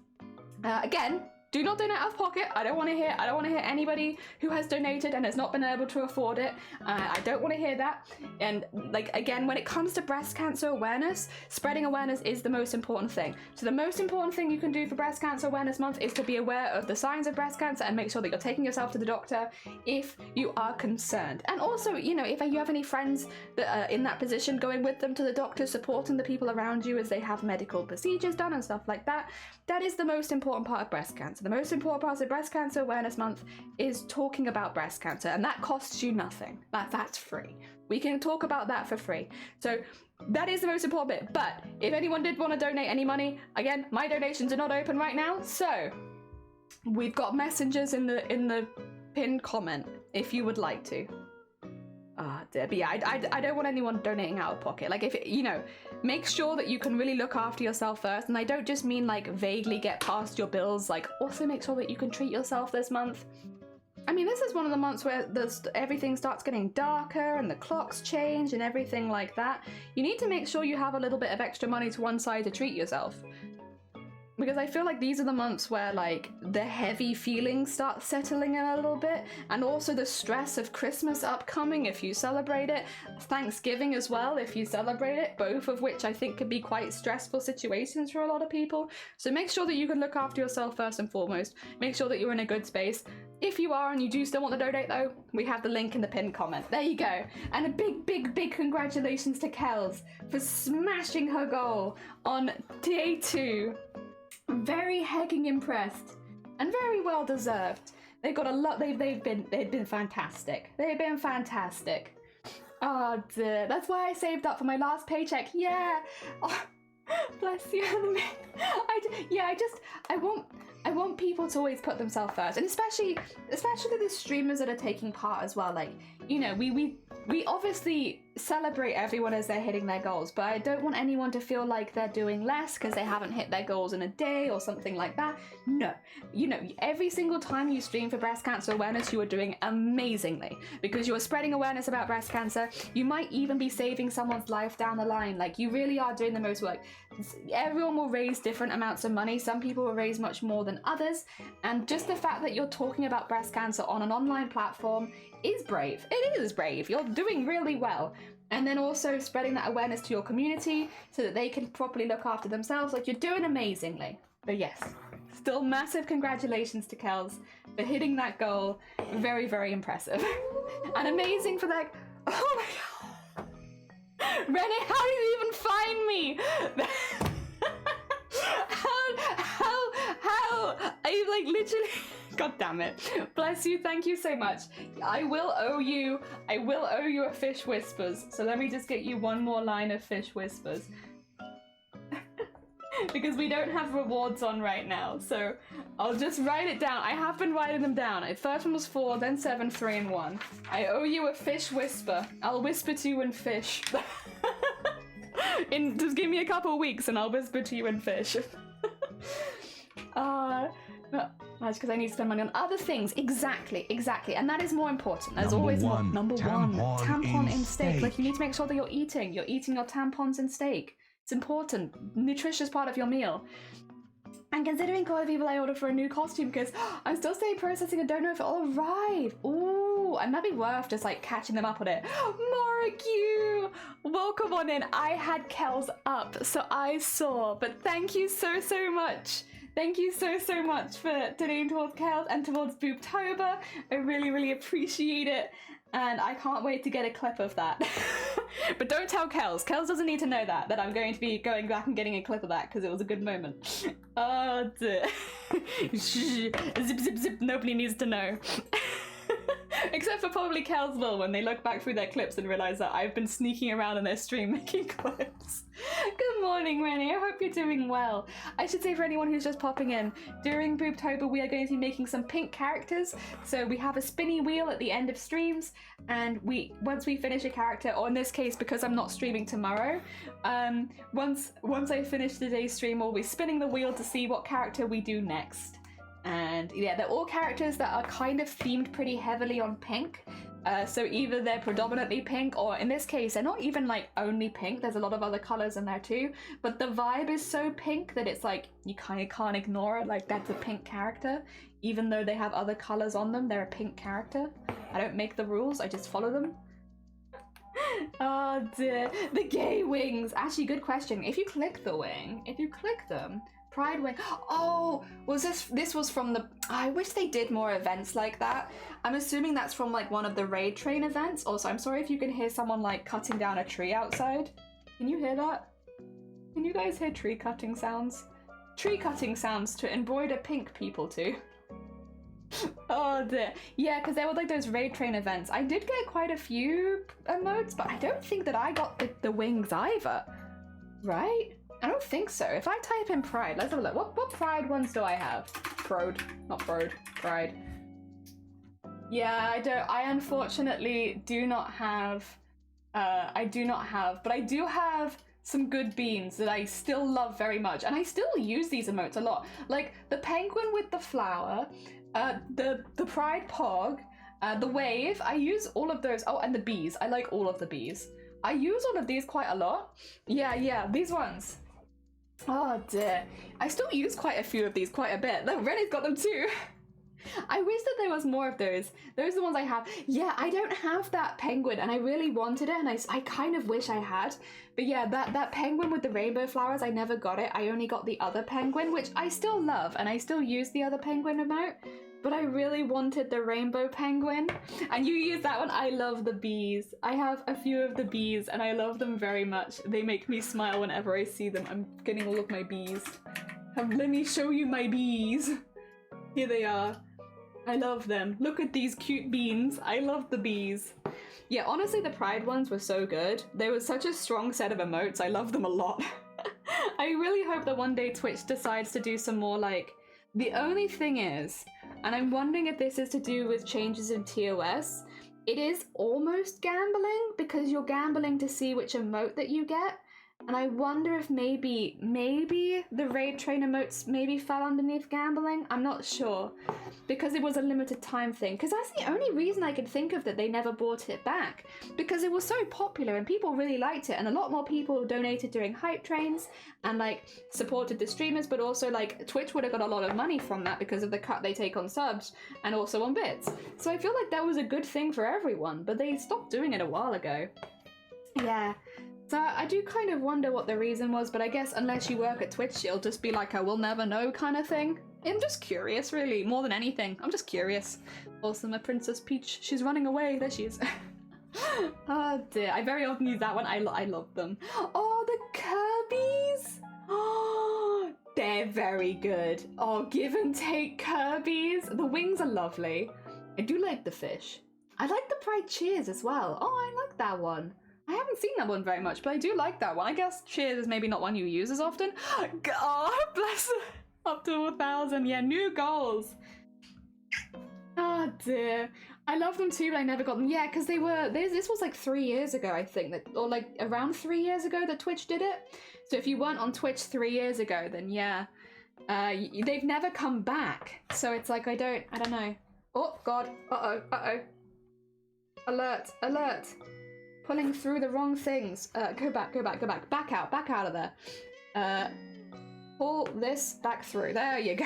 again, do not donate out of pocket. I don't want to hear anybody who has donated and has not been able to afford it. I don't want to hear that. And like, again, when it comes to breast cancer awareness, spreading awareness is the most important thing. So the most important thing you can do for Breast Cancer Awareness Month is to be aware of the signs of breast cancer and make sure that you're taking yourself to the doctor if you are concerned. And also, you know, if you have any friends that are in that position, going with them to the doctor, supporting the people around you as they have medical procedures done and stuff like that. That is the most important part of breast cancer. The most important part of Breast Cancer Awareness Month is talking about breast cancer, and that costs you nothing. That's free. We can talk about that for free. So that is the most important bit. But if anyone did want to donate any money, again, my donations are not open right now. So we've got Messengers in the pinned comment if you would like to. But yeah, I don't want anyone donating out of pocket. Like, if you know, make sure that you can really look after yourself first. And I don't just mean like vaguely get past your bills. Like, also make sure that you can treat yourself this month. I mean, this is one of the months where everything starts getting darker and the clocks change and everything like that. You need to make sure you have a little bit of extra money to one side to treat yourself. because I feel like these are the months where like the heavy feelings start settling in a little bit, and also the stress of Christmas upcoming if you celebrate it, Thanksgiving as well if you celebrate it, both of which I think could be quite stressful situations for a lot of people. So make sure that you can look after yourself first and foremost. Make sure that you're in a good space. If you are and you do still want to donate though, we have the link in the pinned comment. There you go. And a big congratulations to Kels for smashing her goal on day 2. Very hecking impressed and very well deserved. They've got a lot. They've been fantastic. They've been fantastic. Oh dear. That's why I saved up for my last paycheck. Yeah. Oh, bless you. I want people to always put themselves first, and especially the streamers that are taking part as well. Like, you know, we obviously celebrate everyone as they're hitting their goals, but I don't want anyone to feel like they're doing less because they haven't hit their goals in a day or something like that. No, you know, every single time you stream for breast cancer awareness, you are doing amazingly because you are spreading awareness about breast cancer. You might even be saving someone's life down the line. Like, you really are doing the most work. Everyone will raise different amounts of money. Some people will raise much more than others, and just the fact that you're talking about breast cancer on an online platform is brave. It is brave. You're doing really well. And then also spreading that awareness to your community so that they can properly look after themselves. Like, you're doing amazingly. But yes, still massive congratulations to Kels for hitting that goal. Very, very impressive. And amazing for that. Oh my god. Renee, how did you even find me? how I like literally. God damn it. Bless you. Thank you so much. I will owe you a Fish Whispers. So let me just get you one more line of Fish Whispers. Because we don't have rewards on right now. So I'll just write it down. I have been writing them down. First one was 4, then 7, 3, and 1. I owe you a Fish Whisper. I'll whisper to you in fish. Just give me a couple weeks and I'll whisper to you in fish. That's because I need to spend money on other things. Exactly. And that is more important. There's always more. Number one, tampon in steak. Like, you need to make sure that you're eating your tampons in steak. It's important. Nutritious part of your meal. And considering quite a people I ordered for a new costume because I'm still staying processing and don't know if it'll arrive. Ooh, and that'd be worth just like catching them up on it. Mark, welcome on in. I had Kels up, so I saw. But thank you so much. Thank you so much for donating towards Kels and towards BOOBTOBER. I really appreciate it. And I can't wait to get a clip of that. But don't tell Kels. Kels doesn't need to know that I'm going to be going back and getting a clip of that because it was a good moment. Oh, dear. Zip. Nobody needs to know. Except for probably Kels will when they look back through their clips and realize that I've been sneaking around in their stream making clips. Good morning, Rennie. I hope you're doing well. I should say for anyone who's just popping in, during BOOBTOBER we are going to be making some pink characters. So we have a spinny wheel at the end of streams, and once we finish a character, or in this case because I'm not streaming tomorrow, once I finish today's stream we'll be spinning the wheel to see what character we do next. And yeah, they're all characters that are kind of themed pretty heavily on pink. So either they're predominantly pink, or in this case, they're not even like only pink. There's a lot of other colors in there too. But the vibe is so pink that it's like, you kind of can't ignore it. Like, that's a pink character. Even though they have other colors on them, they're a pink character. I don't make the rules, I just follow them. Oh dear. The gay wings. Actually, good question. If you click the wing, if you click them, Pride wing. Oh, was this was from the... I wish they did more events like that. I'm assuming that's from like one of the raid train events. Also, I'm sorry if you can hear someone like cutting down a tree outside. Can you hear that? Can you guys hear tree cutting sounds? Tree cutting sounds to embroider pink people too. Oh dear. Yeah, because there were like those raid train events. I did get quite a few emotes, but I don't think that I got the wings either. Right? I don't think so. If I type in Pride, let's have a look. What Pride ones do I have? Prode, not Prode. Pride. Yeah, I unfortunately do not have, but I do have some good beans that I still love very much, and I still use these emotes a lot. Like the penguin with the flower, the Pride Pog, the wave, I use all of those. Oh, and the bees. I like all of the bees. I use all of these quite a lot. Yeah, these ones. Oh dear. I still use quite a few of these, quite a bit. Look, Rene's got them too. I wish that there was more of those. Those are the ones I have. Yeah, I don't have that penguin, and I really wanted it, and I kind of wish I had. But yeah, that penguin with the rainbow flowers, I never got it. I only got the other penguin, which I still love, and I still use the other penguin emote. But I really wanted the rainbow penguin. And you use that one. I love the bees. I have a few of the bees, and I love them very much. They make me smile whenever I see them. I'm getting all of my bees. Let me show you my bees. Here they are. I love them. Look at these cute beans. I love the bees. Yeah, honestly, the Pride ones were so good. They were such a strong set of emotes. I love them a lot. I really hope that one day Twitch decides to do some more, like... The only thing is, and I'm wondering if this is to do with changes in TOS, it is almost gambling, because you're gambling to see which emote that you get. And I wonder if maybe the raid train emotes maybe fell underneath gambling. I'm not sure, because it was a limited time thing. Because that's the only reason I could think of that they never brought it back, because it was so popular and people really liked it, and a lot more people donated during hype trains and like supported the streamers. But also like Twitch would have got a lot of money from that because of the cut they take on subs and also on bits. So I feel like that was a good thing for everyone, but they stopped doing it a while ago. Yeah. So I do kind of wonder what the reason was, but I guess unless you work at Twitch, it'll just be like a we'll never know kind of thing. I'm just curious, really, more than anything. I'm just curious. Also, my Princess Peach, she's running away. There she is. Oh dear, I very often use that one. I love them. Oh, the Kirby's. Oh, they're very good. Oh, give and take Kirby's. The wings are lovely. I do like the fish. I like the Pride Cheers as well. Oh, I like that one. I haven't seen that one very much, but I do like that one. I guess Cheers is maybe not one you use as often. Oh, bless her. Up to 1,000. Yeah, new goals. Oh dear. I love them too, but I never got them. Yeah, because they were... This was like 3 years ago, I think. Or like around 3 years ago that Twitch did it. So if you weren't on Twitch 3 years ago, then yeah. They've never come back. So it's like, I don't know. Oh, God. Uh-oh, uh-oh. Alert, alert. Pulling through the wrong things. Go back. Back out of there. Pull this back through. There you go.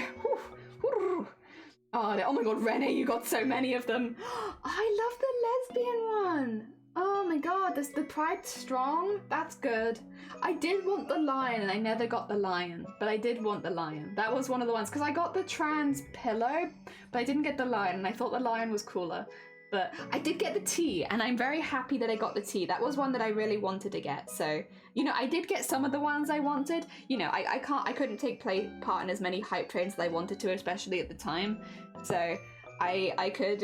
Oh my god, Rene, you got so many of them. I love the lesbian one. Oh my god, the Pride Strong. That's good. I did want the lion and I never got the lion, but I did want the lion. That was one of the ones, because I got the trans pillow, but I didn't get the lion, and I thought the lion was cooler. But I did get the tea, and I'm very happy that I got the tea. That was one that I really wanted to get. So, you know, I did get some of the ones I wanted. You know, I couldn't take part in as many hype trains as I wanted to, especially at the time. So I could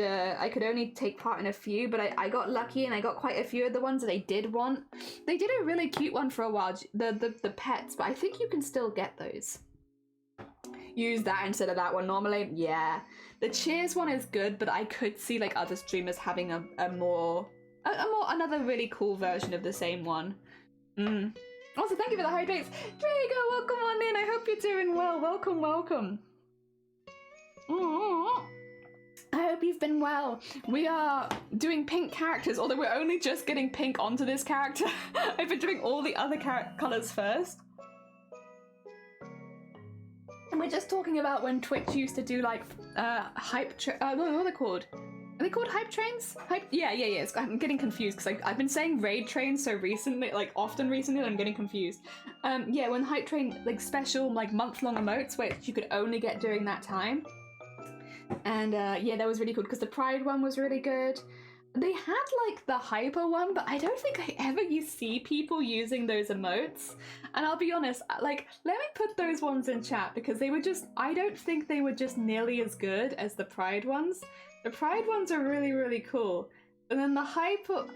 only take part in a few, but I got lucky and I got quite a few of the ones that I did want. They did a really cute one for a while, the pets, but I think you can still get those. Use that instead of that one normally. Yeah. The Cheers one is good, but I could see like other streamers having another really cool version of the same one. Also, thank you for the hydrates. Drago, welcome on in. I hope you're doing well. Welcome. I hope you've been well. We are doing pink characters, although we're only just getting pink onto this character. I've been doing all the other colours first. And we're just talking about when Twitch used to do like hype what are they called? Are they called hype trains? Yeah. I'm getting confused because I've been saying raid trains so recently, like often recently, that I'm getting confused. Yeah, when hype train, like special like month-long emotes which you could only get during that time. And yeah, that was really cool because the Pride one was really good. They had like the hyper one, but I don't think I ever see people using those emotes. And I'll be honest, like, let me put those ones in chat because they were just, I don't think they were just nearly as good as the Pride ones. The Pride ones are really, really cool. And then the hyper,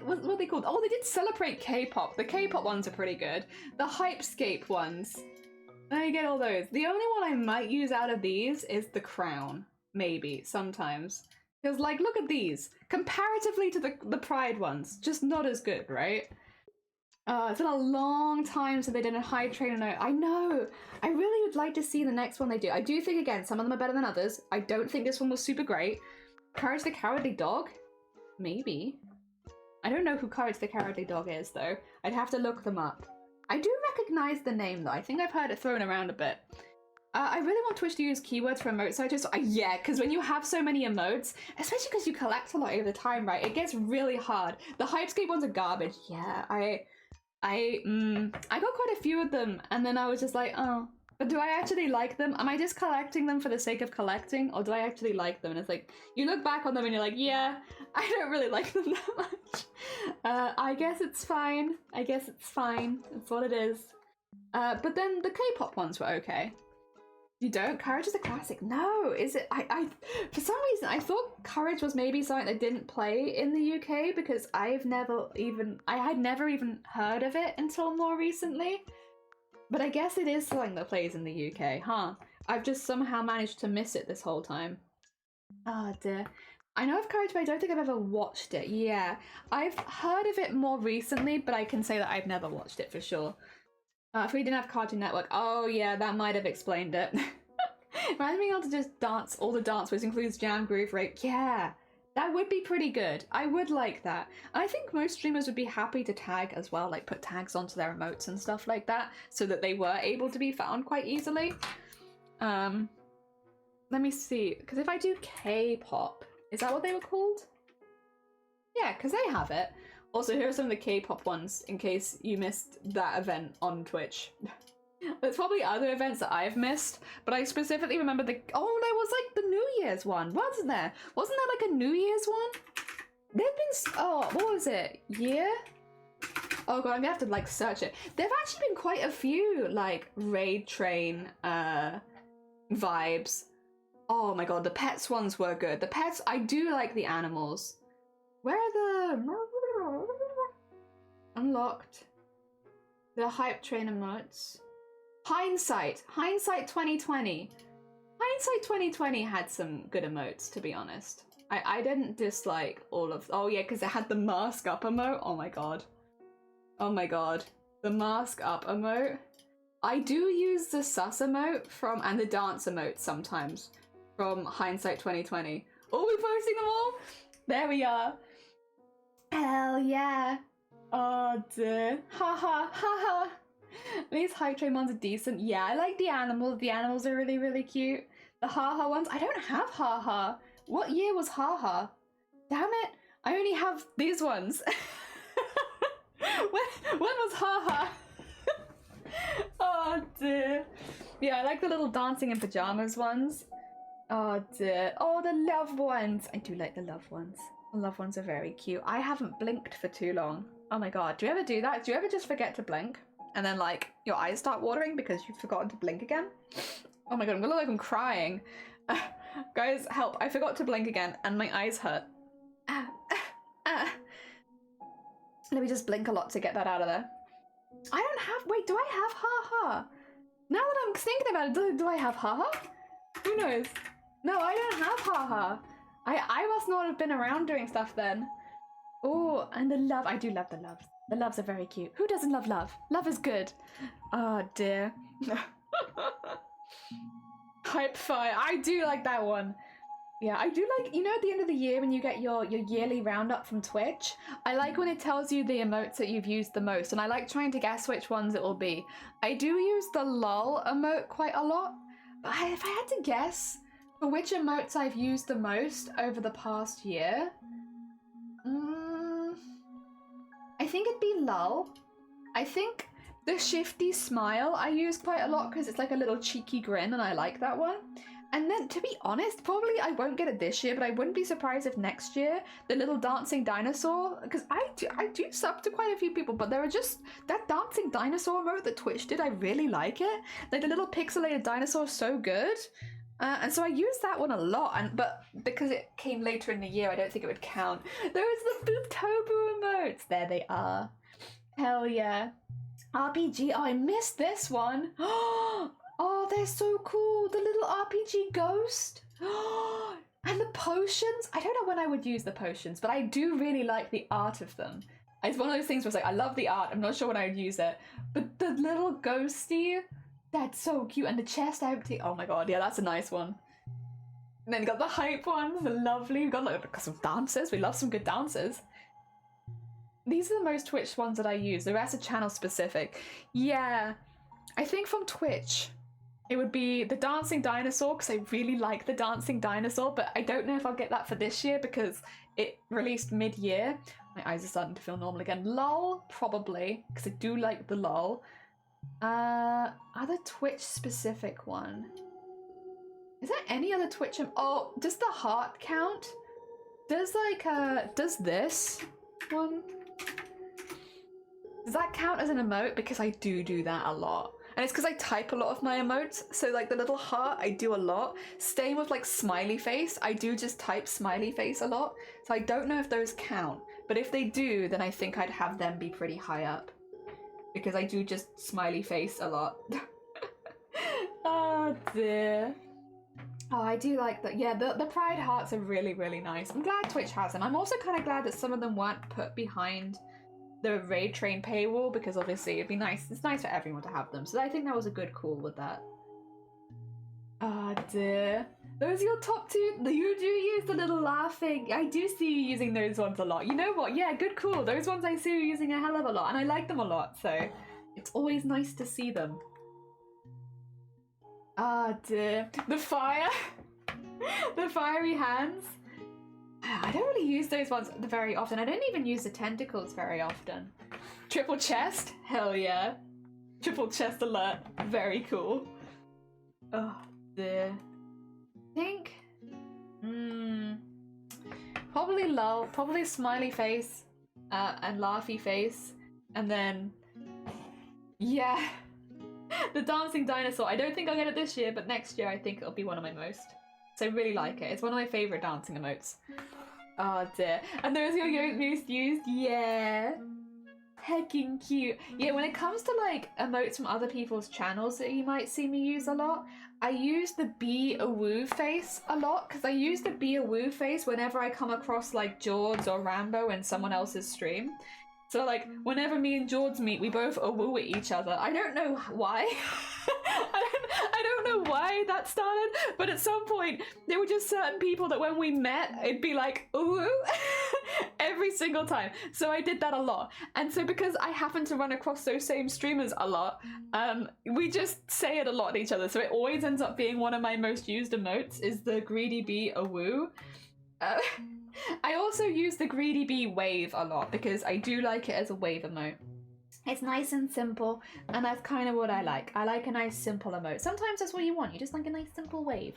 what were they called? Oh, they did celebrate K-pop. The K-pop ones are pretty good. The Hypescape ones. I get all those. The only one I might use out of these is the Crown. Maybe, sometimes. Because, like, look at these. Comparatively to the Pride ones, just not as good, right? It's been a long time since they did a hype train. I know! I really would like to see the next one they do. I do think, again, some of them are better than others. I don't think this one was super great. Courage the Cowardly Dog? Maybe. I don't know who Courage the Cowardly Dog is, though. I'd have to look them up. I do recognize the name though. I think I've heard it thrown around a bit. I really want Twitch to use keywords for emotes, so I just, yeah, because when you have so many emotes, especially because you collect a lot over the time, right, it gets really hard. The Hypescape ones are garbage. Yeah, I got quite a few of them, and then I was just like, oh, but do I actually like them? Am I just collecting them for the sake of collecting, or do I actually like them? And it's like, you look back on them and you're like, yeah, I don't really like them that much. I guess it's fine. I guess it's fine. That's what it is. But then the K-pop ones were okay. You don't? Courage is a classic. No, is it? I for some reason I thought Courage was maybe something that didn't play in the UK because I had never even heard of it until more recently. But I guess it is something that plays in the UK, huh? I've just somehow managed to miss it this whole time. Oh dear. I know of Courage, but I don't think I've ever watched it. Yeah, I've heard of it more recently, but I can say that I've never watched it for sure. If we didn't have Cartoon Network, oh yeah, that might have explained it. Imagine being able to just dance all the dance, which includes Jam, Groove, Rape. Yeah, that would be pretty good. I would like that. I think most streamers would be happy to tag as well, like put tags onto their emotes and stuff like that, so that they were able to be found quite easily. Let me see, because if I do K-pop, is that what they were called? Yeah, because they have it. Also, here are some of the K-pop ones, in case you missed that event on Twitch. There's probably other events that I've missed, but I specifically remember the... Oh, there was like the New Year's one, wasn't there? Wasn't there like a New Year's one? There've been... Oh, what was it? Year? Oh god, I'm gonna have to like search it. There've actually been quite a few like Raid Train vibes. Oh my god, the Pets ones were good. The Pets, I do like the animals. Where are the... Unlocked. The Hype Train emotes. Hindsight 2020. Hindsight 2020 had some good emotes, to be honest. I didn't dislike all of... Oh yeah, because it had the mask up emote. Oh my god. Oh my god. The mask up emote. I do use the sus emote from... and the dance emote sometimes from Hindsight 2020. Oh, we're posting them all? There we are. Hell yeah. Oh dear. Haha, haha. These Hype Train ones are decent. Yeah, I like the animals. The animals are really, really cute. The haha ones, I don't have haha. What year was haha? Damn it, I only have these ones. when was haha? Oh dear. Yeah, I like the little dancing in pajamas ones. Oh dear. Oh, the love ones. I do like the love ones. The love ones are very cute. I haven't blinked for too long. Oh my god, do you ever do that? Do you ever just forget to blink? And then like your eyes start watering because you've forgotten to blink again? Oh my god, I'm gonna look like I'm crying. Guys, help, I forgot to blink again and my eyes hurt. Let me just blink a lot to get that out of there. I don't have, wait, do I have haha? Now that I'm thinking about it, do I have haha? Who knows? No, I don't have haha. I must not have been around doing stuff then. Oh, and the love, I do love the loves. The loves are very cute. Who doesn't love love? Love is good. Oh dear. Hype Fire, I do like that one. Yeah, I do like, you know, at the end of the year when you get your yearly roundup from Twitch, I like when it tells you the emotes that you've used the most, and I like trying to guess which ones it will be. I do use the lol emote quite a lot, but if I had to guess for which emotes I've used the most over the past year, I think it'd be lol. I think the shifty smile I use quite a lot because it's like a little cheeky grin and I like that one. And then, to be honest, probably I won't get it this year, but I wouldn't be surprised if next year the little dancing dinosaur, because I do sub to quite a few people, but there are just that dancing dinosaur emote that Twitch did. I really like it. Like the little pixelated dinosaur is so good. And so I use that one a lot, but because it came later in the year, I don't think it would count. There is the BOOBTOBER emotes. There they are. Hell yeah. RPG. Oh, I missed this one. Oh, they're so cool. The little RPG ghost. And the potions. I don't know when I would use the potions, but I do really like the art of them. It's one of those things where it's like, I love the art. I'm not sure when I would use it. But the little ghosty, that's so cute. And the chest empty. Oh my god, yeah, that's a nice one. And then you got the hype ones, the lovely. We've got like some dancers. We love some good dancers. these are the most Twitch ones that I use. The rest are channel specific. Yeah, I think from Twitch, it would be the dancing dinosaur, because I really like the dancing dinosaur, but I don't know if I'll get that for this year because it released mid-year. My eyes are starting to feel normal again. LOL, probably, because I do like the LOL. Other Twitch specific one. Is there any other Twitch? Oh, does the heart count? Does like does this one? Does that count as an emote? Because I do that a lot. And it's because I type a lot of my emotes. So like the little heart, I do a lot. Same with like smiley face. I do just type smiley face a lot. So I don't know if those count. But if they do, then I think I'd have them be pretty high up. Because I do just smiley face a lot. Oh dear. Oh, I do like that. Yeah, the pride hearts are really, really nice. I'm glad Twitch has them. I'm also kind of glad that some of them weren't put behind the Raid Train paywall, because obviously it'd be nice. It's nice for everyone to have them. So I think that was a good call with that. Oh dear. Those are your top two? You do use the little laughing. I do see you using those ones a lot. You know what? Yeah, good call. Those ones I see you using a hell of a lot, and I like them a lot. So it's always nice to see them. Ah dear. The fire. The fiery hands. I don't really use those ones very often. I don't even use the tentacles very often. Triple chest? Hell yeah. Triple chest alert. Very cool. Oh dear. I think... probably lull. Probably smiley face. And laughy face. And then... yeah. The dancing dinosaur. I don't think I'll get it this year, but next year I think it'll be one of my most. So I really like it. It's one of my favourite dancing emotes. Oh dear. And those are your most used? Yeah. Hecking cute. Yeah, when it comes to like emotes from other people's channels that you might see me use a lot, I use the be a woo face a lot, because I use the be a woo face whenever I come across like George or Rambo in someone else's stream. So like whenever me and George meet, we both woo at each other. I don't know why. I don't know why that started, but at some point there were just certain people that when we met, it'd be like ooh every single time. So I did that a lot, and so because I happen to run across those same streamers a lot, we just say it a lot to each other. So it always ends up being one of my most used emotes is the greedy bee a woo. I also use the greedy bee wave a lot because I do like it as a wave emote. It's nice and simple, and that's kind of what I like. I like a nice simple emote. Sometimes that's what you want. You just like a nice simple wave.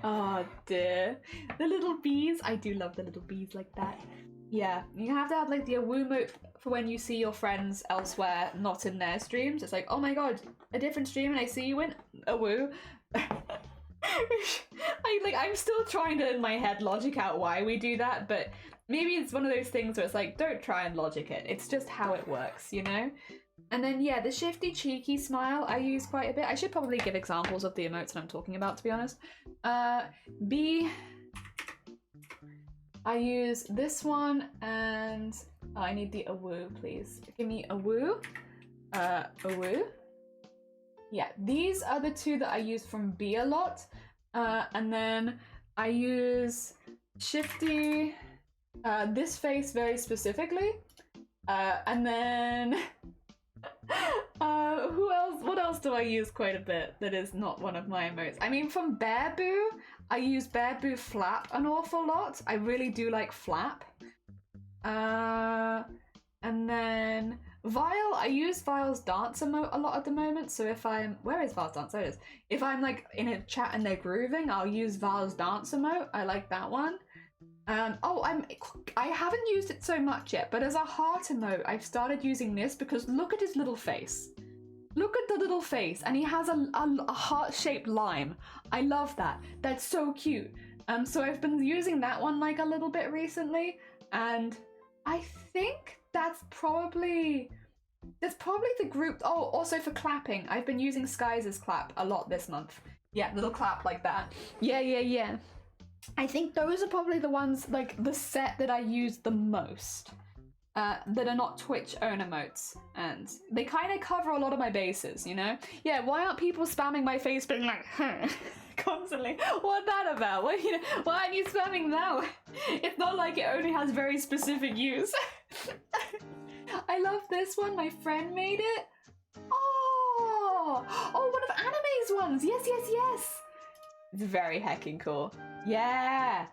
Oh dear. The little bees. I do love the little bees like that. Yeah, you have to have like the awoo emote for when you see your friends elsewhere, not in their streams. It's like, oh my god, a different stream and I see you in awoo. I'm still trying to in my head logic out why we do that, but maybe it's one of those things where it's like, don't try and logic it. It's just how it works, you know? And then yeah, the shifty cheeky smile I use quite a bit. I should probably give examples of the emotes that I'm talking about, to be honest. B, I use this one, and oh, I need the awoo, please. Give me awoo. Awoo. Yeah, these are the two that I use from B a lot. And then I use shifty, this face very specifically. And then who else? What else do I use quite a bit that is not one of my emotes? I mean, from Bear Boo, I use Bear Boo Flap an awful lot. I really do like Flap. And then Vile, I use Vile's dance emote a lot at the moment. So if I'm, where is Vile's dance? There it is. If I'm like in a chat and they're grooving, I'll use Vile's dance emote. I like that one. I haven't used it so much yet, but as a heart emote, I've started using this because look at his little face. Look at the little face, and he has a heart-shaped lime. I love that. That's so cute. So I've been using that one like a little bit recently, and I think that's probably the group. Oh, also for clapping, I've been using Skies' clap a lot this month. Yeah, little clap like that. Yeah. I think those are probably the ones, like the set that I use the most, that are not Twitch own emotes, and they kind of cover a lot of my bases, you know? Yeah, why aren't people spamming my face being like, huh, constantly? What's that about? What, you know, why aren't you spamming that? It's not like it only has very specific use. I love this one. My friend made it. Oh, one of Anime's ones. Yes, yes, yes. It's very heckin' cool. Yeah.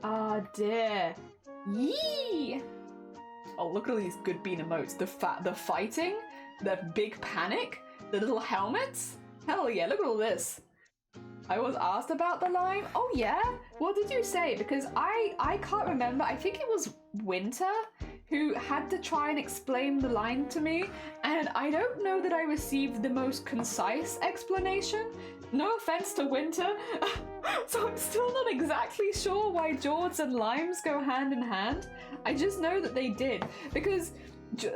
Oh dear. Yee. Oh, look at all these good bean emotes. The fighting, the big panic, the little helmets. Hell yeah, look at all this. I was asked about the line. Oh yeah? What did you say? Because I can't remember. I think it was Winter who had to try and explain the line to me, and I don't know that I received the most concise explanation. No offense to Winter. So I'm still not exactly sure why Jords and Limes go hand in hand. I just know that they did, because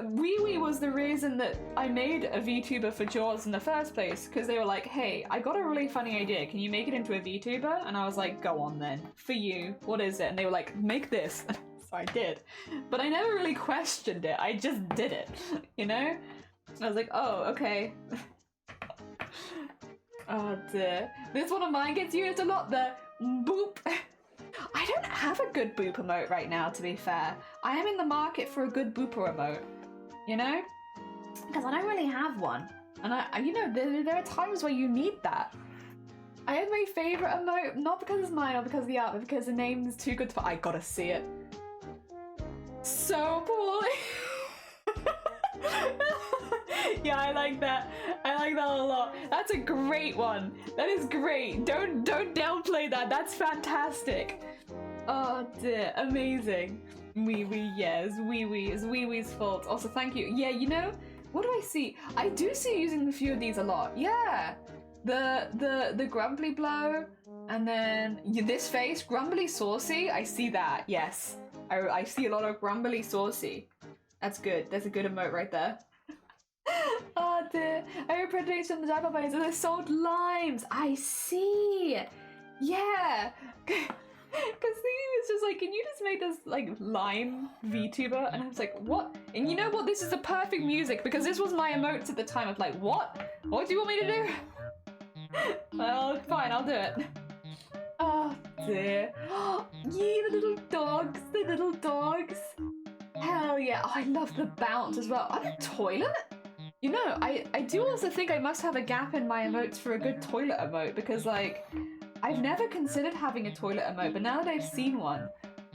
Wee Wee was the reason that I made a VTuber for Jords in the first place, because they were like, hey, I got a really funny idea, can you make it into a VTuber? And I was like, go on then, for you, what is it? And they were like, make this. So I did. But I never really questioned it, I just did it, you know? I was like, oh, okay. Oh dear. This one of mine gets used a lot, the boop. I don't have a good boop emote right now, to be fair. I am in the market for a good booper emote, you know? Because I don't really have one. And you know, there are times where you need that. I have my favourite emote, not because it's mine or because of the art, but because the name is too good to... I gotta see it. So poorly. Yeah, I like that. I like that a lot. That's a great one. That is great. Don't downplay that. That's fantastic. Oh dear, amazing. Wee Wee, yes, Wee Wee. It's Wee Wee's fault. Also, thank you. Yeah, you know, what do I see? I do see you using a few of these a lot. Yeah. The grumbly blow, and then this face, grumbly saucy. I see that. Yes. I see a lot of grumbly saucy. That's good. There's a good emote right there. Oh dear. I heard predators from the Java bones and they sold limes. I see. Yeah. Because he was just like, can you just make this like lime VTuber? And I was like, what? And you know what? This is the perfect music, because this was my emotes at the time of like, what? What do you want me to do? Well, fine, I'll do it. Oh dear. Yee, the little dogs. The little dogs. Hell yeah. Oh, I love the bounce as well. On a toilet? You know, I do also think I must have a gap in my emotes for a good toilet emote, because like, I've never considered having a toilet emote, but now that I've seen one,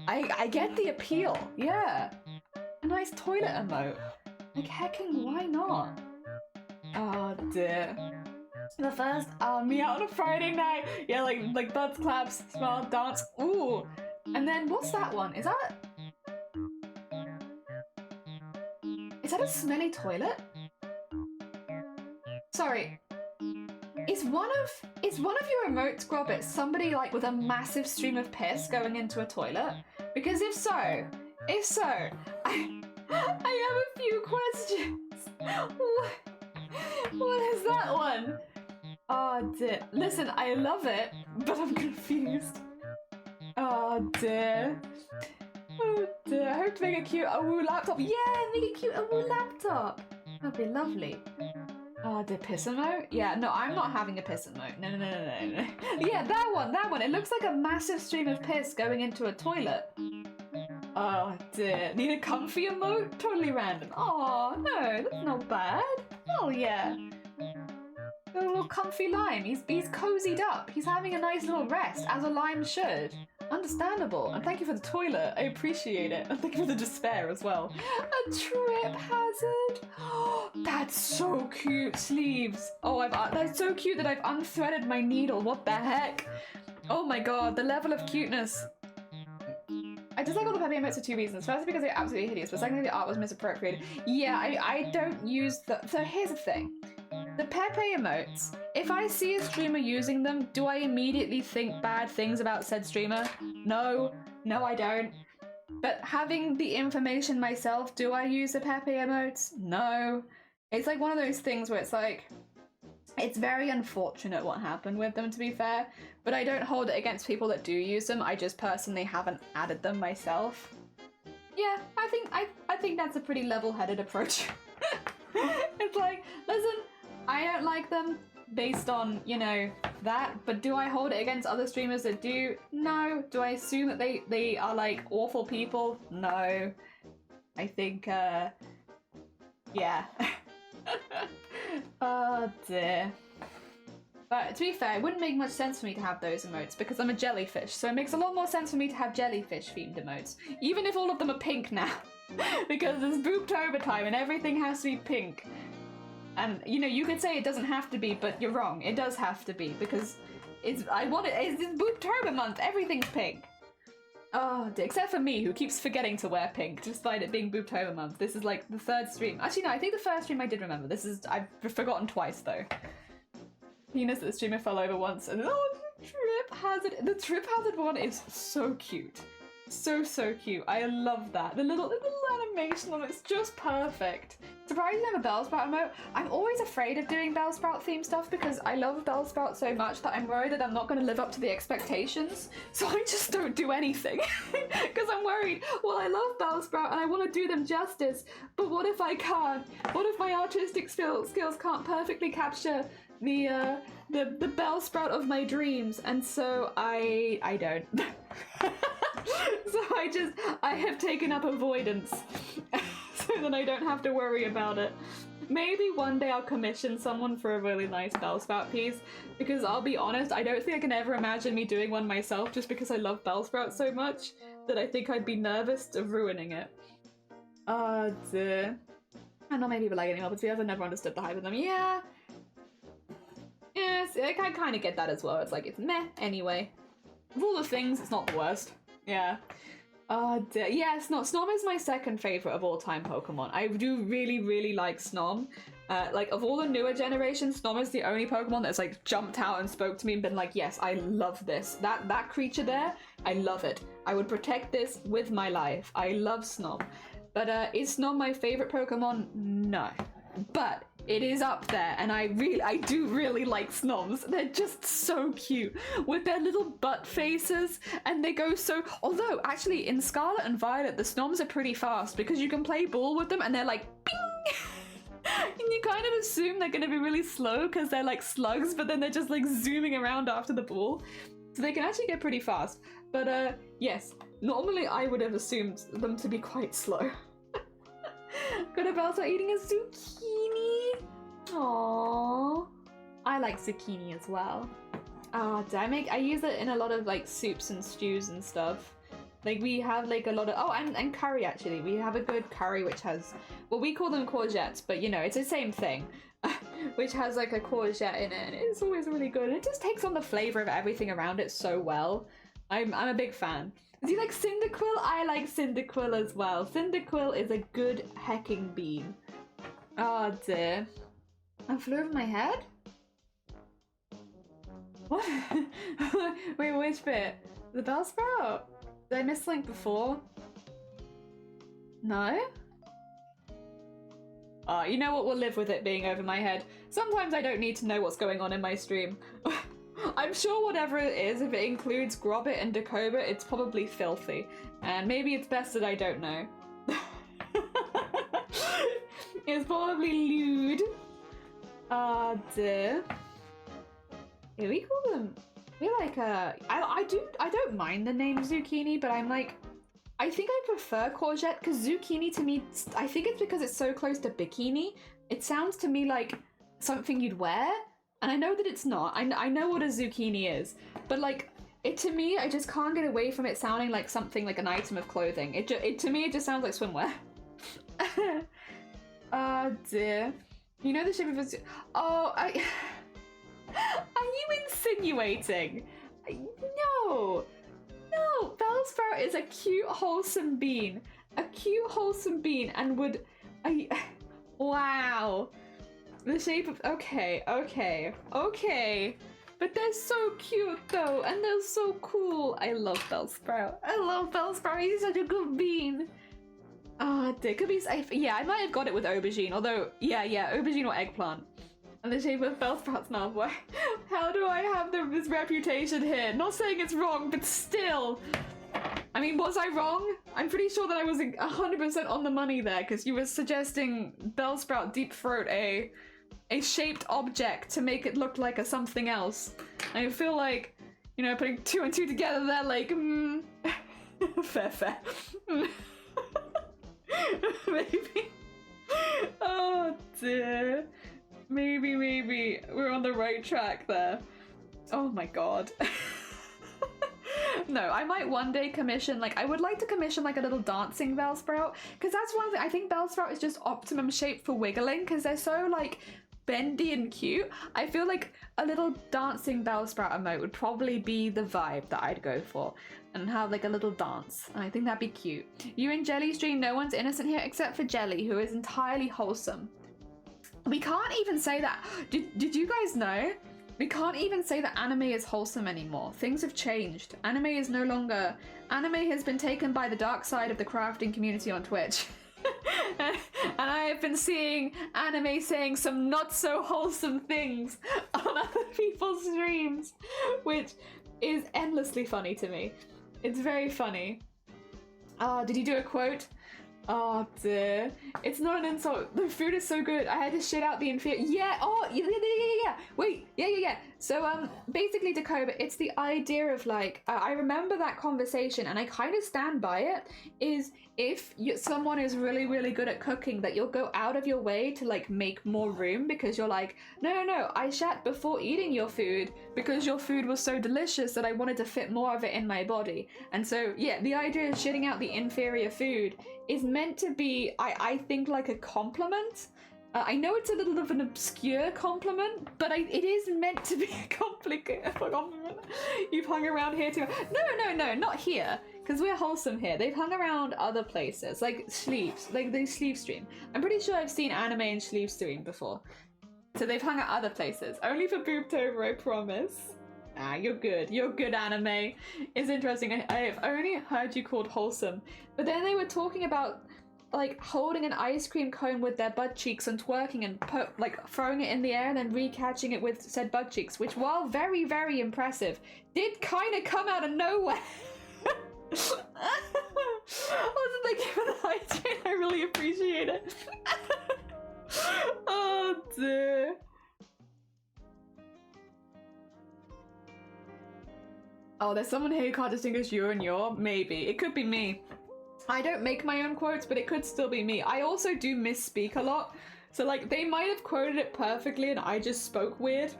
I get the appeal. Yeah. A nice toilet emote. Like, hecking, why not? Oh dear. The first, me out on a Friday night. Yeah, like butts, claps, smile, dance. Ooh. And then what's that one? Is that a smelly toilet? Sorry. Is one of your emotes, Grobbit, somebody like with a massive stream of piss going into a toilet? Because if so, I have a few questions. What is that one? Oh dear. Listen, I love it, but I'm confused. Oh dear. Oh dear. I hope to make a cute Awoo laptop. Yeah, make a cute Awoo laptop. That'd be lovely. Oh, the piss emote? Yeah, no, I'm not having a piss emote. No. Yeah, that one. It looks like a massive stream of piss going into a toilet. Oh dear. Need a comfy emote? Totally random. Oh no, that's not bad. Oh yeah. A little comfy lime. He's cozied up. He's having a nice little rest, as a lime should. Understandable. And thank you for the toilet. I appreciate it. And thank you for the despair as well. A trip hazard. That's so cute. Sleeves. Oh, that's so cute that I've unthreaded my needle. What the heck? Oh my god, the level of cuteness. I dislike all the Pepe emotes for two reasons. Firstly, because they're absolutely hideous, but secondly, the art was misappropriated. Yeah, I don't use the... So here's the thing. The Pepe emotes, if I see a streamer using them, do I immediately think bad things about said streamer? No, I don't. But having the information myself, do I use the Pepe emotes? No. It's like one of those things where it's like, it's very unfortunate what happened with them, to be fair, but I don't hold it against people that do use them. I just personally haven't added them myself. Yeah, I think that's a pretty level-headed approach. It's like, listen, I don't like them based on, you know, that, but do I hold it against other streamers that do? No. Do I assume that they are like awful people? No. I think Yeah. Oh dear. But to be fair, it wouldn't make much sense for me to have those emotes because I'm a jellyfish, so it makes a lot more sense for me to have jellyfish themed emotes. Even if all of them are pink now. Because it's BOOBTOBER time and everything has to be pink. And you know, you could say it doesn't have to be, but you're wrong. It does have to be because it's BOOBTOBER month, everything's pink. Oh, except for me, who keeps forgetting to wear pink, despite it being BOOBTOBER month. This is like the third stream. Actually, no, I think the first stream I did remember. I've forgotten twice though. Penis that the streamer fell over once, and oh, the trip hazard. The trip hazard one is so cute. So cute. I love that. The little animation on it's just perfect. Surprisingly, I have a Bellsprout emote. I'm always afraid of doing Bellsprout themed stuff because I love Bellsprout so much that I'm worried that I'm not going to live up to the expectations. So I just don't do anything because I'm worried. Well, I love Bellsprout and I want to do them justice, but what if I can't? What if my artistic skills can't perfectly capture the Bellsprout of my dreams? And so I don't. So I have taken up avoidance so that I don't have to worry about it. Maybe one day I'll commission someone for a really nice Bellsprout piece, because I'll be honest, I don't think I can ever imagine me doing one myself just because I love Bellsprout so much that I think I'd be nervous of ruining it. Oh dear. And not many people like anymore, but to be honest, I never understood the hype of them. Yeah. Yes, I kind of get that as well. It's like, it's meh anyway. Of all the things, it's not the worst. Yeah. Oh dear. Yeah, Snom is my second favourite of all time Pokemon. I do really like Snom. Like, of all the newer generations, Snom is the only Pokemon that's like jumped out and spoke to me and been like, yes, I love this. That creature there, I love it. I would protect this with my life. I love Snom. But is Snom my favourite Pokemon? No. But it is up there, and I do really like Snoms. They're just so cute with their little butt faces, and they go so. Although actually in Scarlet and Violet, the Snoms are pretty fast because you can play ball with them, and they're like bing, and you kind of assume they're going to be really slow because they're like slugs, but then they're just like zooming around after the ball, so they can actually get pretty fast. But yes, normally I would have assumed them to be quite slow. Got about eating a zucchini. Aww. I like zucchini as well. I use it in a lot of like soups and stews and stuff. Like we have like a lot of, and curry actually. We have a good curry which has, well, we call them courgettes, but you know, it's the same thing. Which has like a courgette in it, and it's always really good. It just takes on the flavor of everything around it so well. I'm a big fan. Do you like Cyndaquil? I like Cyndaquil as well. Cyndaquil is a good hecking bean. Oh dear. I flew over my head? What? Wait, which bit? The Bellsprout? Did I miss Link before? No? Oh, you know what? We'll live with it being over my head. Sometimes I don't need to know what's going on in my stream. I'm sure whatever it is, if it includes Grobbit and Dakoba, it's probably filthy. And maybe it's best that I don't know. It's probably lewd. Ah, dear. Yeah, we call them... We like, I don't mind the name zucchini, but I'm like... I think I prefer courgette, because zucchini to me... I think it's because it's so close to bikini. It sounds to me like something you'd wear. And I know that it's not. I know what a zucchini is, but like to me, I just can't get away from it sounding like something like an item of clothing. To me, it just sounds like swimwear. Oh dear. You know the shape of a... Oh, are you insinuating? No. No, Bellsprout is a cute, wholesome bean. A cute, wholesome bean, and would... Wow. The shape of... Okay. But they're so cute, though, and they're so cool. I love Bellsprout. He's such a good bean. Oh, dear. Could be... Yeah, I might have got it with aubergine, although... Yeah, aubergine or eggplant. And the shape of Bellsprout's mouth. Why? How do I have this reputation here? Not saying it's wrong, but still... I mean, was I wrong? I'm pretty sure that I was 100% on the money there, because you were suggesting Bellsprout deep throat a shaped object to make it look like a something else. I feel like, you know, putting two and two together, they're like, fair. Maybe. Oh dear. Maybe we're on the right track there. Oh my god. No, I might one day commission, like, I would like to commission like a little dancing Bellsprout, because that's one thing. I think Bellsprout is just optimum shape for wiggling, because they're so like bendy and cute. I feel like a little dancing Bellsprout emote would probably be the vibe that I'd go for, and have like a little dance, and I think that'd be cute. You and Jelly stream, no one's innocent here except for Jelly, who is entirely wholesome. We can't even say that. Did you guys know? We can't even say that anime is wholesome anymore. Things have changed. Anime is no longer... Anime has been taken by the dark side of the crafting community on Twitch. And I have been seeing anime saying some not so wholesome things on other people's streams, which is endlessly funny to me. It's very funny. Did you do a quote? Oh dear. It's not an insult. The food is so good. I had to shit out the inferior. Yeah, oh, yeah. Wait, yeah. So, basically, Dakoba, it's the idea of like, I remember that conversation and I kind of stand by it, is if someone is really, really good at cooking, that you'll go out of your way to like make more room, because you're like, no, I shat before eating your food because your food was so delicious that I wanted to fit more of it in my body. And so, yeah, the idea of shitting out the inferior food is meant to be, I think, like a compliment. I know it's a little of an obscure compliment, but it is meant to be a compliment. You've hung around here too. No, not here, because we're wholesome here. They've hung around other places, like sleeves, like they sleeve stream. I'm pretty sure I've seen anime and sleeve stream before. So they've hung at other places. Only for BOOBTOBER, I promise. Ah, you're good. You're good, anime. It's interesting. I have only heard you called wholesome. But then they were talking about like holding an ice cream cone with their butt cheeks and twerking and like throwing it in the air and then recatching it with said butt cheeks, which, while very, very impressive, did kind of come out of nowhere. Wasn't like given the hygiene? I really appreciate it. Oh dear. Oh, there's someone here who can't distinguish you and your. Maybe. It could be me. I don't make my own quotes, but it could still be me. I also do misspeak a lot. So, like, they might have quoted it perfectly and I just spoke weird.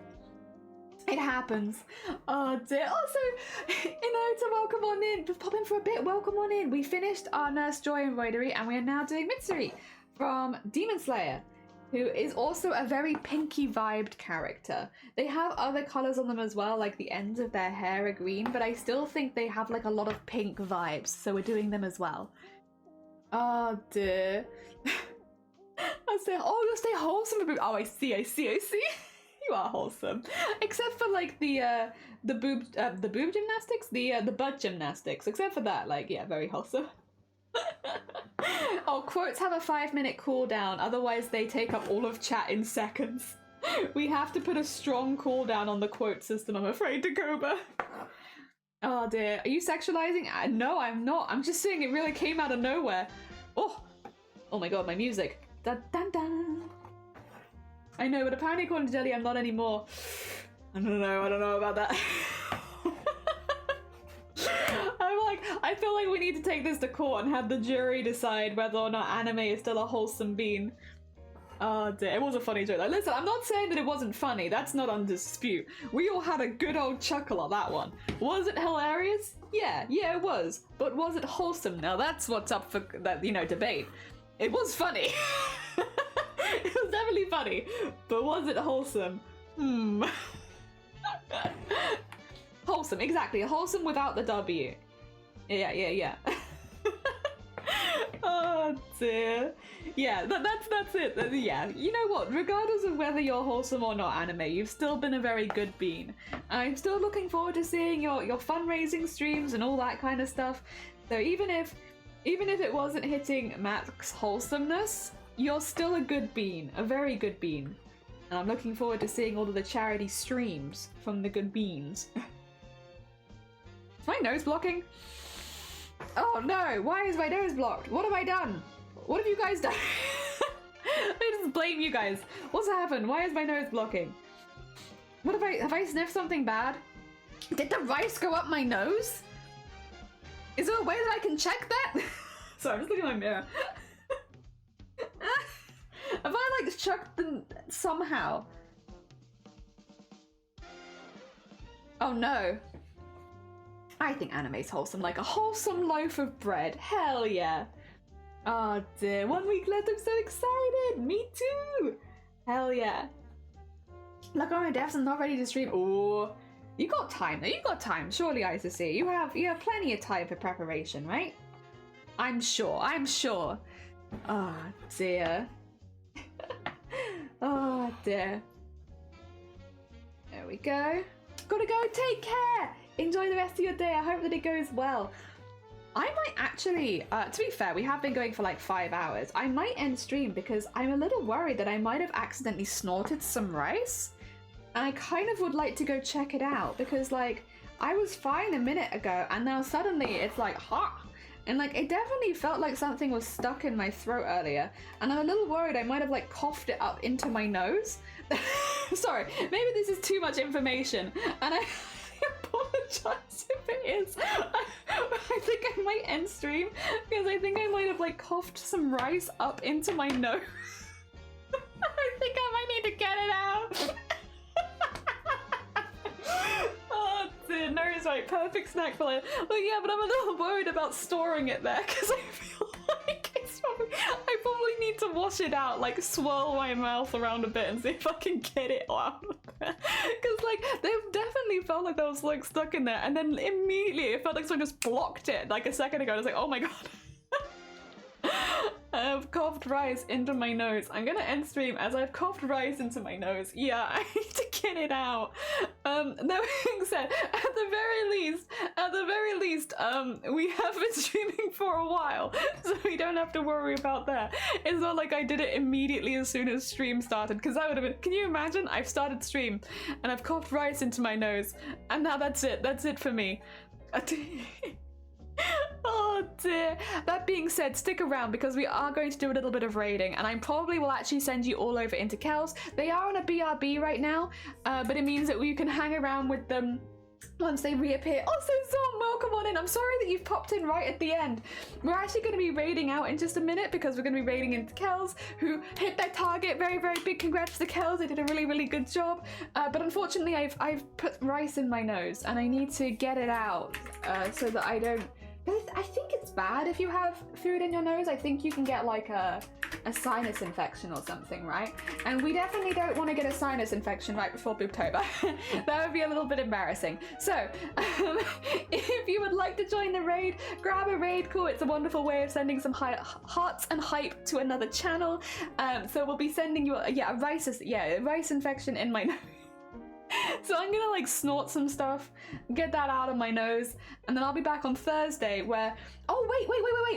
It happens. Oh, dear. Also, Inota, welcome on in. Just pop in for a bit. Welcome on in. We finished our Nurse Joy embroidery and we are now doing Mitsuri from Demon Slayer, who is also a very pinky vibed character. They have other colours on them as well, like the ends of their hair are green, but I still think they have like a lot of pink vibes, so we're doing them as well. Oh dear. You'll stay wholesome. Oh, I see. You are wholesome. Except for like the boob gymnastics? The butt gymnastics. Except for that, like, yeah, very wholesome. Oh, quotes have a 5-minute cooldown, otherwise they take up all of chat in seconds. We have to put a strong cooldown on the quote system, I'm afraid, Dakoba. Oh dear. Are you sexualizing? No, I'm not. I'm just saying it really came out of nowhere. Oh my god, my music. Dun dun dun. I know, but apparently according to Jelly, I'm not anymore. I don't know about that. I feel like we need to take this to court and have the jury decide whether or not anime is still a wholesome bean. Oh dear, it was a funny joke. Like, listen, I'm not saying that it wasn't funny. That's not under dispute. We all had a good old chuckle at that one. Was it hilarious? Yeah, it was. But was it wholesome? Now that's what's up for that, debate. It was funny. It was definitely funny. But was it wholesome? Wholesome, exactly. Wholesome without the W. Yeah. Oh dear. Yeah, that's it. Yeah, you know what? Regardless of whether you're wholesome or not, anime, you've still been a very good bean. I'm still looking forward to seeing your fundraising streams and all that kind of stuff. So even if it wasn't hitting max wholesomeness, you're still a good bean, a very good bean. And I'm looking forward to seeing all of the charity streams from the good beans. Is my nose blocking? Oh no, why is my nose blocked? What have I done? What have you guys done? I just blame you guys. What's happened? Why is my nose blocking? What have I sniffed something bad? Did the rice go up my nose? Is there a way that I can check that? Sorry, I'm just looking in my mirror. Have I like chucked them somehow? Oh no. I think anime's wholesome, like a wholesome loaf of bread. Hell yeah. Oh dear, 1 week left, I'm so excited. Me too. Hell yeah. Look, I'm devs, I'm not ready to stream. Oh, you got time though, you got time. Surely, ISC, you have plenty of time for preparation, right? I'm sure. Oh dear. Oh dear. There we go. Gotta go, take care! Enjoy the rest of your day, I hope that it goes well. I might actually, to be fair, we have been going for like 5 hours. I might end stream because I'm a little worried that I might have accidentally snorted some rice. And I kind of would like to go check it out because like, I was fine a minute ago and now suddenly it's like, ha! And like, it definitely felt like something was stuck in my throat earlier. And I'm a little worried I might have like coughed it up into my nose. Sorry, maybe this is too much information. And I apologize if it is. I think I might end stream because I think I might have like coughed some rice up into my nose. I think I might need to get it out. Oh, dear, nose right, perfect snack for later. But yeah, but I'm a little worried about storing it there because I feel like I probably need to wash it out, like swirl my mouth around a bit and see if I can get it out of there. Because like, they definitely felt like that was like stuck in there and then immediately it felt like someone just blocked it like a second ago. I was like, oh my god. I've coughed rice into my nose. I'm gonna end stream as I've coughed rice into my nose. Yeah, I need to get it out. That being said, at the very least, we have been streaming for a while, so we don't have to worry about that. It's not like I did it immediately as soon as stream started, because that would have been, can you imagine? I've started stream, and I've coughed rice into my nose, and now that's it for me. Oh dear. That being said, stick around because we are going to do a little bit of raiding and I probably will actually send you all over into Kells. They are on a BRB right now, but it means that we can hang around with them once they reappear. Also, Zom, welcome on in. I'm sorry that you've popped in right at the end. We're actually going to be raiding out in just a minute because we're going to be raiding into Kells, who hit their target. Very, very big congrats to Kells. They did a really, really good job. But unfortunately, I've put rice in my nose and I need to get it out so that I don't... I think it's bad if you have food in your nose. I think you can get like a sinus infection or something, right? And we definitely don't want to get a sinus infection right before Boobtober. That would be a little bit embarrassing. So, if you would like to join the raid, grab a raid call. It's a wonderful way of sending some hearts and hype to another channel. So we'll be sending you a rice infection in my nose. So I'm gonna like snort some stuff, get that out of my nose, and then I'll be back on Thursday where, oh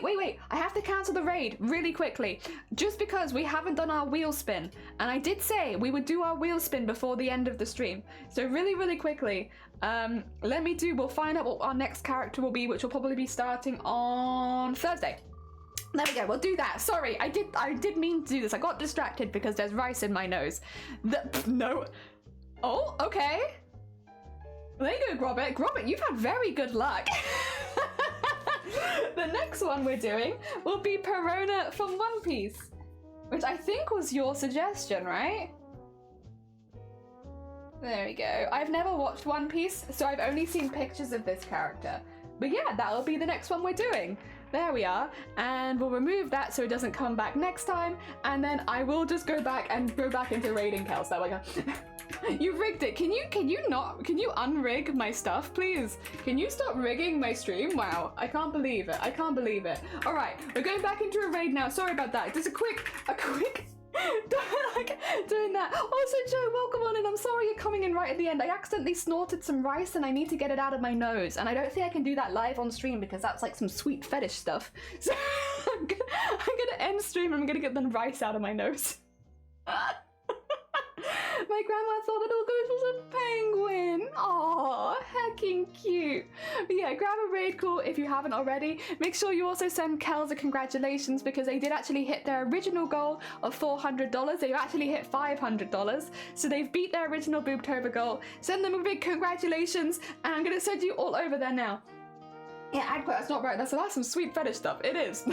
wait, I have to cancel the raid really quickly, just because we haven't done our wheel spin, and I did say we would do our wheel spin before the end of the stream. So really quickly, we'll find out what our next character will be, which will probably be starting on Thursday. There we go, we'll do that. Sorry, I did mean to do this. I got distracted because there's rice in my nose. No. Oh, okay. There you go, Grobbit. Grobbit, you've had very good luck. The next one we're doing will be Perona from One Piece, which I think was your suggestion, right? There we go. I've never watched One Piece, so I've only seen pictures of this character. But yeah, that'll be the next one we're doing. There we are, and we'll remove that so it doesn't come back next time, and then I will just go back into raiding Kels. There we go. You rigged it. Can you unrig my stuff, please? Can you stop rigging my stream? Wow, I can't believe it. All right, we're going back into a raid now. Sorry about that. Just a quick like doing that. Also, Joe, welcome on in. I'm sorry you're coming in right at the end. I accidentally snorted some rice and I need to get it out of my nose, and I don't think I can do that live on stream because that's like some sweet fetish stuff. So I'm gonna end stream and I'm gonna get the rice out of my nose. My grandma thought Little Goose was a penguin. Aw, hecking cute. But yeah, grab a raid call if you haven't already. Make sure you also send Kels a congratulations because they did actually hit their original goal of $400. They've actually hit $500. So they've beat their original Boobtober goal. Send them a big congratulations, and I'm gonna send you all over there now. Yeah, Agpert, that's not right. That's some sweet fetish stuff. It is.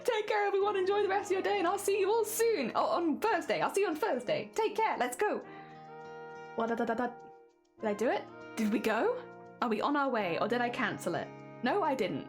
Take care, everyone. Enjoy the rest of your day, and I'll see you all soon. Oh, on Thursday. I'll see you on Thursday. Take care. Let's go. What? Did I do it? Did we go? Are we on our way, or did I cancel it? No, I didn't.